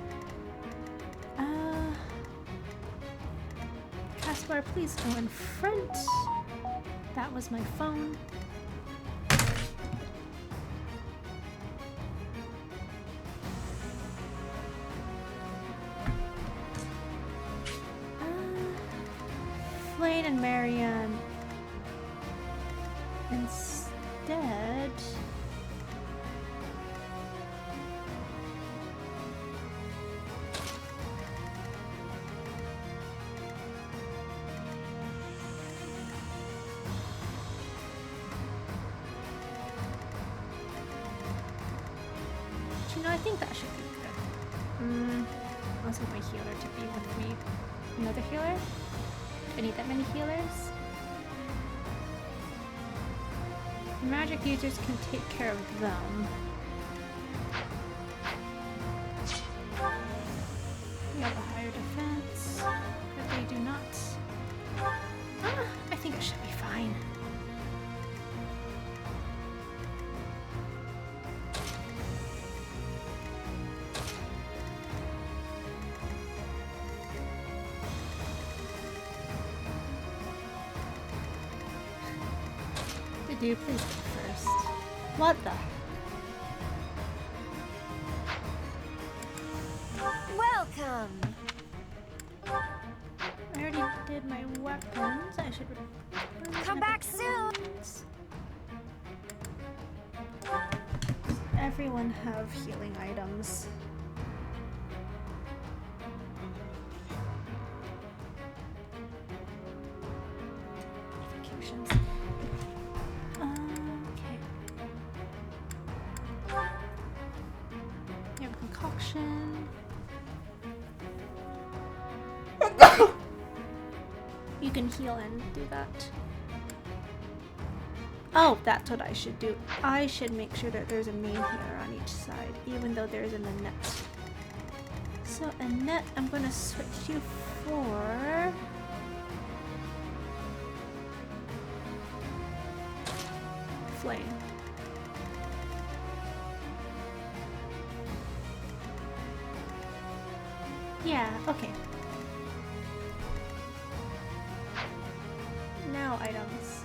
Caspar, please go in front. That was my phone. Flane and Marianne. Instead... You know, I think that should be good. I want my healer to be with me. Another healer? Do I need that many healers? Magic users can take care of them. We have a higher defense, but they do not. I think it should be fine. Do please go first. What the? Welcome. I already did my weapons. I should come back soon. Everyone have healing items. Executions. You have a concoction. You can heal and do that. Oh, that's what I should do. I should make sure that there's a main healer on each side, even though there's an Annette. So Annette, I'm gonna switch you for... Flame. Yeah, okay. Now items.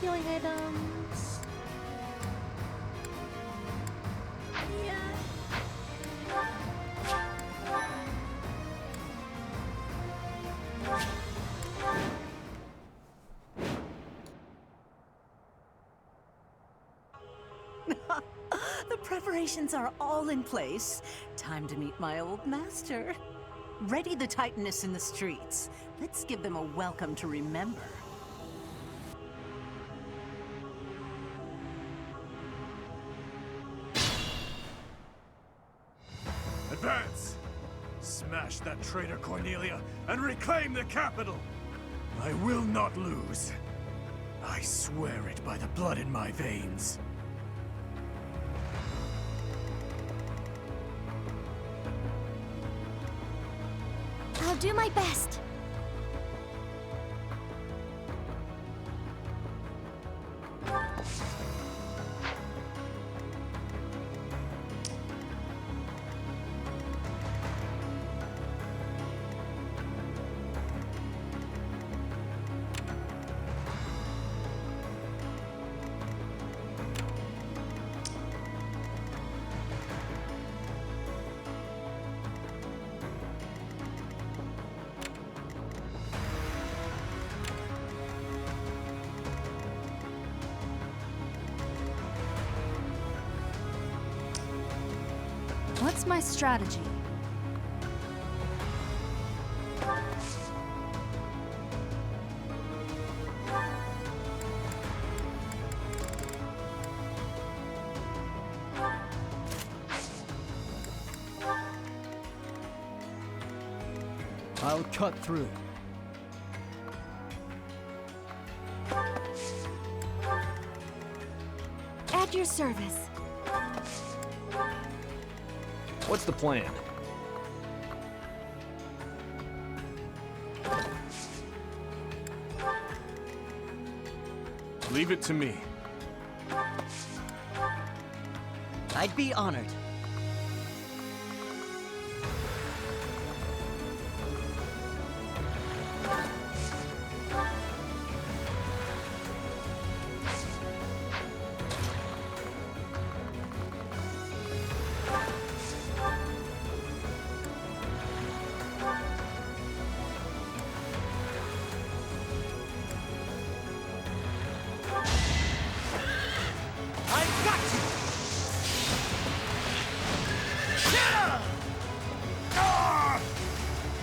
healing items. The preparations are all in place. Time to meet my old master. Ready the Titaness in the streets. Let's give them a welcome to remember. Advance! Smash that traitor Cornelia and reclaim the capital! I will not lose. I swear it by the blood in my veins. I'll do my best. What's my strategy? I'll cut through. At your service. What's the plan? Leave it to me. I'd be honored.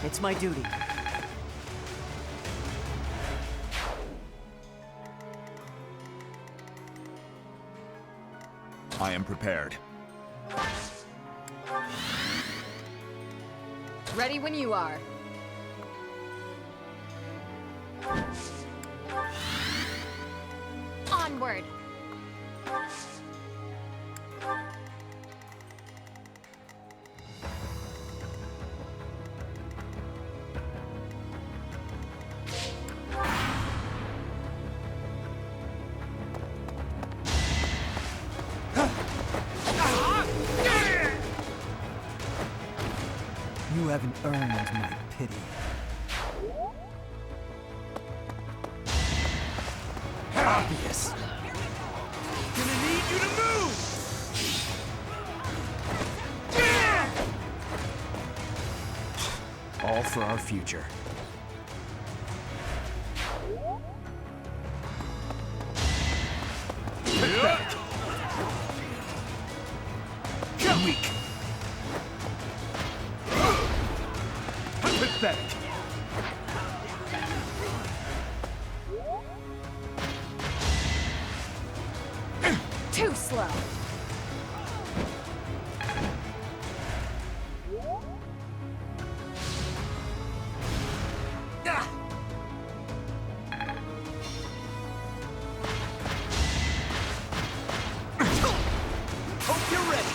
It's my duty. I am prepared. Ready when you are. Onward. You haven't earned my pity. Obvious. Gonna need you to move! All for our future. Weak. Pathetic. Too slow. Hope you're ready.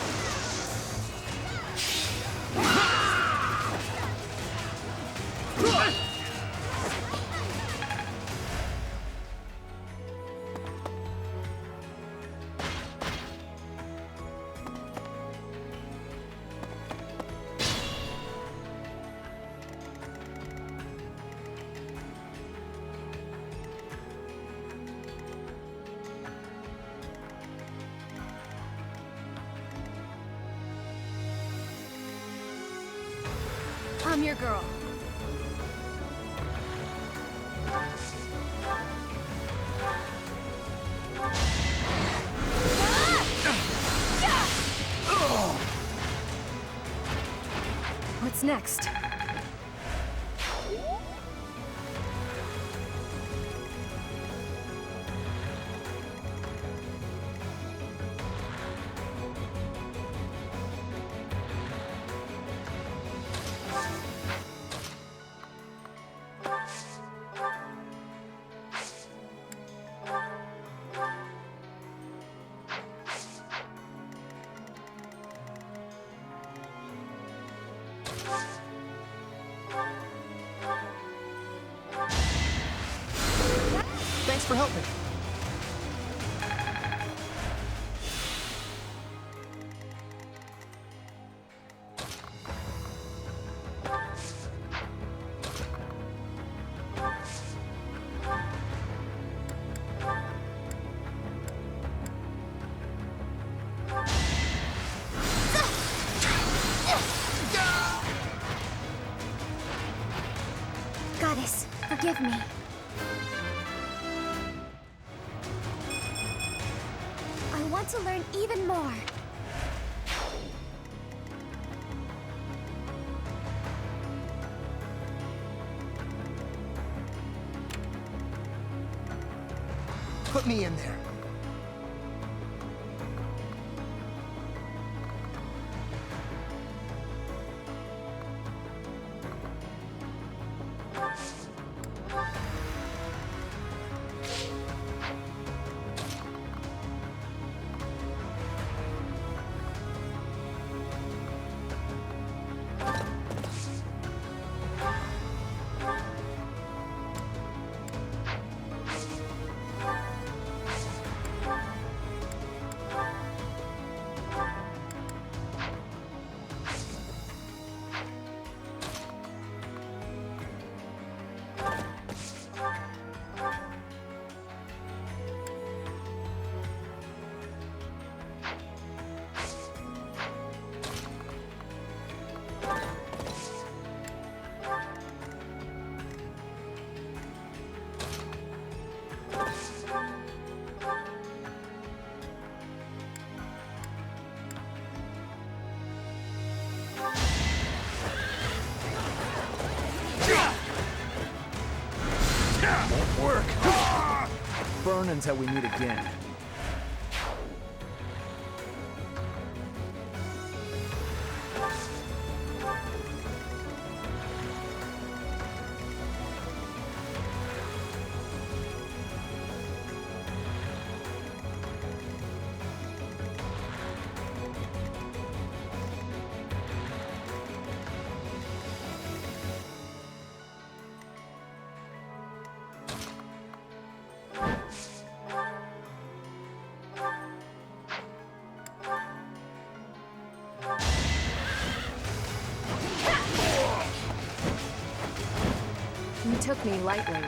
I'm your girl. What's next? Thanks for helping. Goddess, forgive me. I want to learn even more. Put me in there. Won't work. Burn until we meet again. You took me lightly.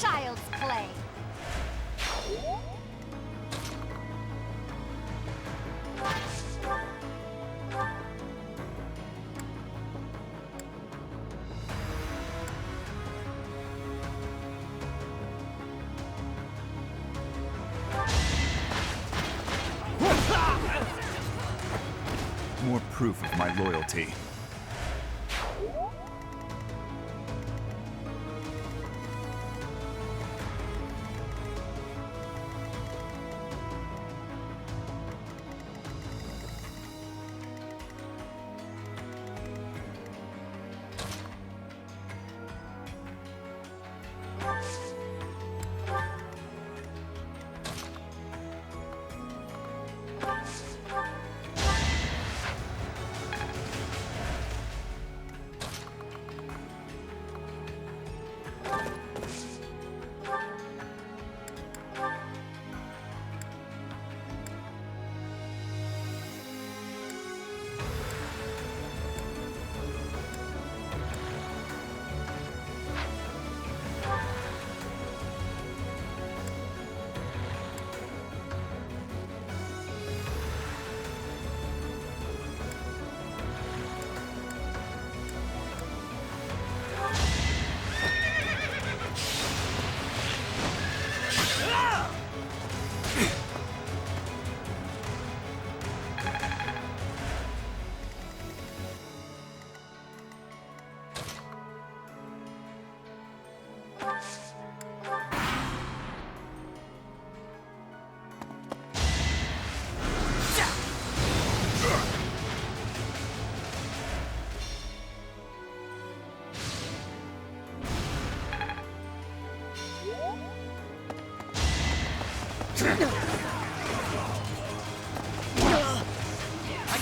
Child's play. More proof of my loyalty. I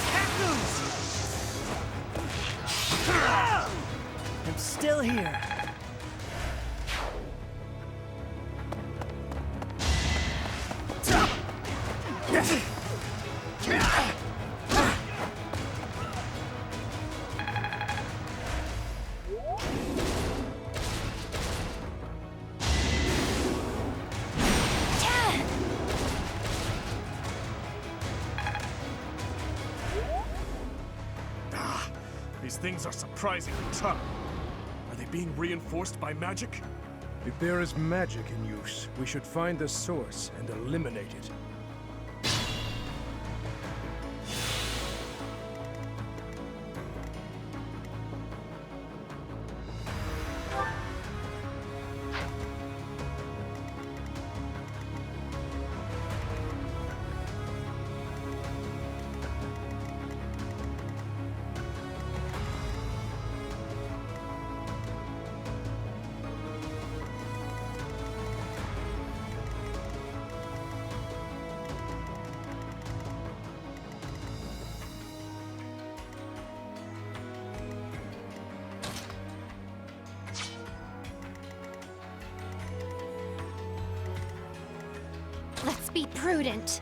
can't lose! I'm still here. These things are surprisingly tough. Are they being reinforced by magic? If there is magic in use, we should find the source and eliminate it. Let's be prudent.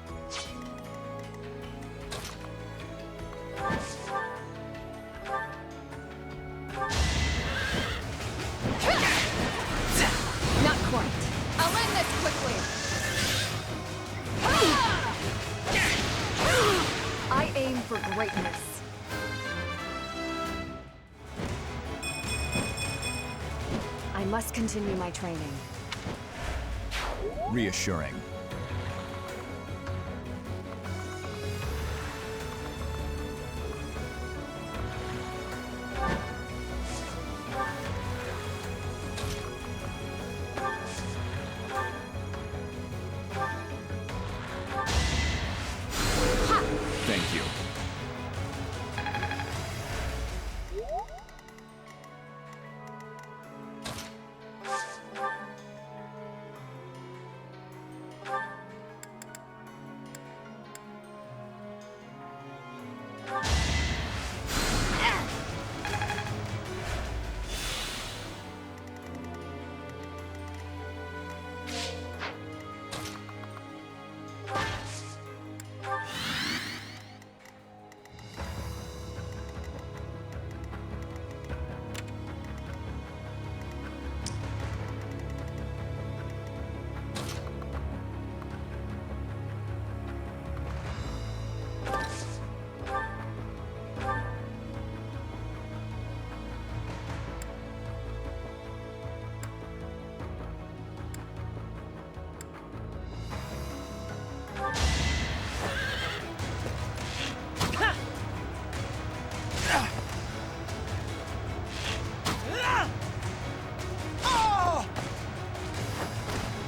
Not quite. I'll end this quickly. I aim for greatness. I must continue my training. Reassuring. Thank you.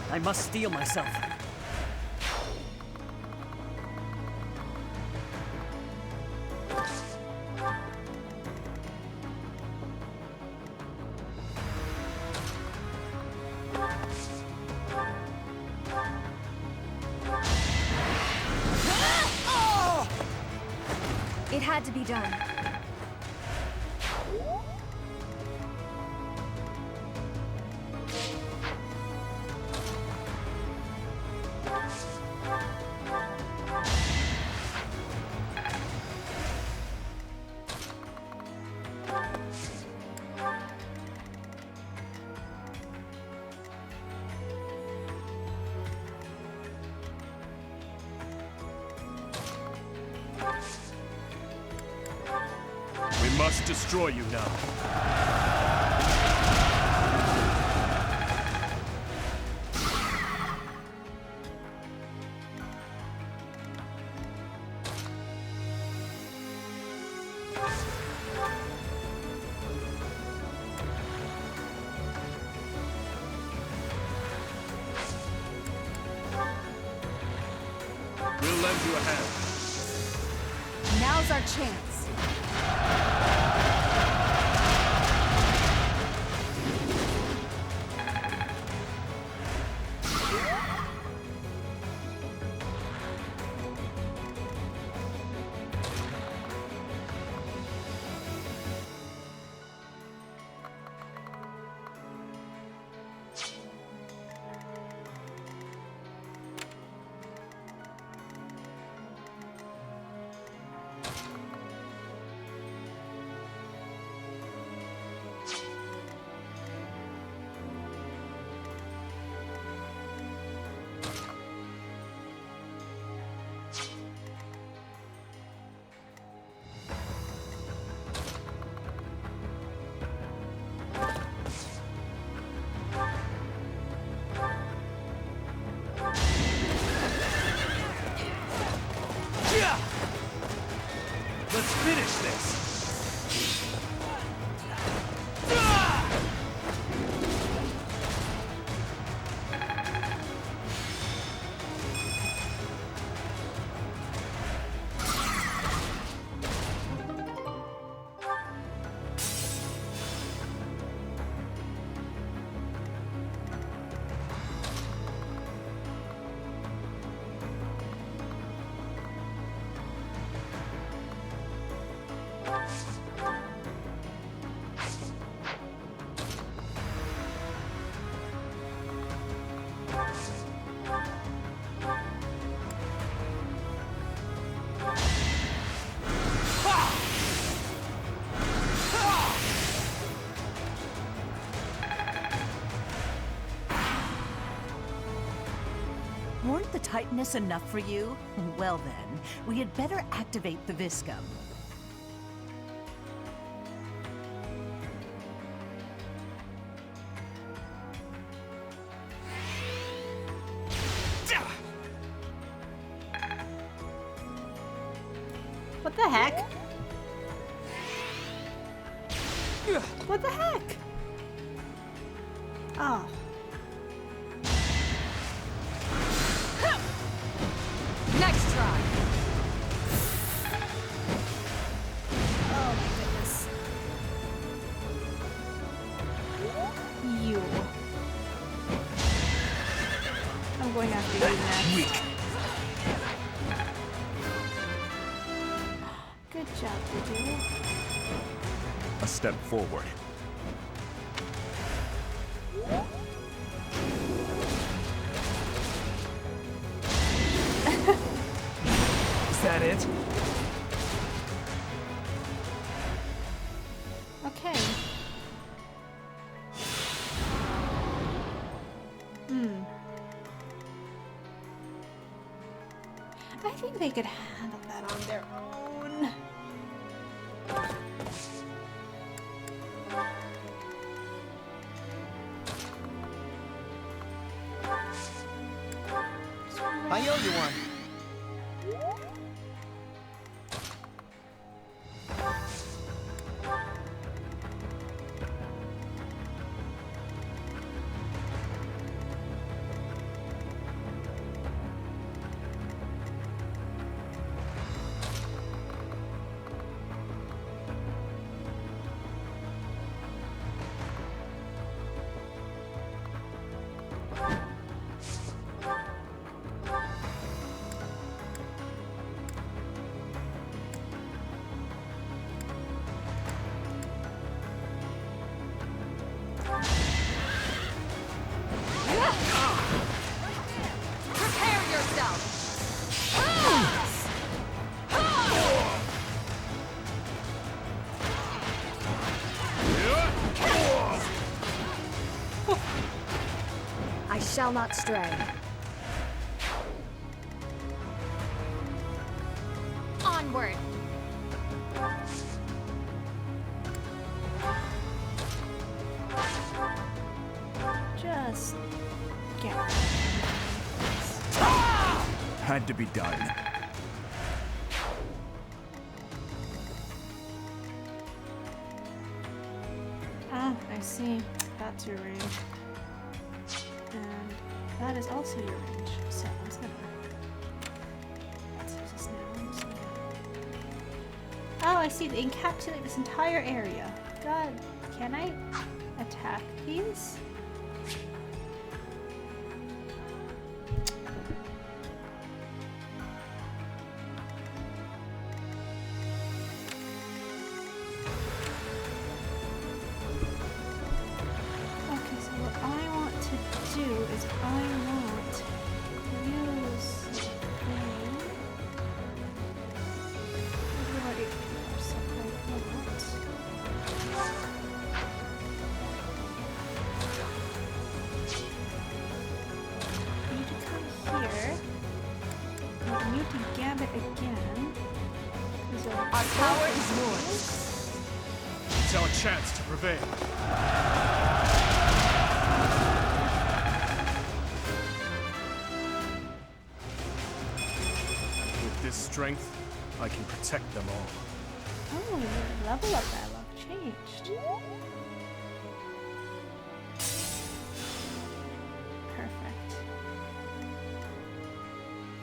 I must steel myself. It had to be done. We must destroy you now. We'll lend you a hand. Now's our chance. the Titaness enough for you? Well then, we had better activate the Viscum. What the heck? What the heck? Oh. Next try. Oh my goodness. You. I'm going after you next. Good job, Dudu. A step forward. Is that it? Okay. I think they could handle that on their own. I owe you one. Prepare yourself. I shall not stray. Onward. Just get Had to be done. Ah, I see. That's your range. And that is also your range. So I'm just gonna. Let's use this now. I'm just gonna- Oh, I see. They encapsulate this entire area. God, can I attack these? Okay, so what I want to do is I want to use thing. What do I do? So I want. You to come here. And you to gambit again. Our power is yours. It's our chance to prevail. With this strength, I can protect them all. Oh, your level up dialogue changed. Perfect.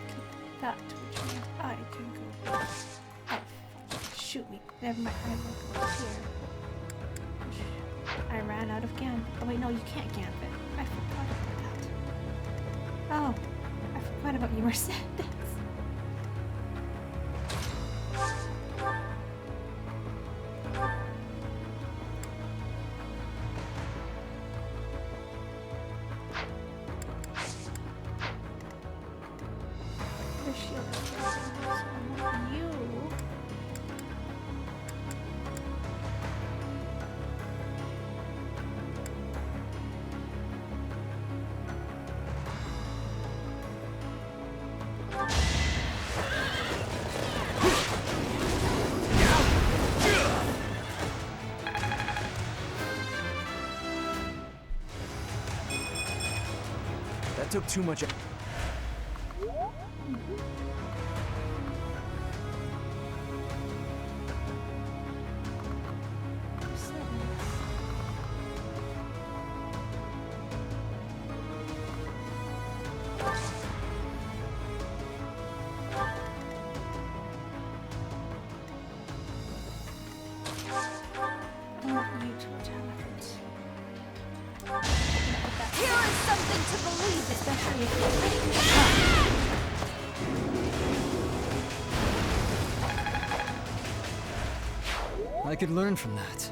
Keep that, which means I can go. Oh, shoot me. Never mind. I will go here. I ran out of gambit. Oh wait, no, you can't gambit. I forgot about that. Oh, I forgot about you, Mercedes. Your shield is broken, so I want you. That took too much. Here is something to believe in. Especially I could learn from that.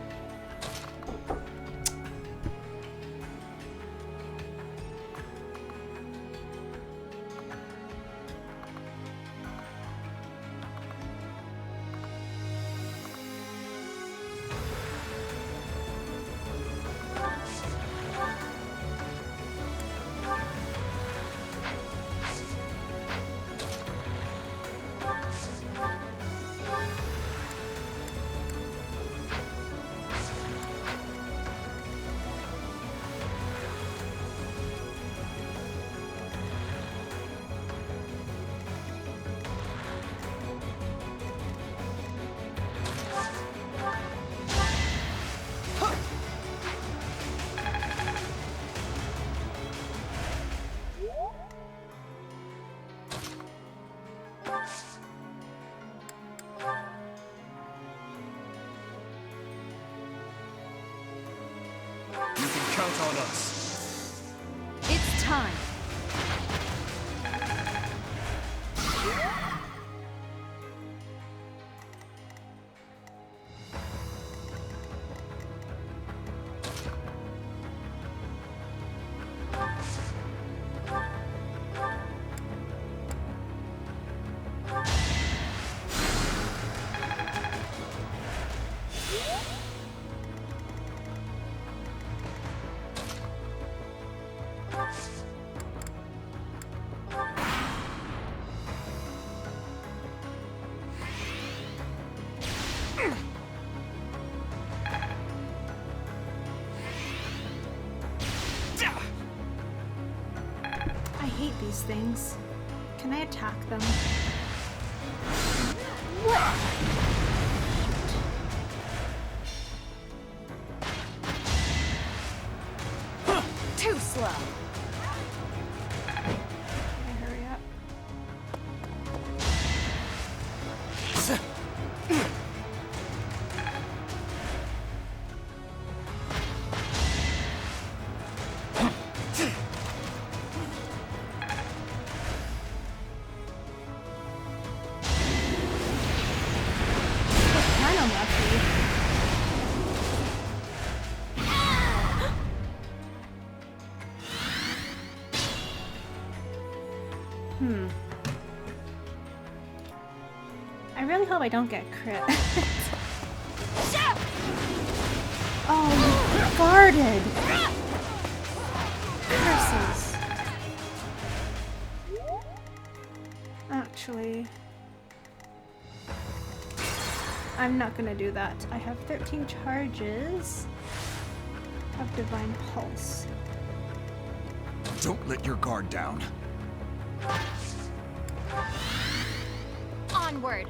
You can count on us. It's time. I hate these things. Can I attack them? Too slow. Can I hurry up? Kind of lucky. I really hope I don't get crit. Oh, you guarded! Curses. Actually, I'm not gonna do that. I have 13 charges of Divine Pulse. Don't let your guard down. Onward.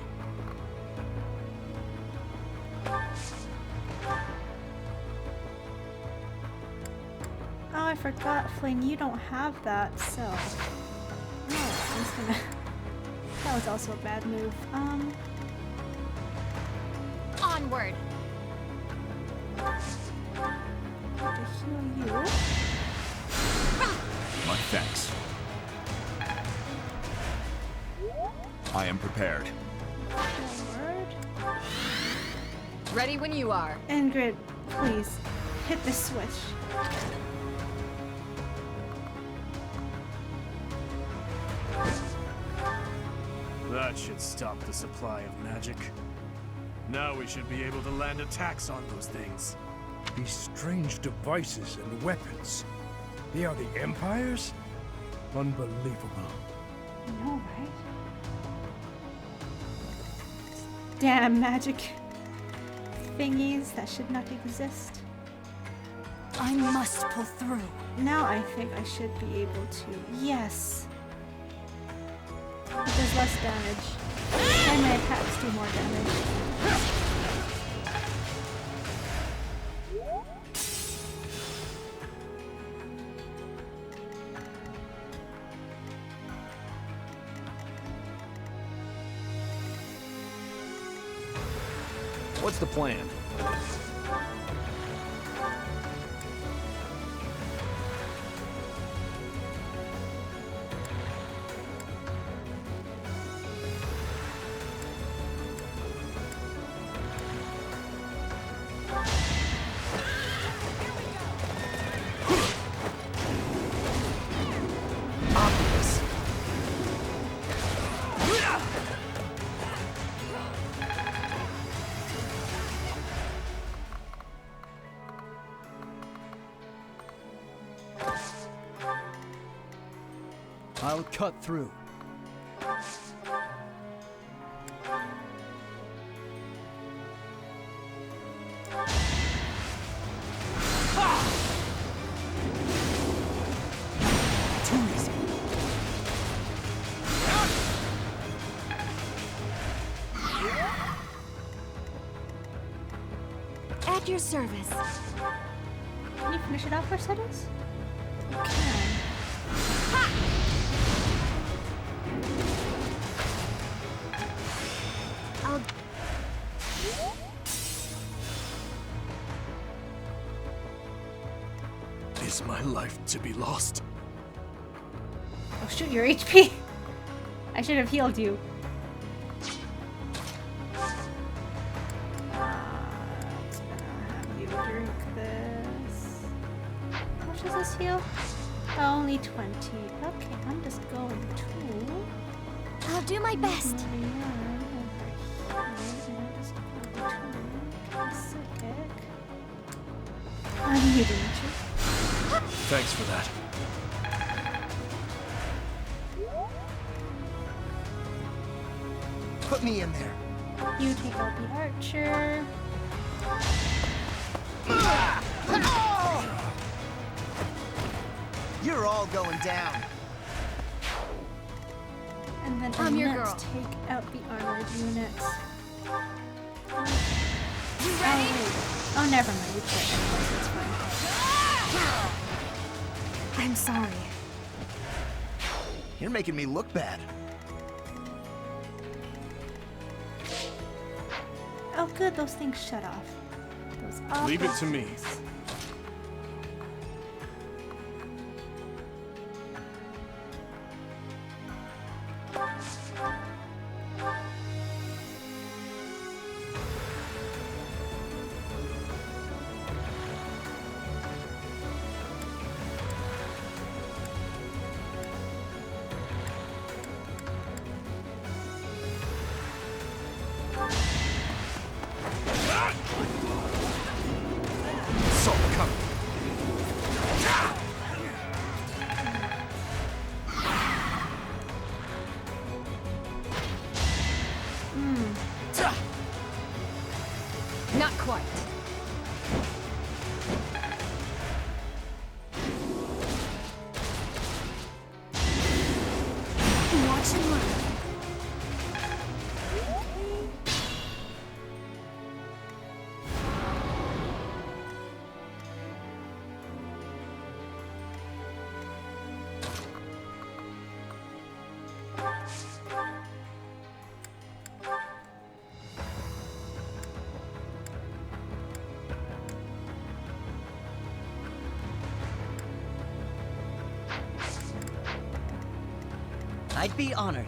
Oh, I forgot, Flynn, you don't have that, so... Oh, I'm just gonna... That was also a bad move. Onward. To heal you. My thanks. I am prepared. Forward. Ready when you are. Ingrid, please, hit the switch. That should stop the supply of magic. Now we should be able to land attacks on those things. These strange devices and weapons. They are the Empire's? Unbelievable. I know, right? Damn magic thingies that should not exist. I must pull through. Now I think I should be able to. Yes. It does less damage. And my attacks do more damage. What's the plan? I'll cut through. Too easy. At your service. Can you finish it off, Mercedes? You can. Is my life to be lost? Oh shoot, your HP! I should have healed you. It's gonna have you drink this. How much does this heal? Only 20. Okay, I'm just going to... I'll do my best. How do you do, Richard? Thanks for that. Put me in there. You take out the archer. You're all going down. And then I'm your Annette girl. take out the armored units. You ready? Oh, never mind. You can't anyways. It's fine. I'm sorry. You're making me look bad. Oh, good. Those things shut off. Those awful Leave it to me. things. Not quite. Watch and learn. I'd be honored.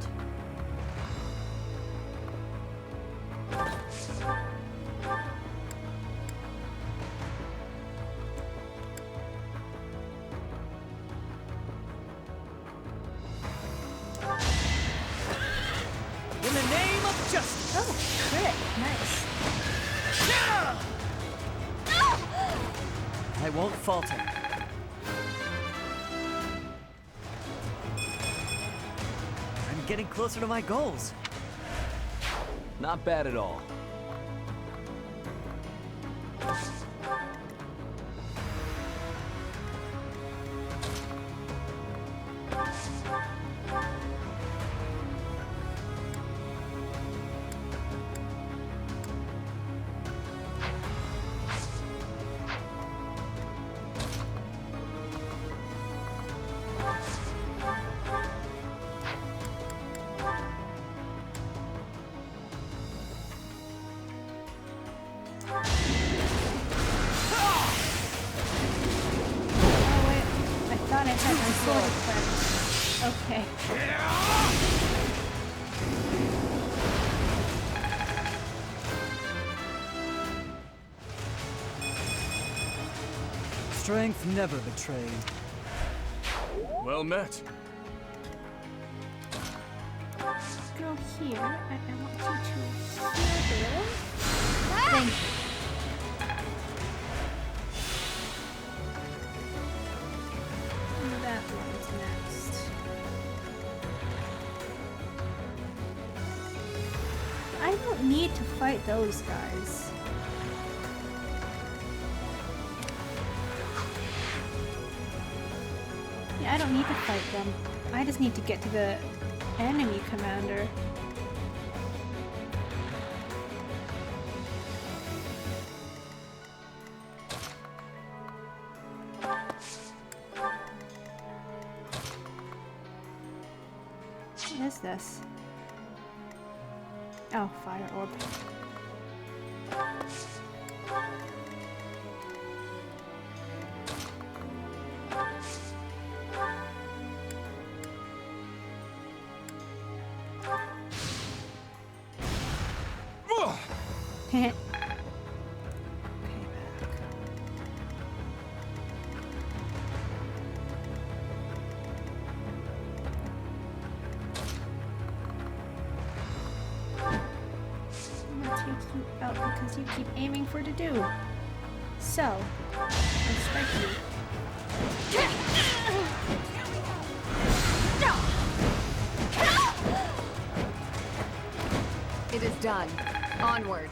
In the name of justice. Oh, crit. Nice. I won't falter. I'm getting closer to my goals. Not bad at all. can't have my sword equipped. Okay. Strength never betrayed. Well met. Go here, and I want you to heal there. Thank you. And that one's next. I don't need to fight those guys. Yeah, I don't need to fight them. I just need to get to the enemy commander. What is this? Oh, fire orb. Out because you keep aiming for to do. So, I'll strike you. It is done. Onward.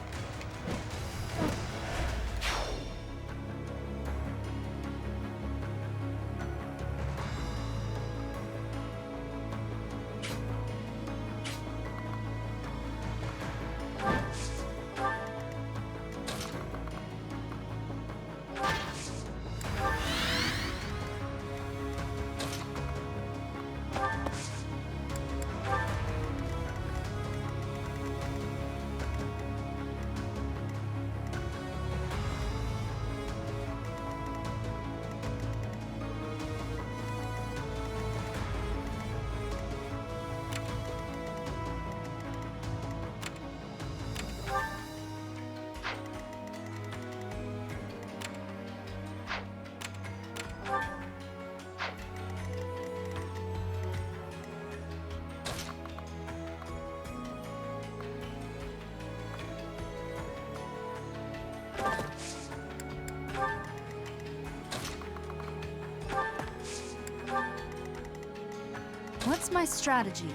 What's my strategy?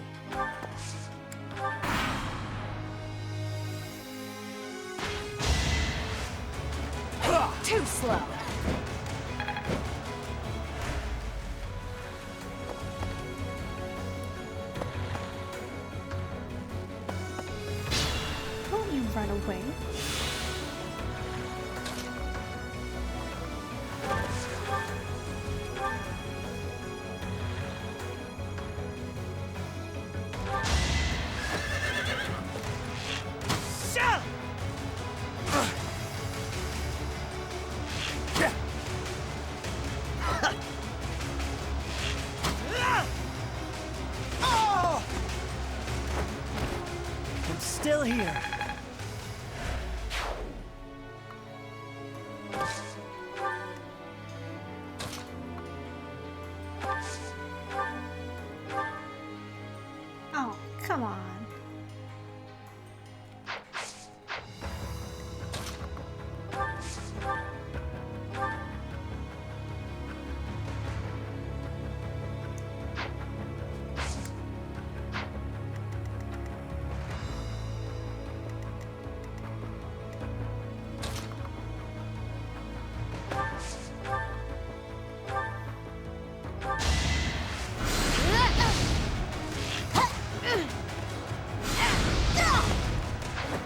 Too slow. Don't you run away. I'm still here. Oh, come on.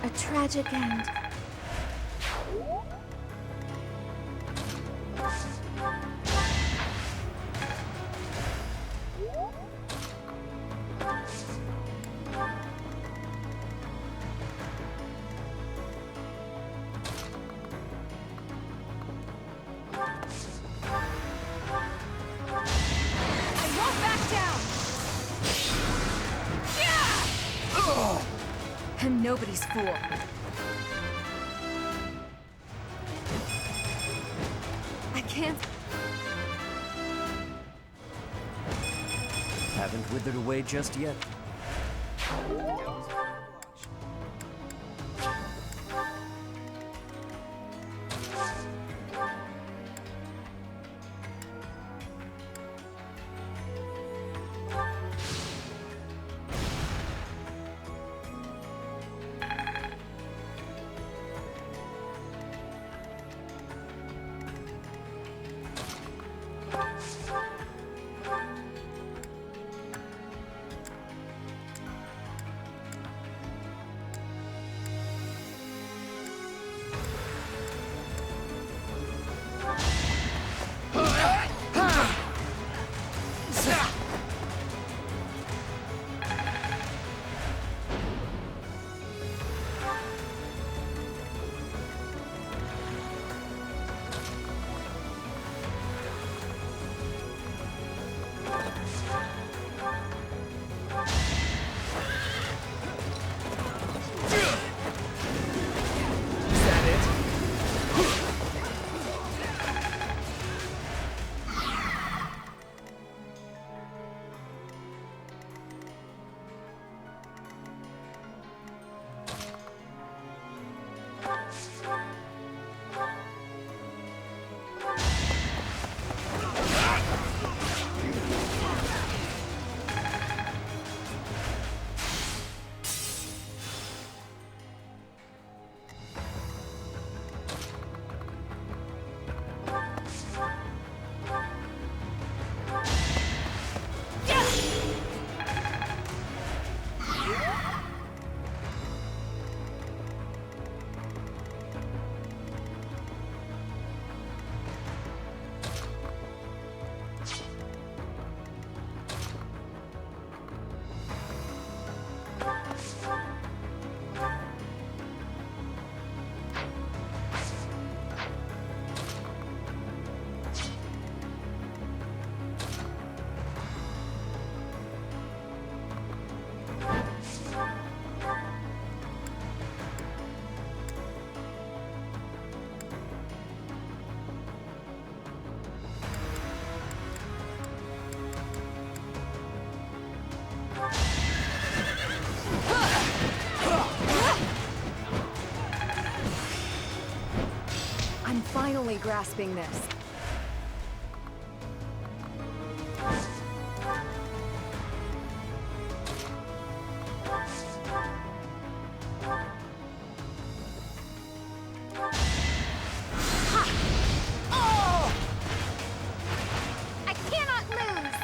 A tragic end. And nobody's fool. I can't... Haven't withered away just yet. I'm finally grasping this. I cannot lose!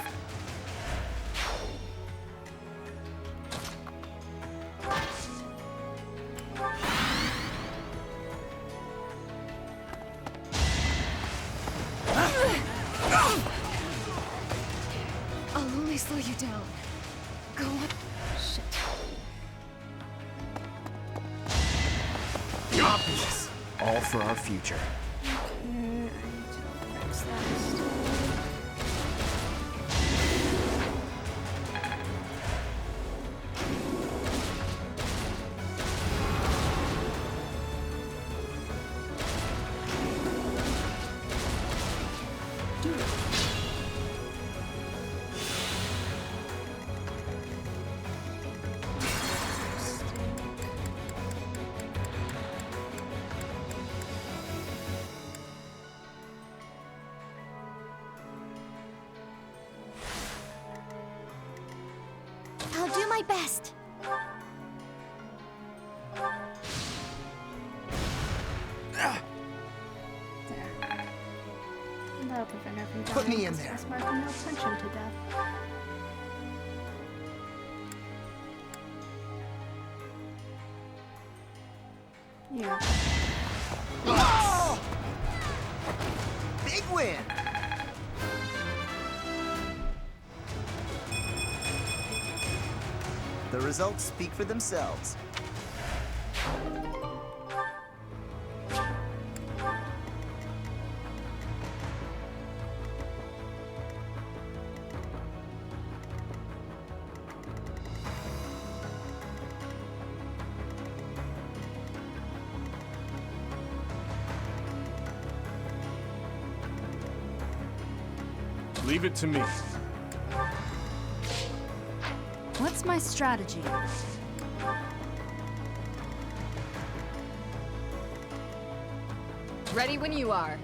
I'll only slow you down. Go on. Shit. Obvious. All for our future. I need to fix that. I'll do my best. That'll prevent her from Put dying me in because there. Martin will punch him to death. Yeah. Oh! Big win! The results speak for themselves. Leave it to me. What's my strategy? Ready when you are.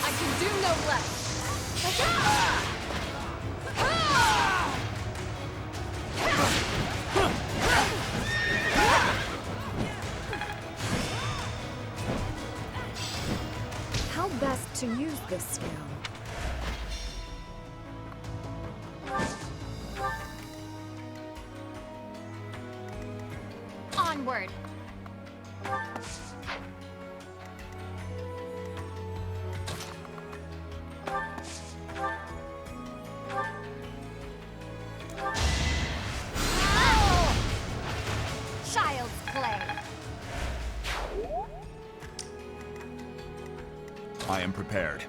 I can do no less. How best to use this skill? Onward. Child's play. I am prepared.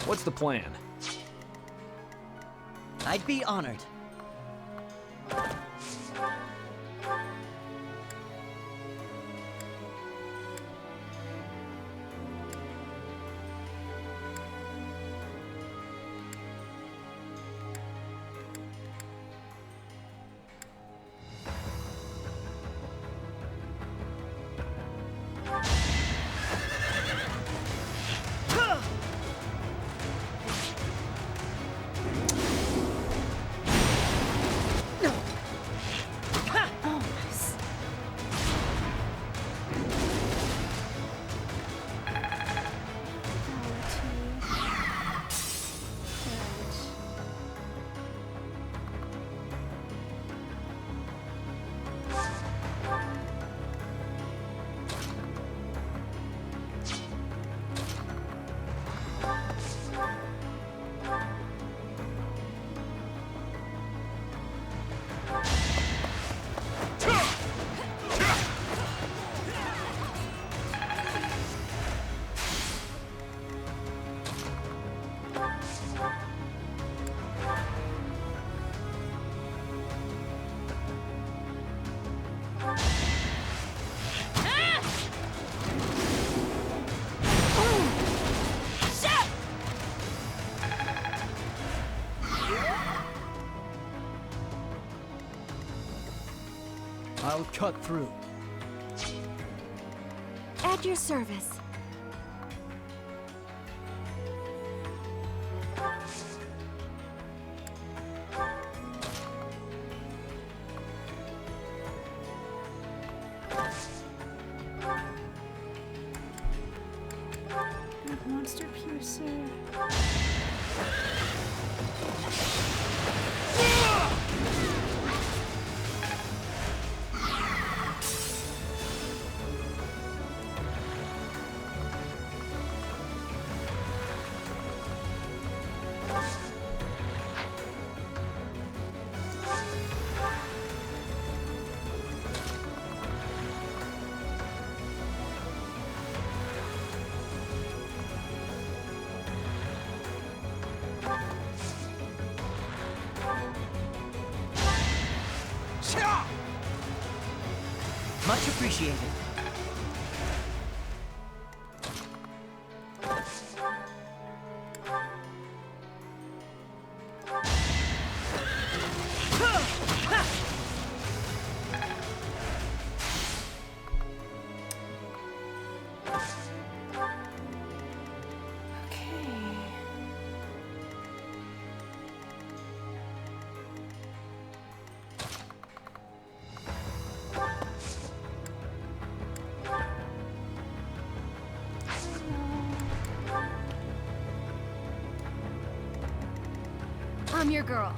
What's the plan? I'd be honored. I'll cut through. At your service. Monster Piercer. Much appreciated. I'm your girl.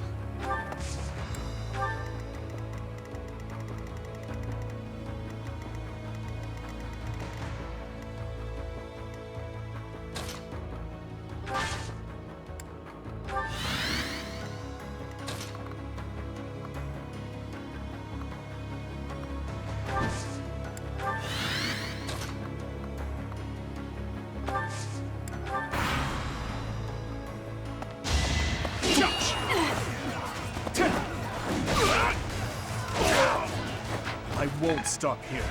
I won't stop here.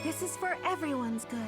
This is for everyone's good.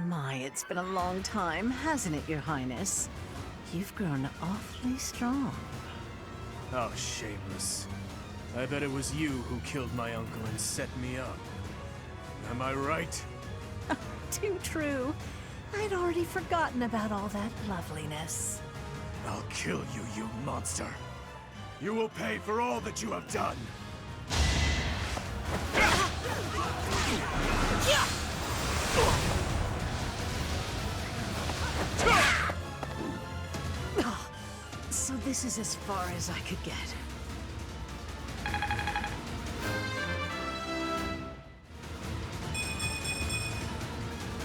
My, it's been a long time, hasn't it, Your Highness? You've grown awfully strong. Oh, shameless. I bet it was you who killed my uncle and set me up. Am I right? Too true. I'd already forgotten about all that loveliness. I'll kill you, you monster. You will pay for all that you have done. So this is as far as I could get.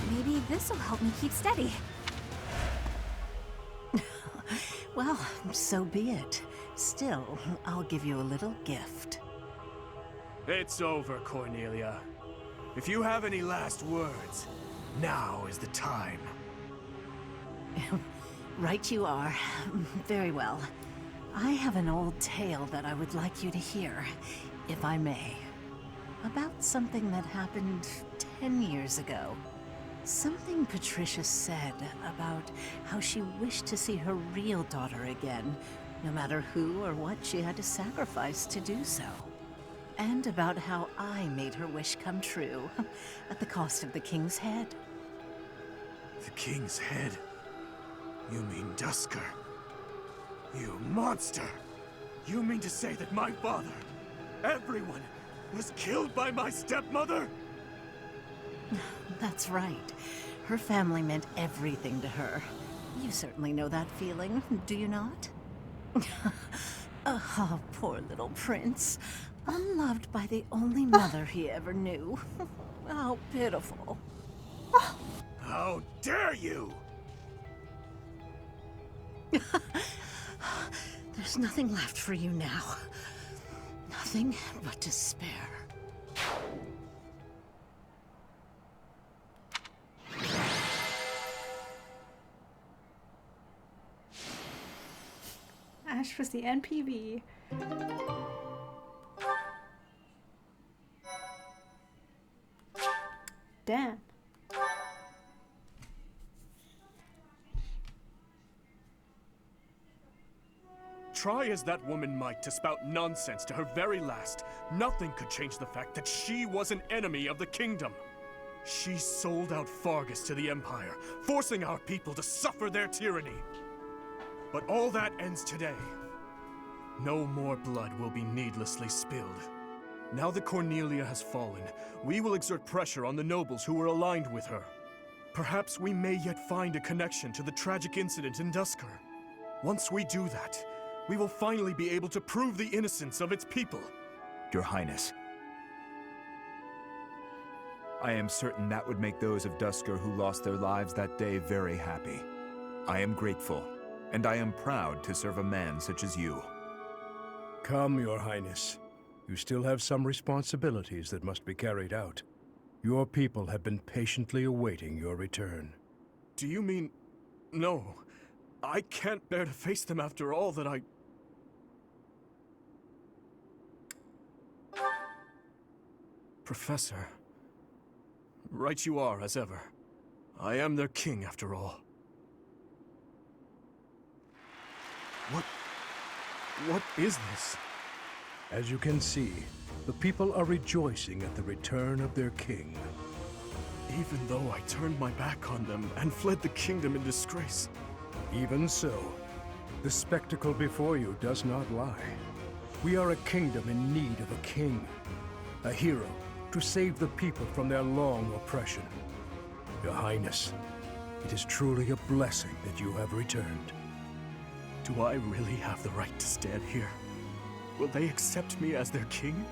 Maybe this'll help me keep steady. Well, so be it. Still, I'll give you a little gift. It's over, Cornelia. If you have any last words, now is the time. Right you are. Very well. I have an old tale that I would like you to hear, if I may. About something that happened 10 years ago. Something Patricia said about how she wished to see her real daughter again, no matter who or what she had to sacrifice to do so. And about how I made her wish come true, at the cost of the king's head. The king's head? You mean Duscur? You monster! You mean to say that my father, everyone, was killed by my stepmother? That's right. Her family meant everything to her. You certainly know that feeling, do you not? Oh, poor little prince. Unloved by the only mother he ever knew. How pitiful. How dare you! There's nothing left for you now. Nothing but despair. Ash was the NPV. Damn. Try as that woman might to spout nonsense to her very last, nothing could change the fact that she was an enemy of the kingdom. She sold out Faerghus to the Empire, forcing our people to suffer their tyranny. But all that ends today. No more blood will be needlessly spilled. Now that Cornelia has fallen, we will exert pressure on the nobles who were aligned with her. Perhaps we may yet find a connection to the tragic incident in Duscur. Once we do that, we will finally be able to prove the innocence of its people. Your Highness. I am certain that would make those of Duscur who lost their lives that day very happy. I am grateful, and I am proud to serve a man such as you. Come, Your Highness. You still have some responsibilities that must be carried out. Your people have been patiently awaiting your return. Do you mean... No. I can't bear to face them after all that I... Professor. Right you are, as ever. I am their king, after all. What is this? As you can see, the people are rejoicing at the return of their king. Even though I turned my back on them and fled the kingdom in disgrace. Even so, the spectacle before you does not lie. We are a kingdom in need of a king, a hero to save the people from their long oppression. Your Highness, it is truly a blessing that you have returned. Do I really have the right to stand here? Will they accept me as their king?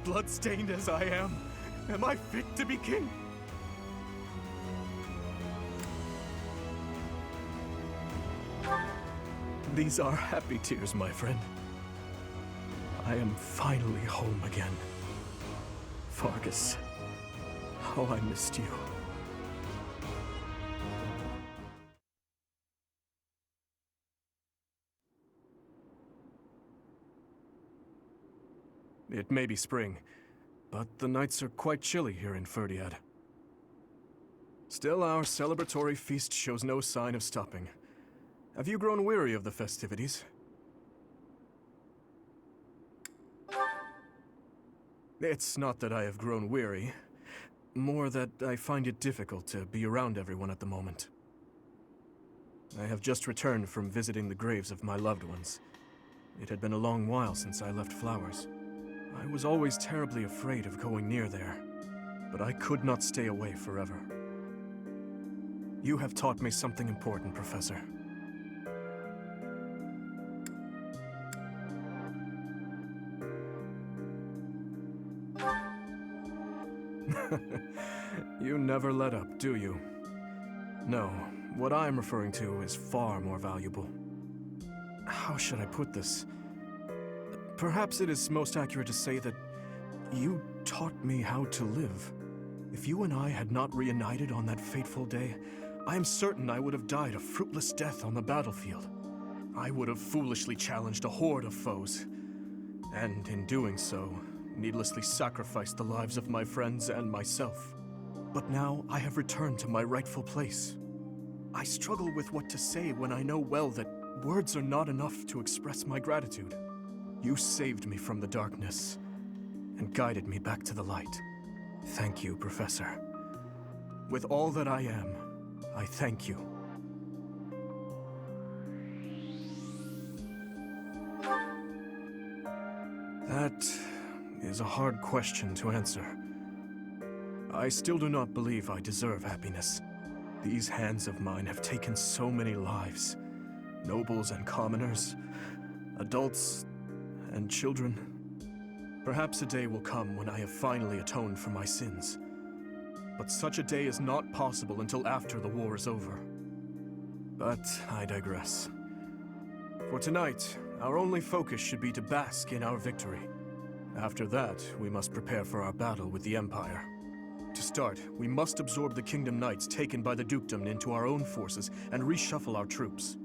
Bloodstained as I am I fit to be king? These are happy tears, my friend. I am finally home again. Faerghus, how I missed you. It may be spring, but the nights are quite chilly here in Fhirdiad. Still, our celebratory feast shows no sign of stopping. Have you grown weary of the festivities? It's not that I have grown weary, more that I find it difficult to be around everyone at the moment. I have just returned from visiting the graves of my loved ones. It had been a long while since I left Flowers. I was always terribly afraid of going near there, but I could not stay away forever. You have taught me something important, Professor. You never let up, do you? No, what I'm referring to is far more valuable. How should I put this? Perhaps it is most accurate to say that you taught me how to live. If you and I had not reunited on that fateful day, I am certain I would have died a fruitless death on the battlefield. I would have foolishly challenged a horde of foes. And in doing so, needlessly sacrificed the lives of my friends and myself. But now I have returned to my rightful place. I struggle with what to say when I know well that words are not enough to express my gratitude. You saved me from the darkness and guided me back to the light. Thank you, Professor. With all that I am, I thank you. That is a hard question to answer. I still do not believe I deserve happiness. These hands of mine have taken so many lives. Nobles and commoners, adults and children. Perhaps a day will come when I have finally atoned for my sins. But such a day is not possible until after the war is over. But I digress. For tonight, our only focus should be to bask in our victory. After that, we must prepare for our battle with the Empire. To start, we must absorb the Kingdom Knights taken by the Dukedom into our own forces and reshuffle our troops.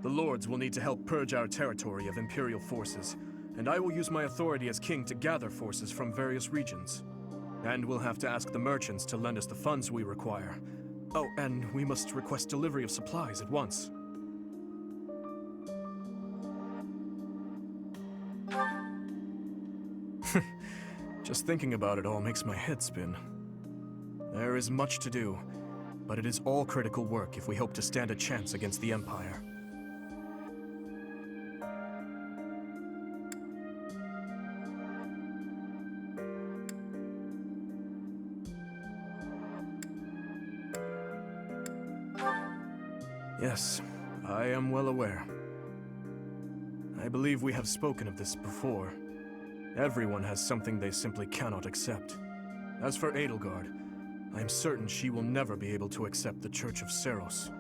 The Lords will need to help purge our territory of Imperial forces, and I will use my authority as king to gather forces from various regions. And we'll have to ask the merchants to lend us the funds we require. Oh, and we must request delivery of supplies at once. Just thinking about it all makes my head spin. There is much to do, but it is all critical work if we hope to stand a chance against the Empire. Yes, I am well aware. I believe we have spoken of this before. Everyone has something they simply cannot accept. As for Edelgard, I am certain she will never be able to accept the Church of Seiros.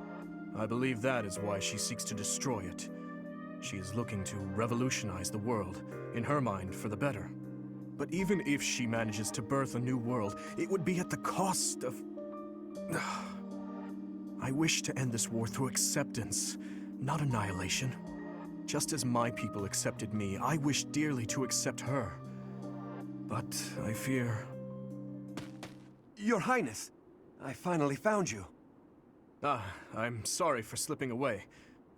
I believe that is why she seeks to destroy it. She is looking to revolutionize the world, in her mind, for the better. But even if she manages to birth a new world, it would be at the cost of... I wish to end this war through acceptance, not annihilation. Just as my people accepted me, I wish dearly to accept her. But I fear... Your Highness, I finally found you. I'm sorry for slipping away.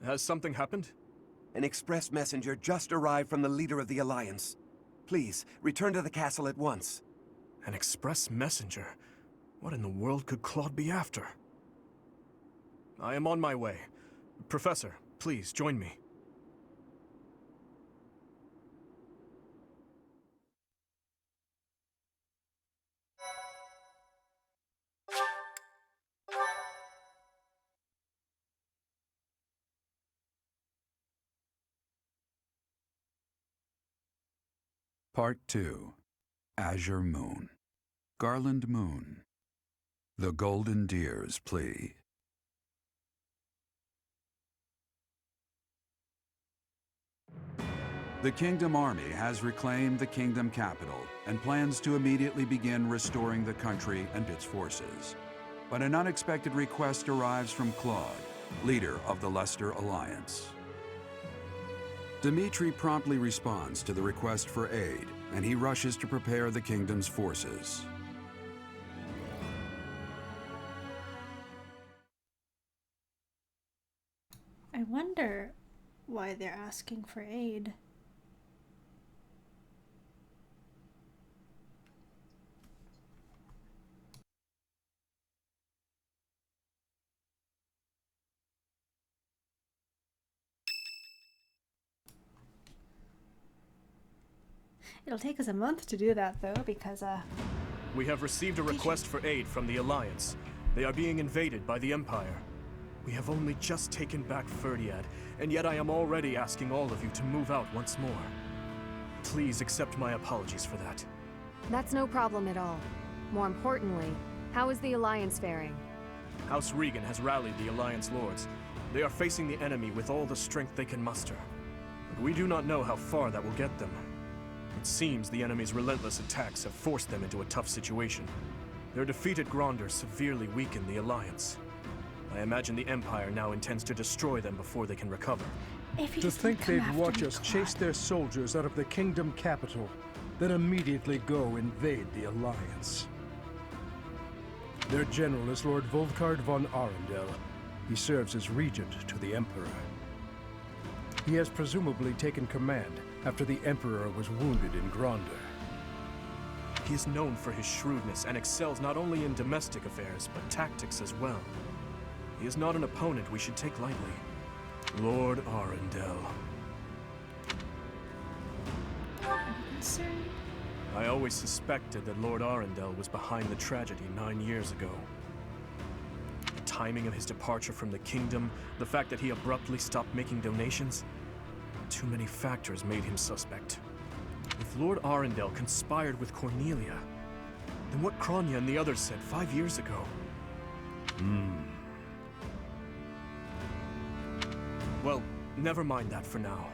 Has something happened? An express messenger just arrived from the leader of the Alliance. Please, return to the castle at once. An express messenger? What in the world could Claude be after? I am on my way. Professor, please join me. Part 2. Azure Moon. Garland Moon. The Golden Deer's Plea. The Kingdom Army has reclaimed the Kingdom capital and plans to immediately begin restoring the country and its forces. But an unexpected request arrives from Claude, leader of the Leicester Alliance. Dimitri promptly responds to the request for aid, and he rushes to prepare the kingdom's forces. I wonder why they're asking for aid. It'll take us a month to do that, though, because, We have received a request for aid from the Alliance. They are being invaded by the Empire. We have only just taken back Ferdiad, and yet I am already asking all of you to move out once more. Please accept my apologies for that. That's no problem at all. More importantly, how is the Alliance faring? House Regan has rallied the Alliance Lords. They are facing the enemy with all the strength they can muster. But we do not know how far that will get them. It seems the enemy's relentless attacks have forced them into a tough situation. Their defeat at Gronder severely weakened the Alliance. I imagine the Empire now intends to destroy them before they can recover. If you To just don't think come they'd after watch me, us chase their soldiers out of the kingdom capital, then immediately go invade the Alliance. Their general is Lord Volkard von Arundel. He serves as regent to the Emperor. He has presumably taken command after the Emperor was wounded in Gronder. He is known for his shrewdness and excels not only in domestic affairs, but tactics as well. He is not an opponent we should take lightly. Lord Arundel. I always suspected that Lord Arundel was behind the tragedy 9 years ago. The timing of his departure from the kingdom, the fact that he abruptly stopped making donations, too many factors made him suspect. If Lord Arundel conspired with Cornelia, then what Kronya and the others said 5 years ago? Well, never mind that for now.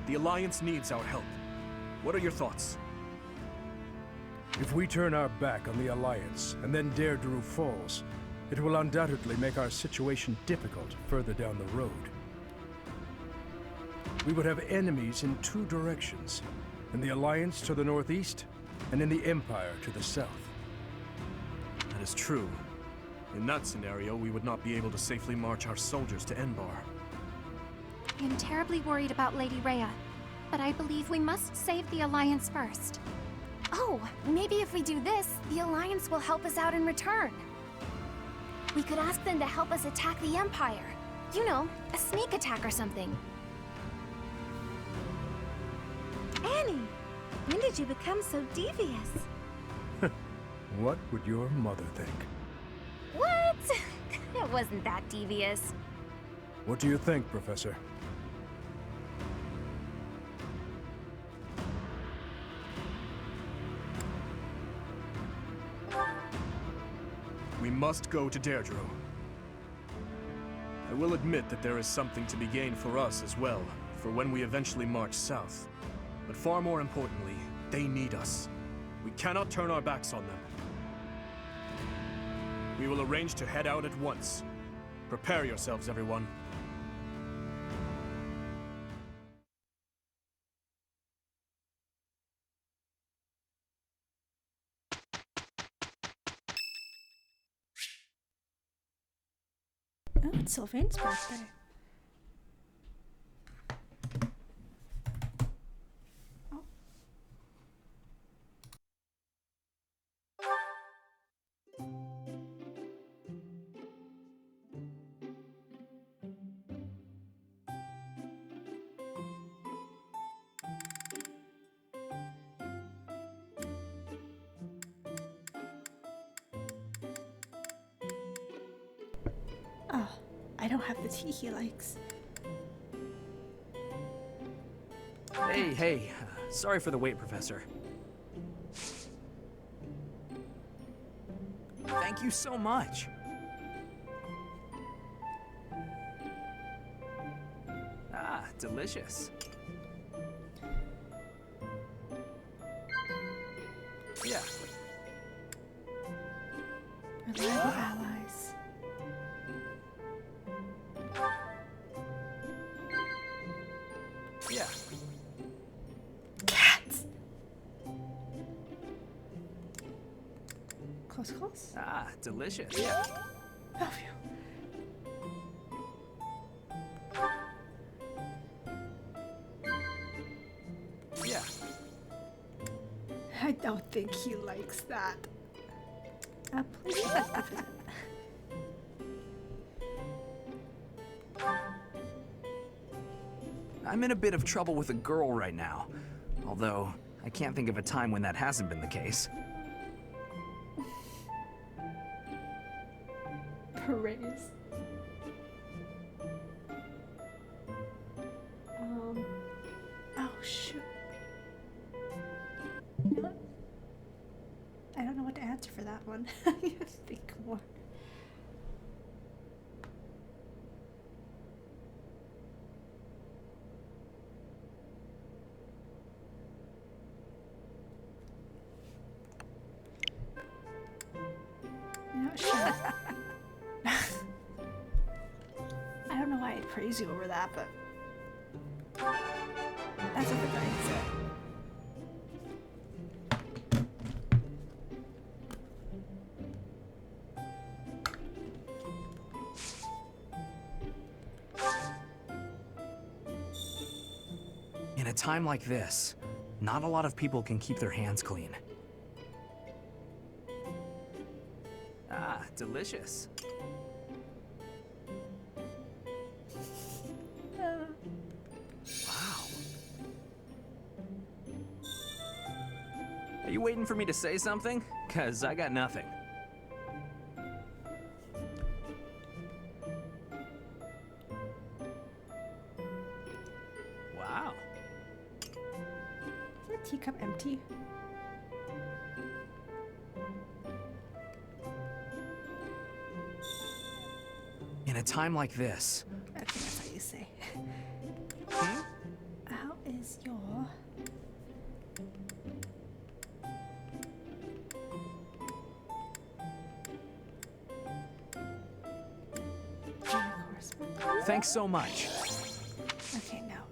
The Alliance needs our help. What are your thoughts? If we turn our back on the Alliance and then Deirdre falls, it will undoubtedly make our situation difficult further down the road. We would have enemies in 2 directions, in the Alliance to the northeast, and in the Empire to the south. That is true. In that scenario, we would not be able to safely march our soldiers to Enbar. I am terribly worried about Lady Rhea, but I believe we must save the Alliance first. Oh, maybe if we do this, the Alliance will help us out in return. We could ask them to help us attack the Empire. You know, a sneak attack or something. Annie, when did you become so devious? What would your mother think? What? It wasn't that devious. What do you think, Professor? We must go to Deirdre. I will admit that there is something to be gained for us as well, for when we eventually march south. But far more importantly, they need us. We cannot turn our backs on them. We will arrange to head out at once. Prepare yourselves, everyone. Oh, it's Sylvain's birthday. Oh, I don't have the tea he likes. Hey, sorry for the wait, Professor. Thank you so much. Ah, delicious. Yeah. Reliable allies. Yeah. Cats! Close calls? Ah, delicious. Yeah. Love you. Yeah. I don't think he likes that. Please. I'm in a bit of trouble with a girl right now. Although, I can't think of a time when that hasn't been the case. Praise. Oh shoot. You know what? I don't know what to answer for that one. I have to think more. You know, sure. I don't know why I praise you over that, but That's what the guy said. In a time like this, not a lot of people can keep their hands clean. Ah, delicious. Wow. Are you waiting for me to say something? 'Cause I got nothing. Wow. Is the teacup empty? In a time like this, I think that's how you say. How is your... thanks so much. Okay, now,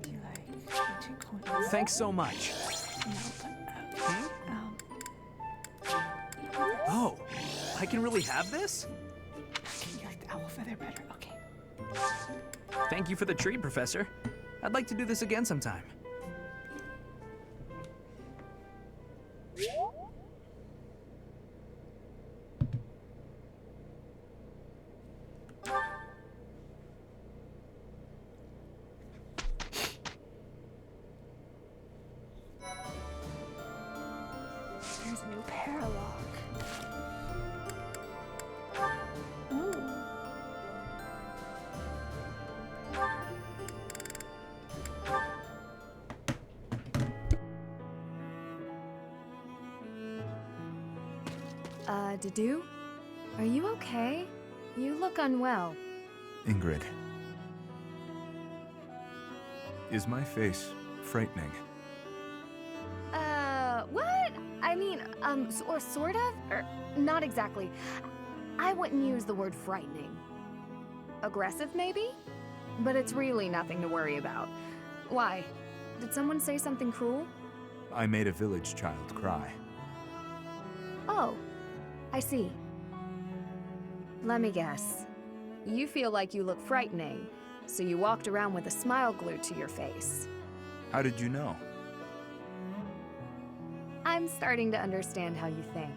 do you like ancient coins? Thanks so much. Oh, I can really have this? Okay, you like the owl feather better. Okay. Thank you for the treat, Professor. I'd like to do this again sometime. There's a new paralog. Ooh. Dedue? Are you okay? You look unwell. Ingrid. Is my face frightening? What? I mean, or sort of? Or not exactly. I wouldn't use the word frightening. Aggressive, maybe? But it's really nothing to worry about. Why? Did someone say something cruel? I made a village child cry. Oh, I see. Let me guess. You feel like you look frightening, so you walked around with a smile glued to your face. How did you know? I'm starting to understand how you think.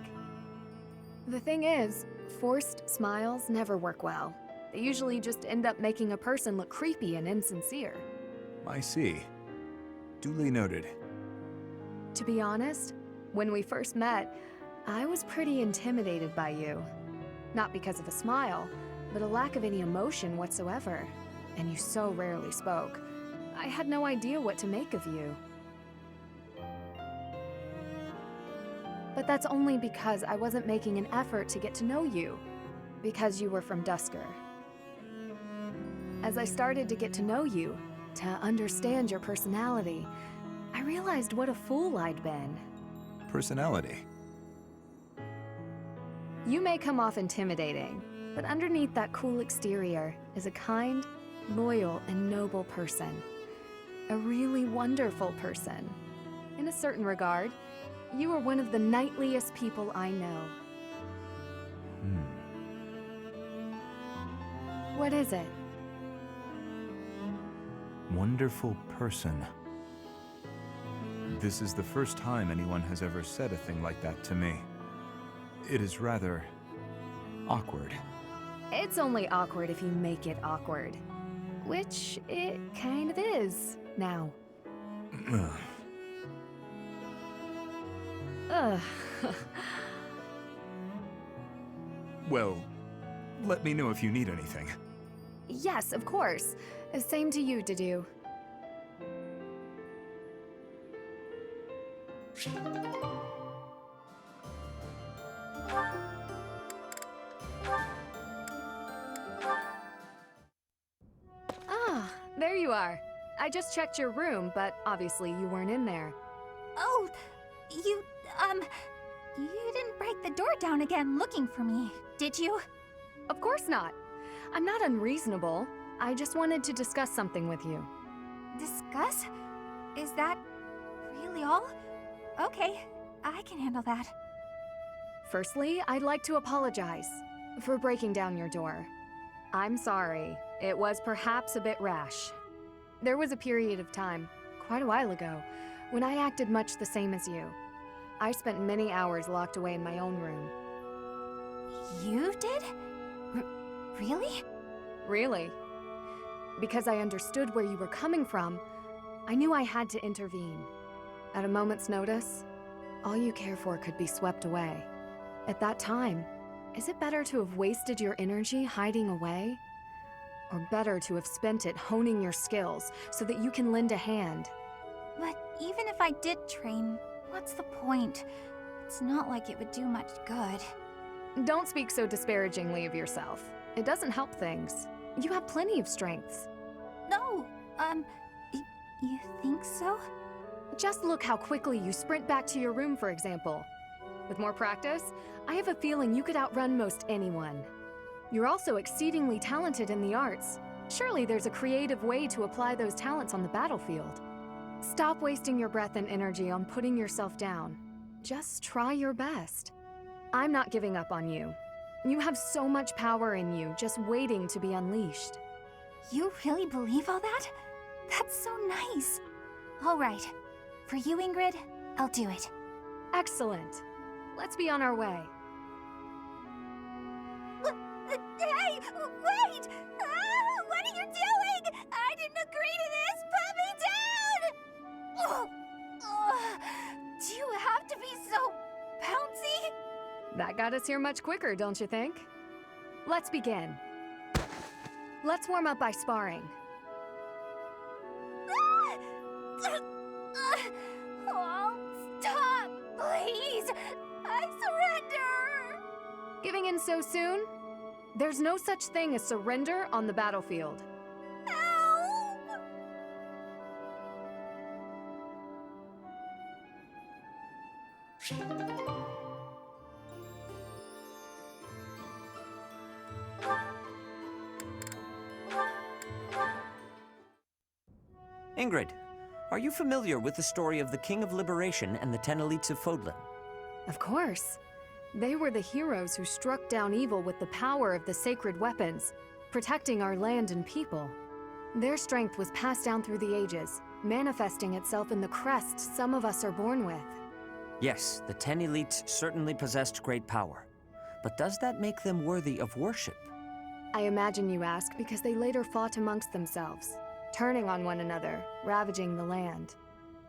The thing is, forced smiles never work well. They usually just end up making a person look creepy and insincere. I see. Duly noted. To be honest, when we first met, I was pretty intimidated by you. Not because of a smile, but a lack of any emotion whatsoever. And you so rarely spoke. I had no idea what to make of you. But that's only because I wasn't making an effort to get to know you, because you were from Duscur. As I started to get to know you, to understand your personality, I realized what a fool I'd been. Personality. You may come off intimidating, but underneath that cool exterior is a kind, loyal, and noble person. A really wonderful person. In a certain regard, you are one of the knightliest people I know. What is it? Wonderful person. This is the first time anyone has ever said a thing like that to me. It is rather awkward. It's only awkward if you make it awkward. Which it kind of is, now. Ugh. Well, let me know if you need anything. Yes, of course. Same to you, Dedue. Ah, there you are. I just checked your room, but obviously you weren't in there. Oh, You didn't break the door down again looking for me, did you? Of course not. I'm not unreasonable. I just wanted to discuss something with you. Discuss? Is that really all? Okay, I can handle that. Firstly, I'd like to apologize for breaking down your door. I'm sorry. It was perhaps a bit rash. There was a period of time, quite a while ago, when I acted much the same as you. I spent many hours locked away in my own room. You did? Really? Really. Because I understood where you were coming from, I knew I had to intervene. At a moment's notice, all you care for could be swept away. At that time, is it better to have wasted your energy hiding away? Or better to have spent it honing your skills so that you can lend a hand? But even if I did train, what's the point? It's not like it would do much good. Don't speak so disparagingly of yourself. It doesn't help things. You have plenty of strengths. No, you think so? Just look how quickly you sprint back to your room, for example. With more practice, I have a feeling you could outrun most anyone. You're also exceedingly talented in the arts. Surely there's a creative way to apply those talents on the battlefield. Stop wasting your breath and energy on putting yourself down. Just try your best. I'm not giving up on you. You have so much power in you, just waiting to be unleashed. You really believe all that? That's so nice. All right. For you, Ingrid, I'll do it. Excellent. Let's be on our way. Hey, wait! What are you doing? I didn't agree to this! Put me down! Do you have to be so bouncy? That got us here much quicker, don't you think? Let's begin. Let's warm up by sparring. Oh, stop, please! I surrender! Giving in so soon? There's no such thing as surrender on the battlefield. Help! Ingrid, are you familiar with the story of the King of Liberation and the 10 elites of Fodlan? Of course. They were the heroes who struck down evil with the power of the sacred weapons, protecting our land and people. Their strength was passed down through the ages, manifesting itself in the crest some of us are born with. Yes, the 10 elites certainly possessed great power. But does that make them worthy of worship? I imagine you ask because they later fought amongst themselves, turning on one another, ravaging the land.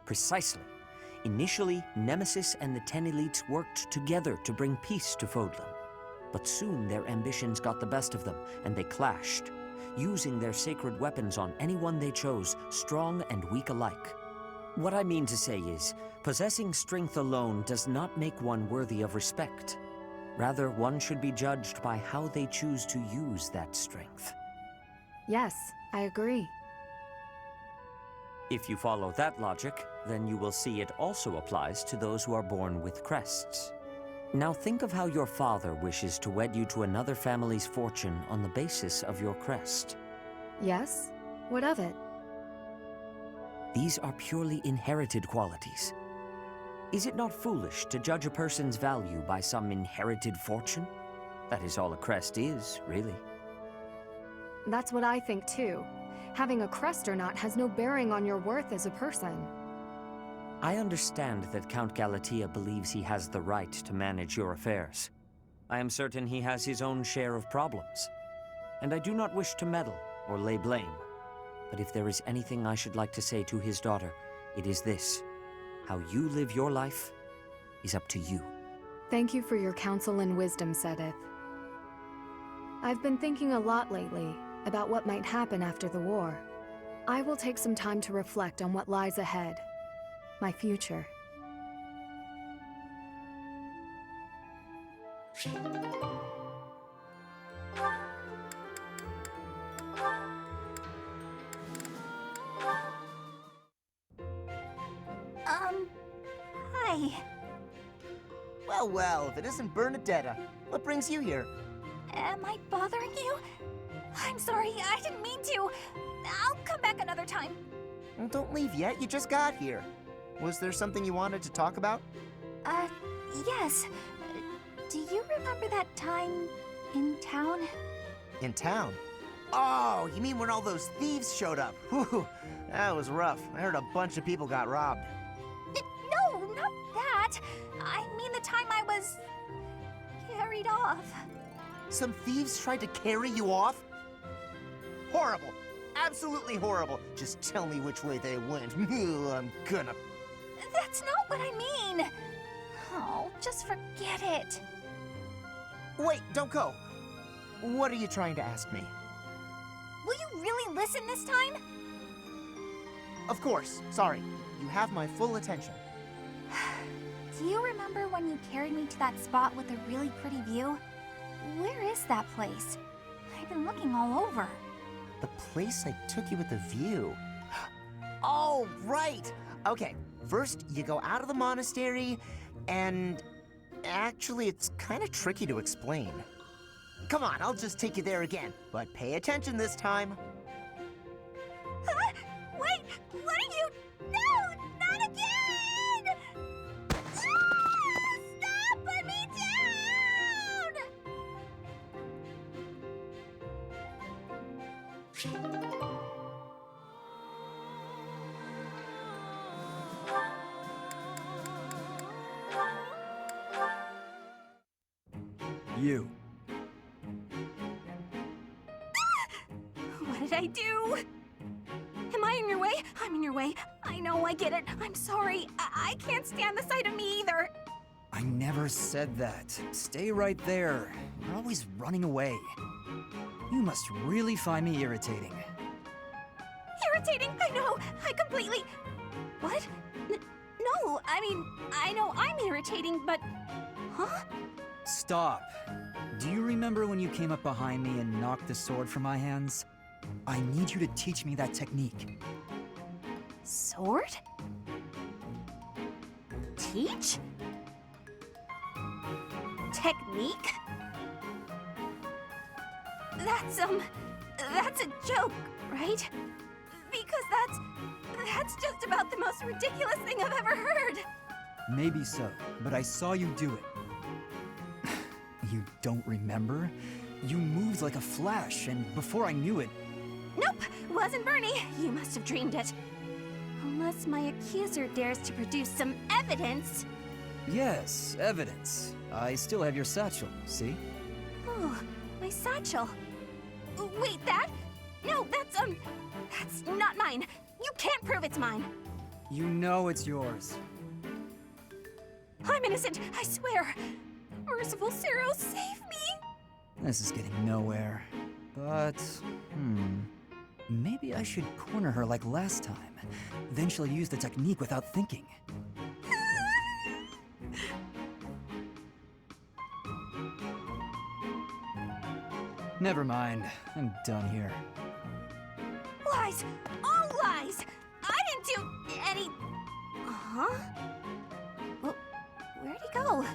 Precisely. Initially, Nemesis and the 10 elites worked together to bring peace to Fodlan. But soon their ambitions got the best of them, and they clashed, using their sacred weapons on anyone they chose, strong and weak alike. What I mean to say is, possessing strength alone does not make one worthy of respect. Rather, one should be judged by how they choose to use that strength. Yes, I agree. If you follow that logic, then you will see it also applies to those who are born with crests. Now think of how your father wishes to wed you to another family's fortune on the basis of your crest. Yes? What of it? These are purely inherited qualities. Is it not foolish to judge a person's value by some inherited fortune? That is all a crest is, really. That's what I think too. Having a crest or not has no bearing on your worth as a person. I understand that Count Galatea believes he has the right to manage your affairs. I am certain he has his own share of problems. And I do not wish to meddle or lay blame. But if there is anything I should like to say to his daughter, it is this. How you live your life is up to you. Thank you for your counsel and wisdom, Sedith. I've been thinking a lot lately about what might happen after the war. I will take some time to reflect on what lies ahead. My future. Hi. Why? Well, well, if it isn't Bernadetta, what brings you here? Am I bothering you? I'm sorry, I didn't mean to. I'll come back another time. Well, don't leave yet, you just got here. Was there something you wanted to talk about? Yes. Do you remember that time in town? In town? Oh, you mean when all those thieves showed up? Whew, that was rough. I heard a bunch of people got robbed. No, not that. I mean the time I was carried off. Some thieves tried to carry you off? Horrible. Absolutely horrible. Just tell me which way they went. I'm gonna... That's not what I mean. Oh, just forget it. Wait, don't go. What are you trying to ask me? Will you really listen this time? Of course. Sorry. You have my full attention. Do you remember when you carried me to that spot with a really pretty view? Where is that place? I've been looking all over. The place I took you with the view. Oh, right! Okay, first you go out of the monastery, and actually it's kind of tricky to explain. Come on, I'll just take you there again, but pay attention this time. Wait, what are you? No, not again! Stop! Put me down! You. What did I do? Am I in your way? I'm in your way. I know, I get it. I'm sorry. I can't stand the sight of me either. I never said that. Stay right there. You're always running away. You must really find me irritating. Irritating, I know. I completely... What? No, I mean, I know I'm irritating, but... Huh? Stop. Do you remember when you came up behind me and knocked the sword from my hands? I need you to teach me that technique. Sword? Teach? Technique? That's a joke, right? Because that's just about the most ridiculous thing I've ever heard. Maybe so, but I saw you do it. You don't remember? You moved like a flash, and before I knew it... Nope, wasn't Bernie. You must have dreamed it. Unless my accuser dares to produce some evidence. Yes, evidence. I still have your satchel, see? Oh, my satchel. Wait, that? No, that's not mine. You can't prove it's mine. You know it's yours. I'm innocent, I swear. Merciful Zero, save me! This is getting nowhere. But, maybe I should corner her like last time. Then she'll use the technique without thinking. Never mind. I'm done here. Lies! All lies! I didn't do any... Huh? Well, where'd he go?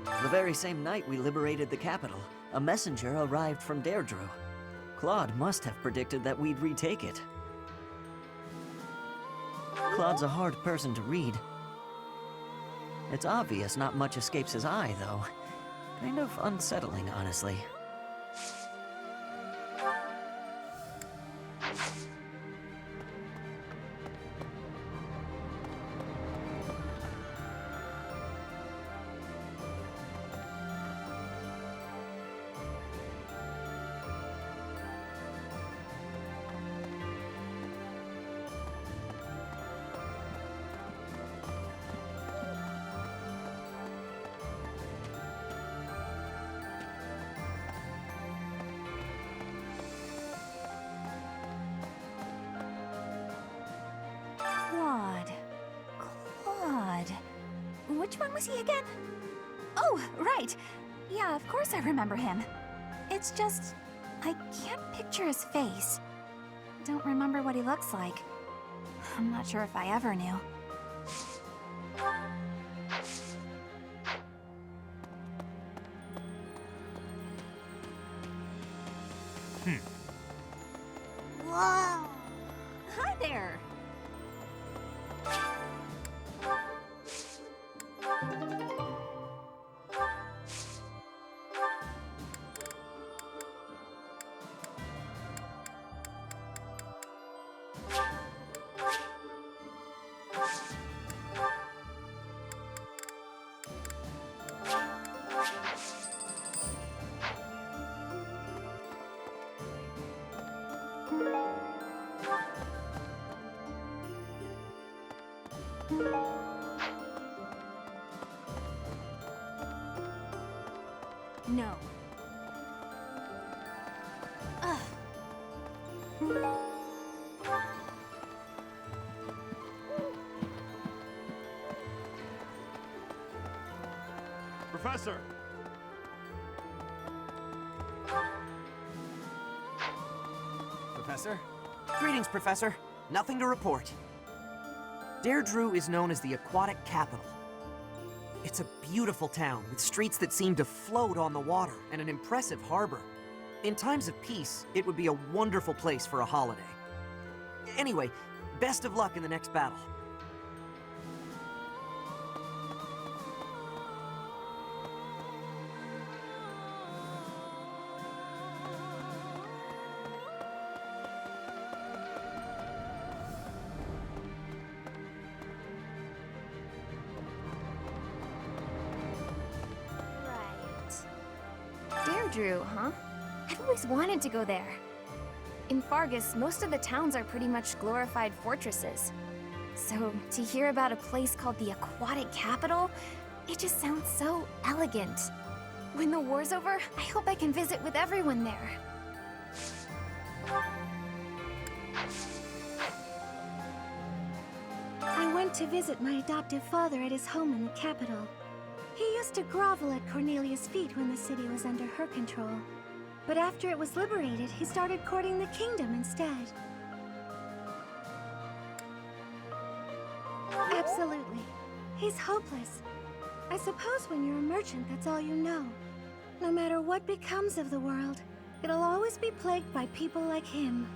The very same night we liberated the capital, a messenger arrived from Deirdre. Claude must have predicted that we'd retake it. Claude's a hard person to read. It's obvious not much escapes his eye, though. Kind of unsettling, honestly. Claude. Which one was he again? Oh, right. Yeah, of course I remember him. It's just, I can't picture his face. Don't remember what he looks like. I'm not sure if I ever knew. Whoa! Hi there! No. Ugh. Professor! Professor? Greetings, Professor. Nothing to report. Deirdre is known as the aquatic capital. It's a beautiful town with streets that seem to float on the water and an impressive harbor. In times of peace, it would be a wonderful place for a holiday. Anyway, best of luck in the next battle. Deirdre, huh? I've always wanted to go there. In Fargus, most of the towns are pretty much glorified fortresses. So, to hear about a place called the Aquatic Capital, it just sounds so elegant. When the war's over, I hope I can visit with everyone there. I went to visit my adoptive father at his home in the capital. He used to grovel at Cornelia's feet when the city was under her control. But after it was liberated, he started courting the kingdom instead. Absolutely. He's hopeless. I suppose when you're a merchant, that's all you know. No matter what becomes of the world, it'll always be plagued by people like him.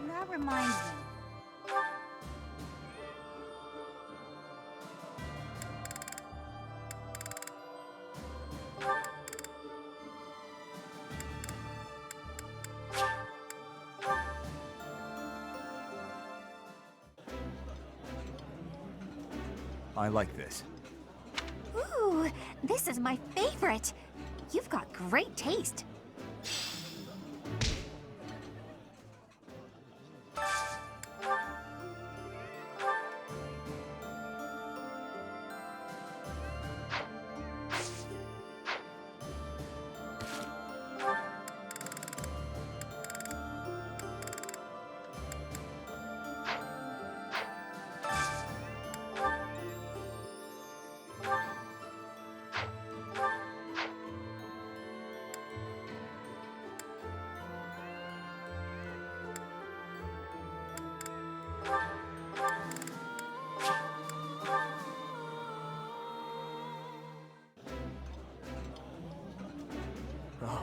That reminds me. I like this. Ooh, this is my favorite. You've got great taste.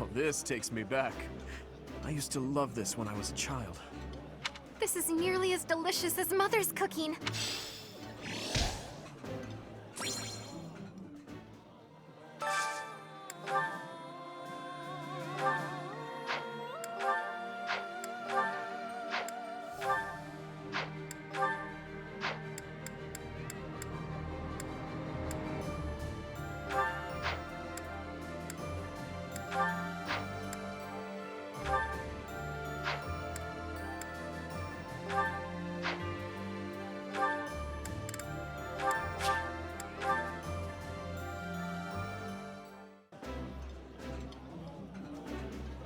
Now this takes me back. I used to love this when I was a child. This is nearly as delicious as Mother's cooking.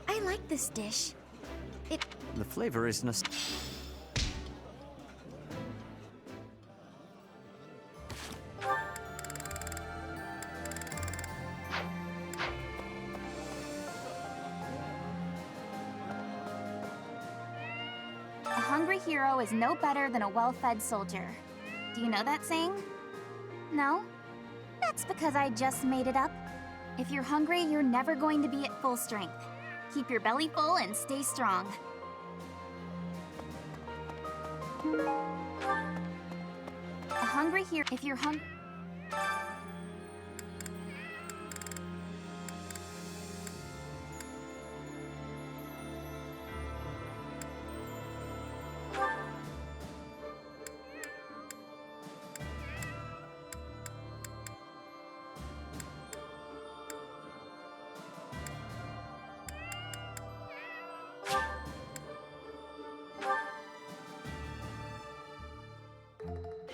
I like this dish. The flavor is A hungry hero is no better than a well-fed soldier. Do you know that saying? No? That's because I just made it up. If you're hungry, you're never going to be at full strength. Keep your belly full and stay strong. A hungry hero. If you're hungry.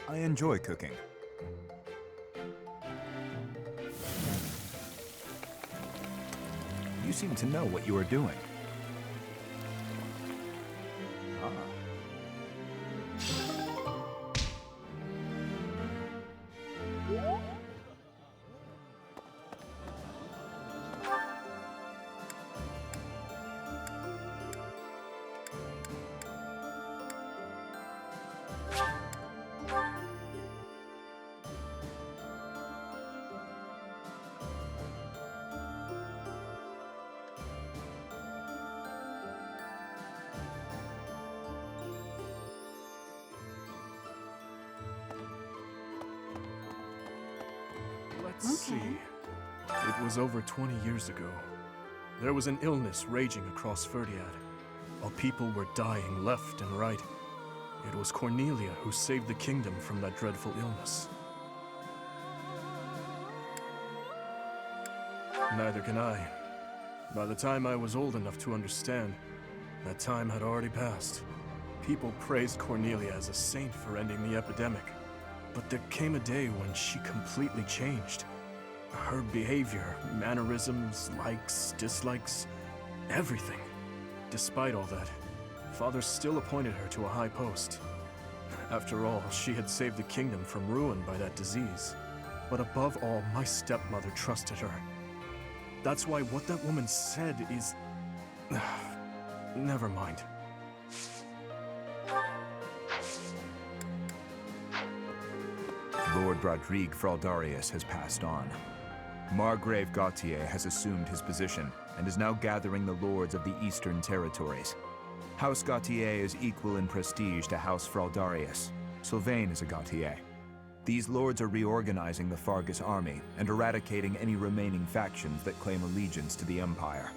I enjoy cooking. You seem to know what you are doing. Let's see. It was over 20 years ago. There was an illness raging across Ferdiad, while people were dying left and right. It was Cornelia who saved the kingdom from that dreadful illness. Neither can I. By the time I was old enough to understand, that time had already passed. People praised Cornelia as a saint for ending the epidemic. But there came a day when she completely changed. Her behavior, mannerisms, likes, dislikes, everything. Despite all that, Father still appointed her to a high post. After all, she had saved the kingdom from ruin by that disease. But above all, my stepmother trusted her. That's why what that woman said is... Never mind. Lord Rodrigue Fraldarius has passed on. Margrave Gautier has assumed his position and is now gathering the lords of the Eastern Territories. House Gautier is equal in prestige to House Fraldarius. Sylvain is a Gautier. These lords are reorganizing the Fargus army and eradicating any remaining factions that claim allegiance to the Empire.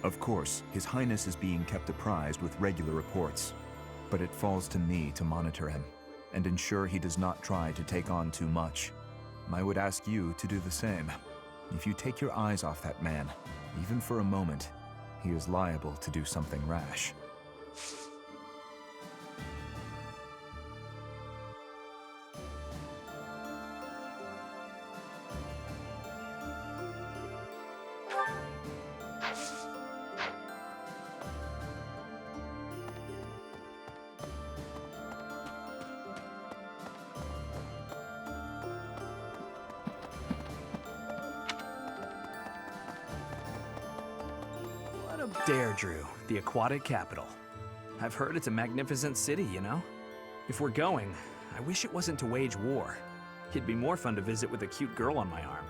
Of course, His Highness is being kept apprised with regular reports, but it falls to me to monitor him and ensure he does not try to take on too much. I would ask you to do the same. If you take your eyes off that man, even for a moment, he is liable to do something rash. Deirdre, the aquatic capital. I've heard it's a magnificent city, you know? If we're going, I wish it wasn't to wage war. It'd be more fun to visit with a cute girl on my arm.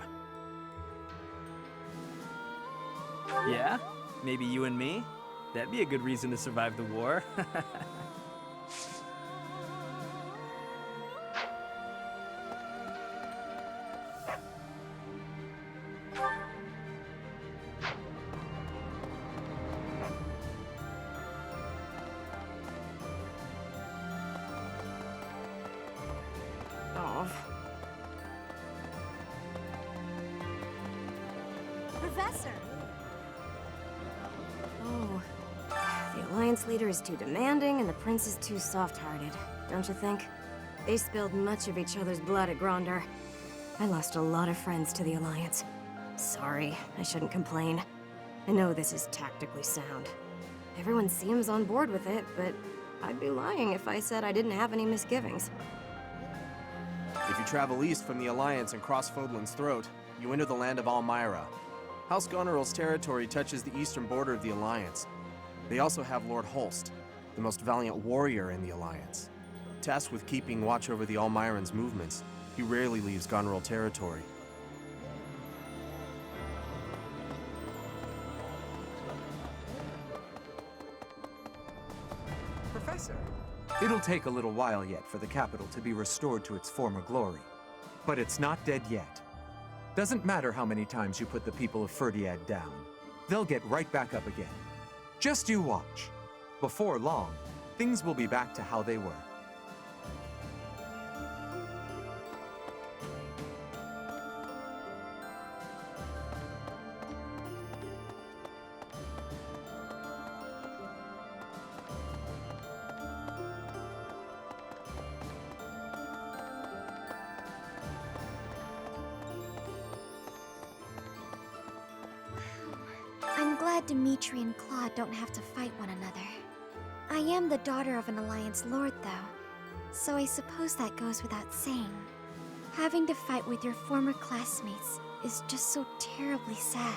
Yeah? Maybe you and me? That'd be a good reason to survive the war. Oh. Professor! Oh. The Alliance leader is too demanding, and the prince is too soft-hearted, don't you think? They spilled much of each other's blood at Grondar. I lost a lot of friends to the Alliance. Sorry, I shouldn't complain. I know this is tactically sound. Everyone seems on board with it, but I'd be lying if I said I didn't have any misgivings. If you travel east from the Alliance and cross Fodlan's Throat, you enter the land of Almyra. House Goneril's territory touches the eastern border of the Alliance. They also have Lord Holst, the most valiant warrior in the Alliance. Tasked with keeping watch over the Almyrans' movements, he rarely leaves Goneril territory. Professor, it'll take a little while yet for the capital to be restored to its former glory. But it's not dead yet. Doesn't matter how many times you put the people of Ferdiad down. They'll get right back up again. Just you watch. Before long, things will be back to how they were. I'm glad Dimitri and Claude don't have to fight one another. I am the daughter of an Alliance lord, though, so I suppose that goes without saying. Having to fight with your former classmates is just so terribly sad.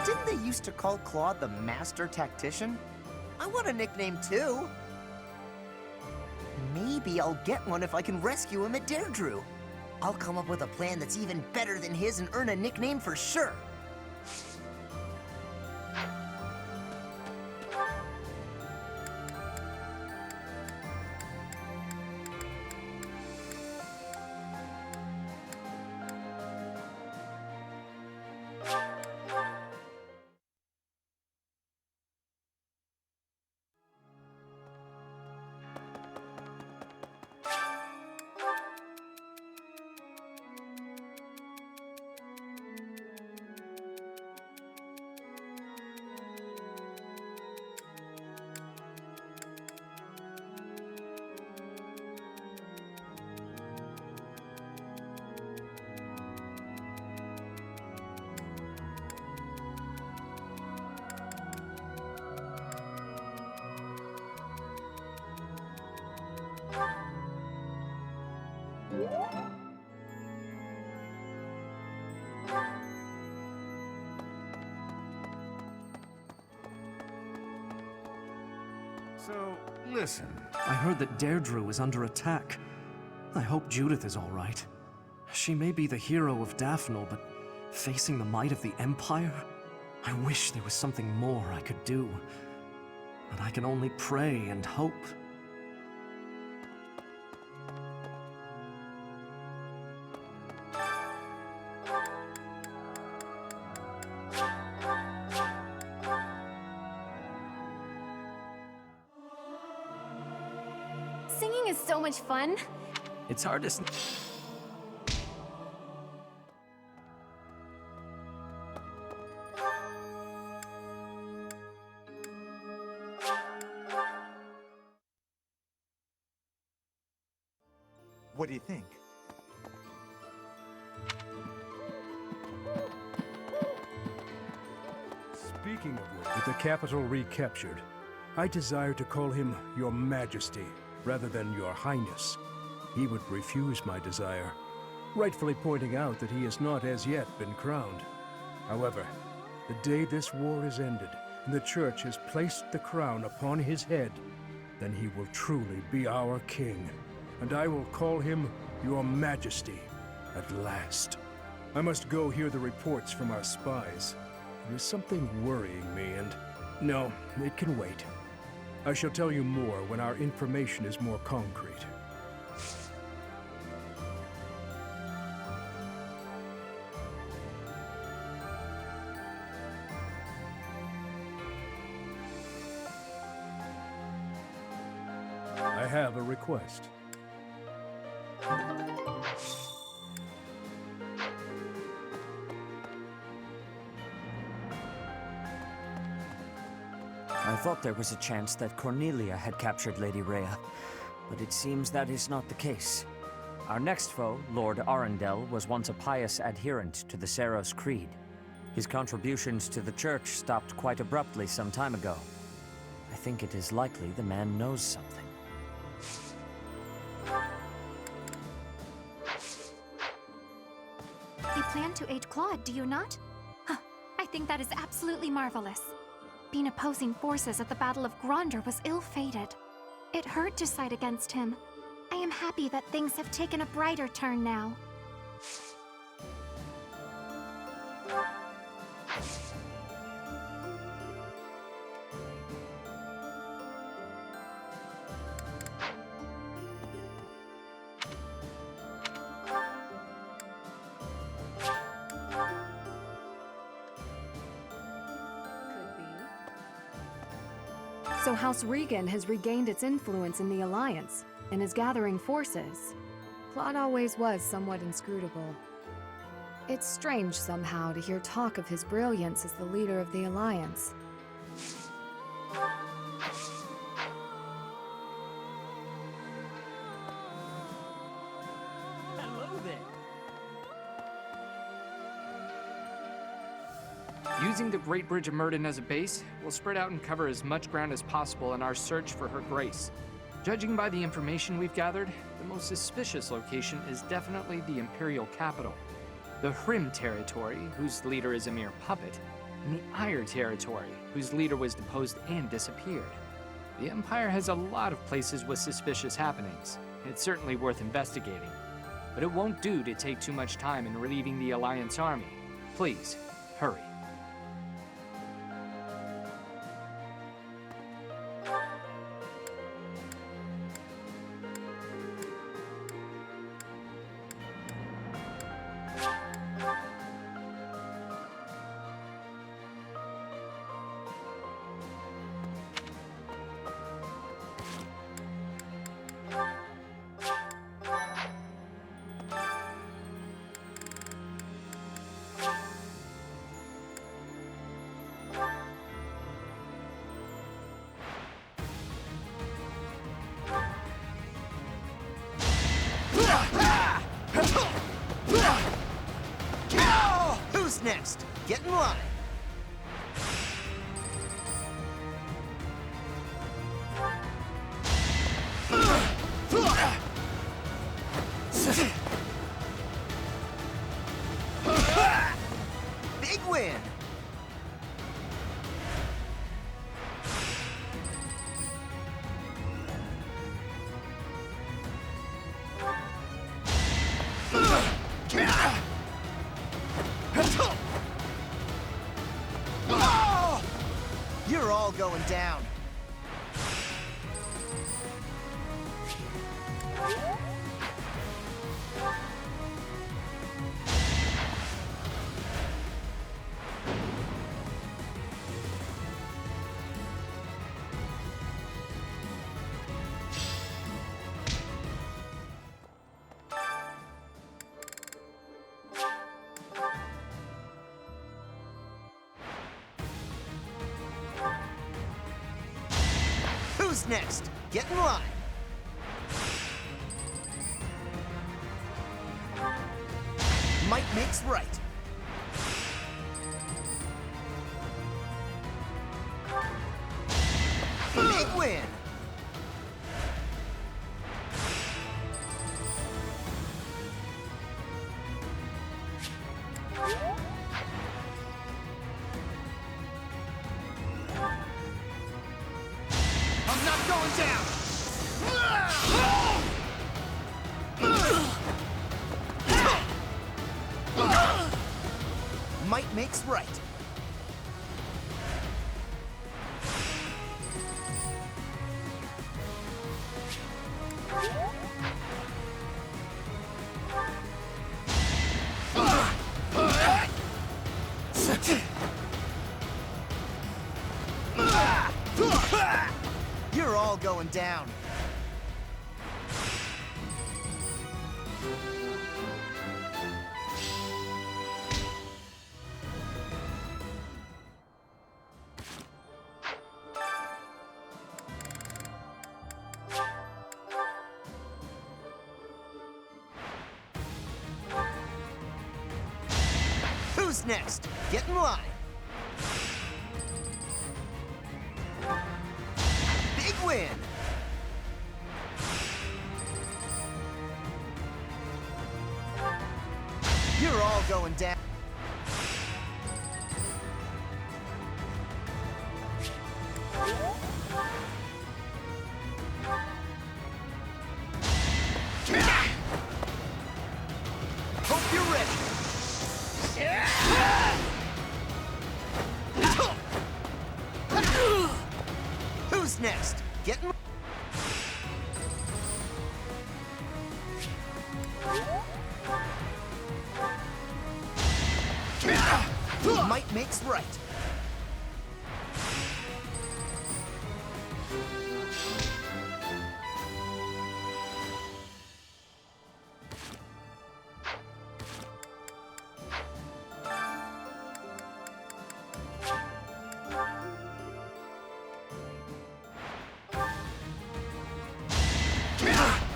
Didn't they used to call Claude the Master Tactician? I want a nickname too. Maybe I'll get one if I can rescue him at Deirdre. I'll come up with a plan that's even better than his and earn a nickname for sure. So, listen. I heard that Deirdre is under attack. I hope Judith is all right. She may be the hero of Daphnel, but facing the might of the Empire? I wish there was something more I could do. But I can only pray and hope. Singing is so much fun. It's hard to... What do you think? Speaking of which, with the capital recaptured, I desire to call him Your Majesty rather than Your Highness. He would refuse my desire, rightfully pointing out that he has not as yet been crowned. However, the day this war is ended, and the Church has placed the crown upon his head, then he will truly be our king, and I will call him Your Majesty at last. I must go hear the reports from our spies. There is something worrying me, and no, it can wait. I shall tell you more when our information is more concrete. I have a request. I thought there was a chance that Cornelia had captured Lady Rhea, but it seems that is not the case. Our next foe, Lord Arundel, was once a pious adherent to the Seiros Creed. His contributions to the church stopped quite abruptly some time ago. I think it is likely the man knows something. You plan to aid Claude, do you not? Huh, I think that is absolutely marvelous. Being opposing forces at the Battle of Gronder was ill-fated. It hurt to side against him. I am happy that things have taken a brighter turn now. So House Regan has regained its influence in the Alliance, and is gathering forces. Claude always was somewhat inscrutable. It's strange somehow to hear talk of his brilliance as the leader of the Alliance. Hello there. Using the Great Bridge of Myrddin as a base, we'll spread out and cover as much ground as possible in our search for Her Grace. Judging by the information we've gathered, the most suspicious location is definitely the Imperial capital, the Hrym territory, whose leader is a mere puppet, and the Aiur territory, whose leader was deposed and disappeared. The Empire has a lot of places with suspicious happenings. It's certainly worth investigating, but it won't do to take too much time in relieving the Alliance army. Please, hurry. Who's next? Get in line. Big win. You're all going down. Who's next? Get in line. Might makes right. Big win. going down! Might makes right. You're all going down. Who's next? Get in line. Big win. You're all going down. Hope you're ready. Who's next? Get in. Might makes right.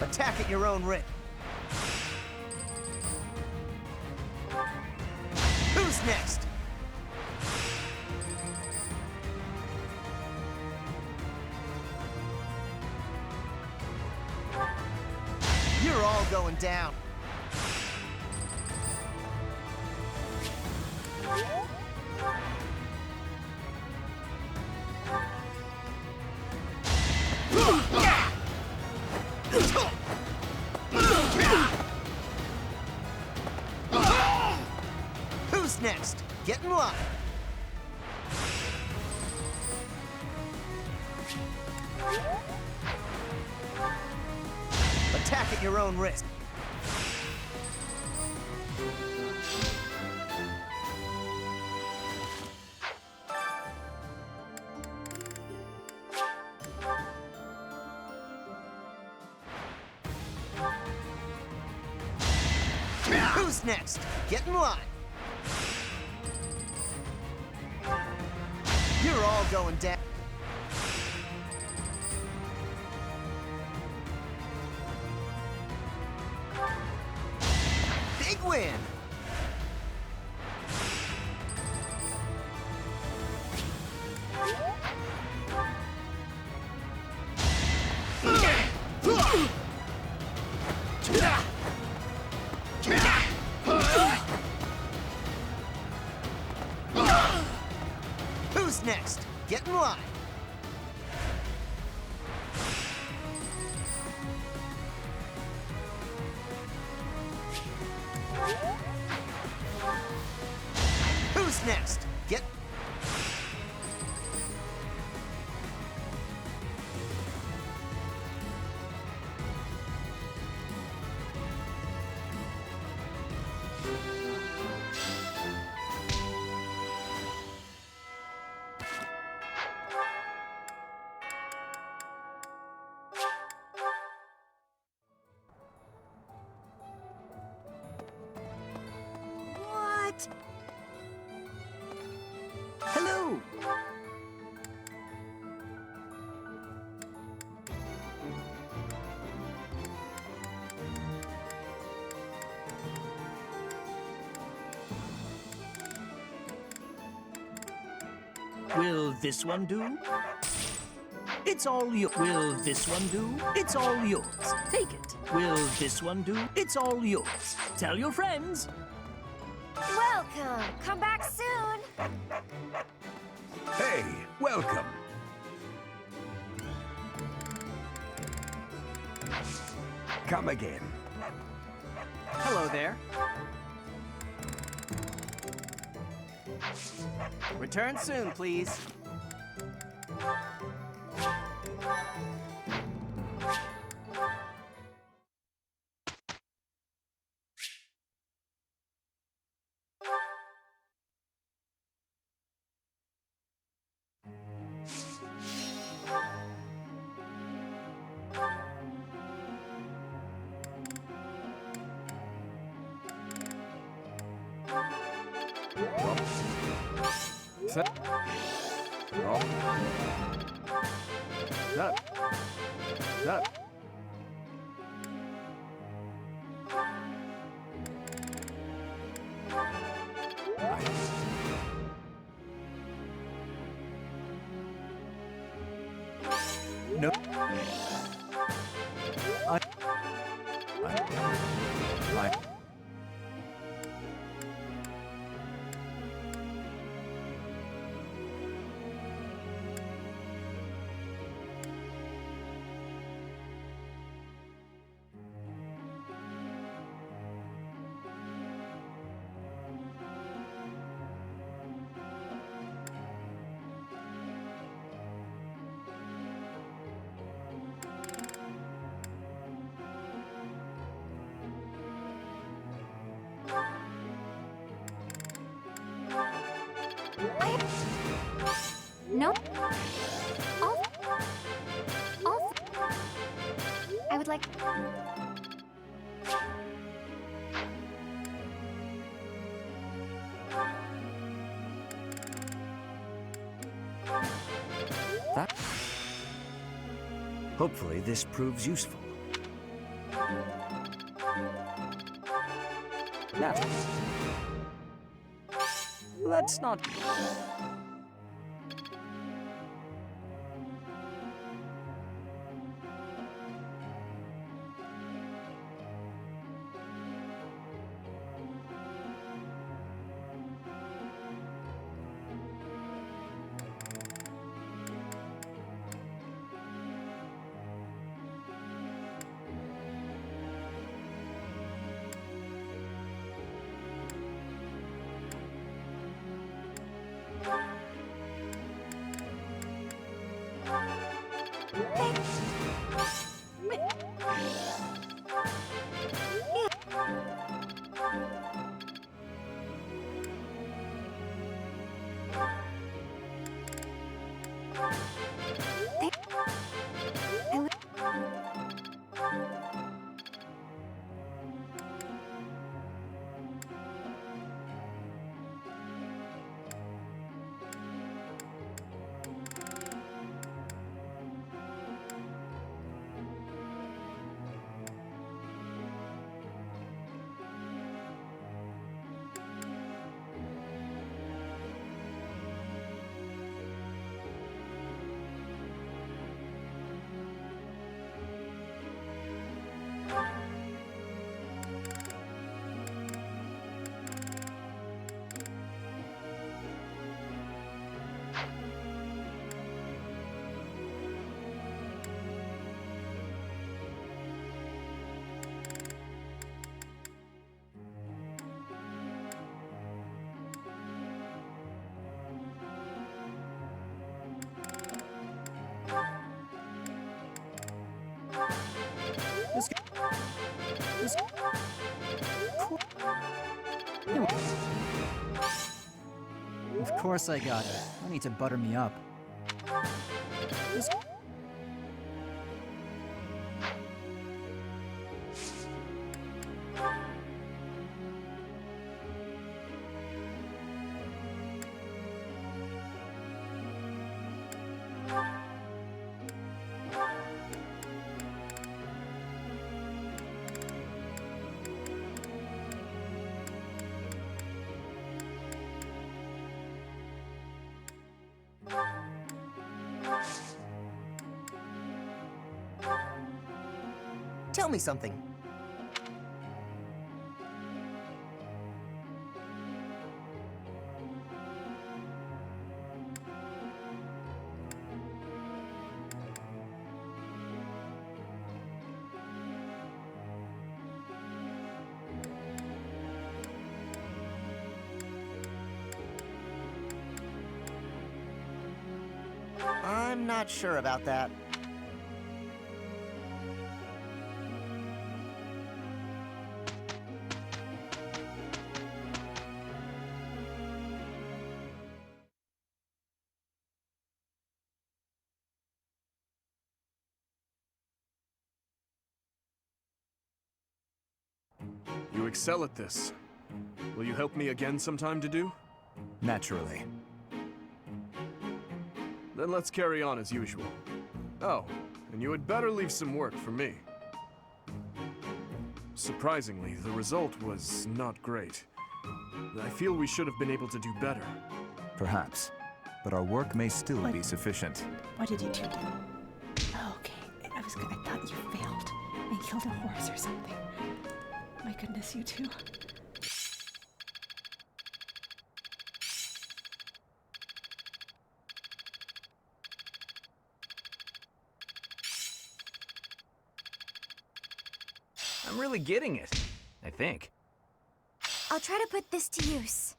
Attack at your own risk. Who's next? You're all going down. Who's next? Get in line. Attack at your own risk. Who's next? Get in line. You're all going down. Big win. Who's next? Get in line. Who's next? Get... What? Hello. Will this one do? It's all yours. Will this one do? It's all yours. Take it. Will this one do? It's all yours. Tell your friends. Welcome. Come back soon. Hey, welcome. Come again. Hello there. Return soon, please. No. I... No. I would like. That. Hopefully, this proves useful. Now, let's not. Of course I got it. No need to butter me up. Tell me something. I'm not sure about that. You excel at this. Will you help me again sometime, Dedue? Naturally. Then let's carry on as usual. Oh, and you had better leave some work for me. Surprisingly, the result was not great. I feel we should have been able to do better. Perhaps. But our work may still be sufficient. What did you two do? Oh, okay. I thought you failed and killed a horse or something. My goodness, you two. I'm really getting it, I think. I'll try to put this to use.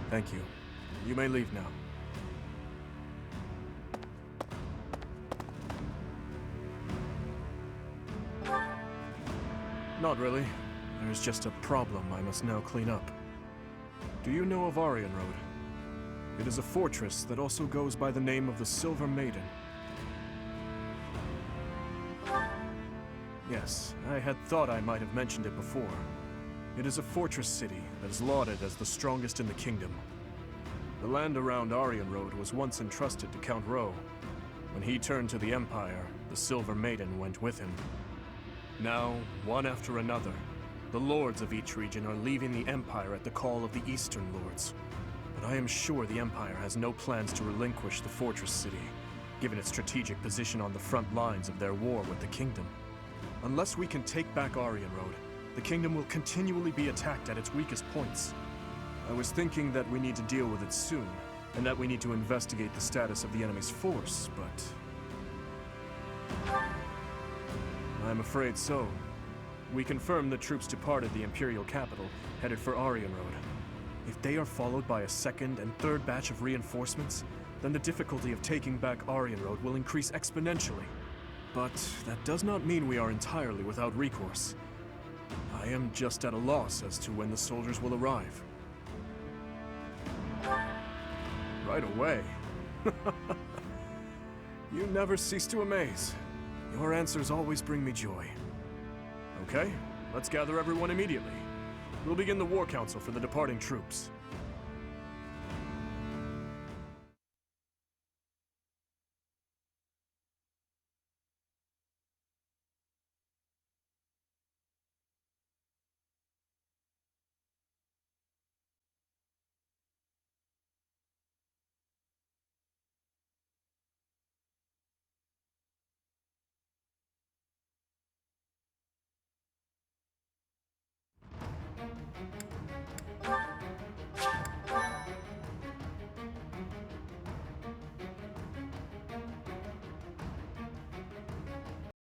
Thank you. You may leave now. Not really. There's just a problem I must now clean up. Do you know of Arian Road? It is a fortress that also goes by the name of the Silver Maiden. Yes, I had thought I might have mentioned it before. It is a fortress city that is lauded as the strongest in the kingdom. The land around Arian Road was once entrusted to Count Rowe. When he turned to the Empire, the Silver Maiden went with him. Now, one after another, the lords of each region are leaving the Empire at the call of the Eastern Lords. But I am sure the Empire has no plans to relinquish the fortress city, given its strategic position on the front lines of their war with the kingdom. Unless we can take back Arian Road, the kingdom will continually be attacked at its weakest points. I was thinking that we need to deal with it soon, and that we need to investigate the status of the enemy's force, but... I'm afraid so. We confirmed the troops departed the Imperial capital, headed for Arian Road. If they are followed by a second and third batch of reinforcements, then the difficulty of taking back Arian Road will increase exponentially. But that does not mean we are entirely without recourse. I am just at a loss as to when the soldiers will arrive. Right away. You never cease to amaze. Your answers always bring me joy. Okay, let's gather everyone immediately. We'll begin the war council for the departing troops.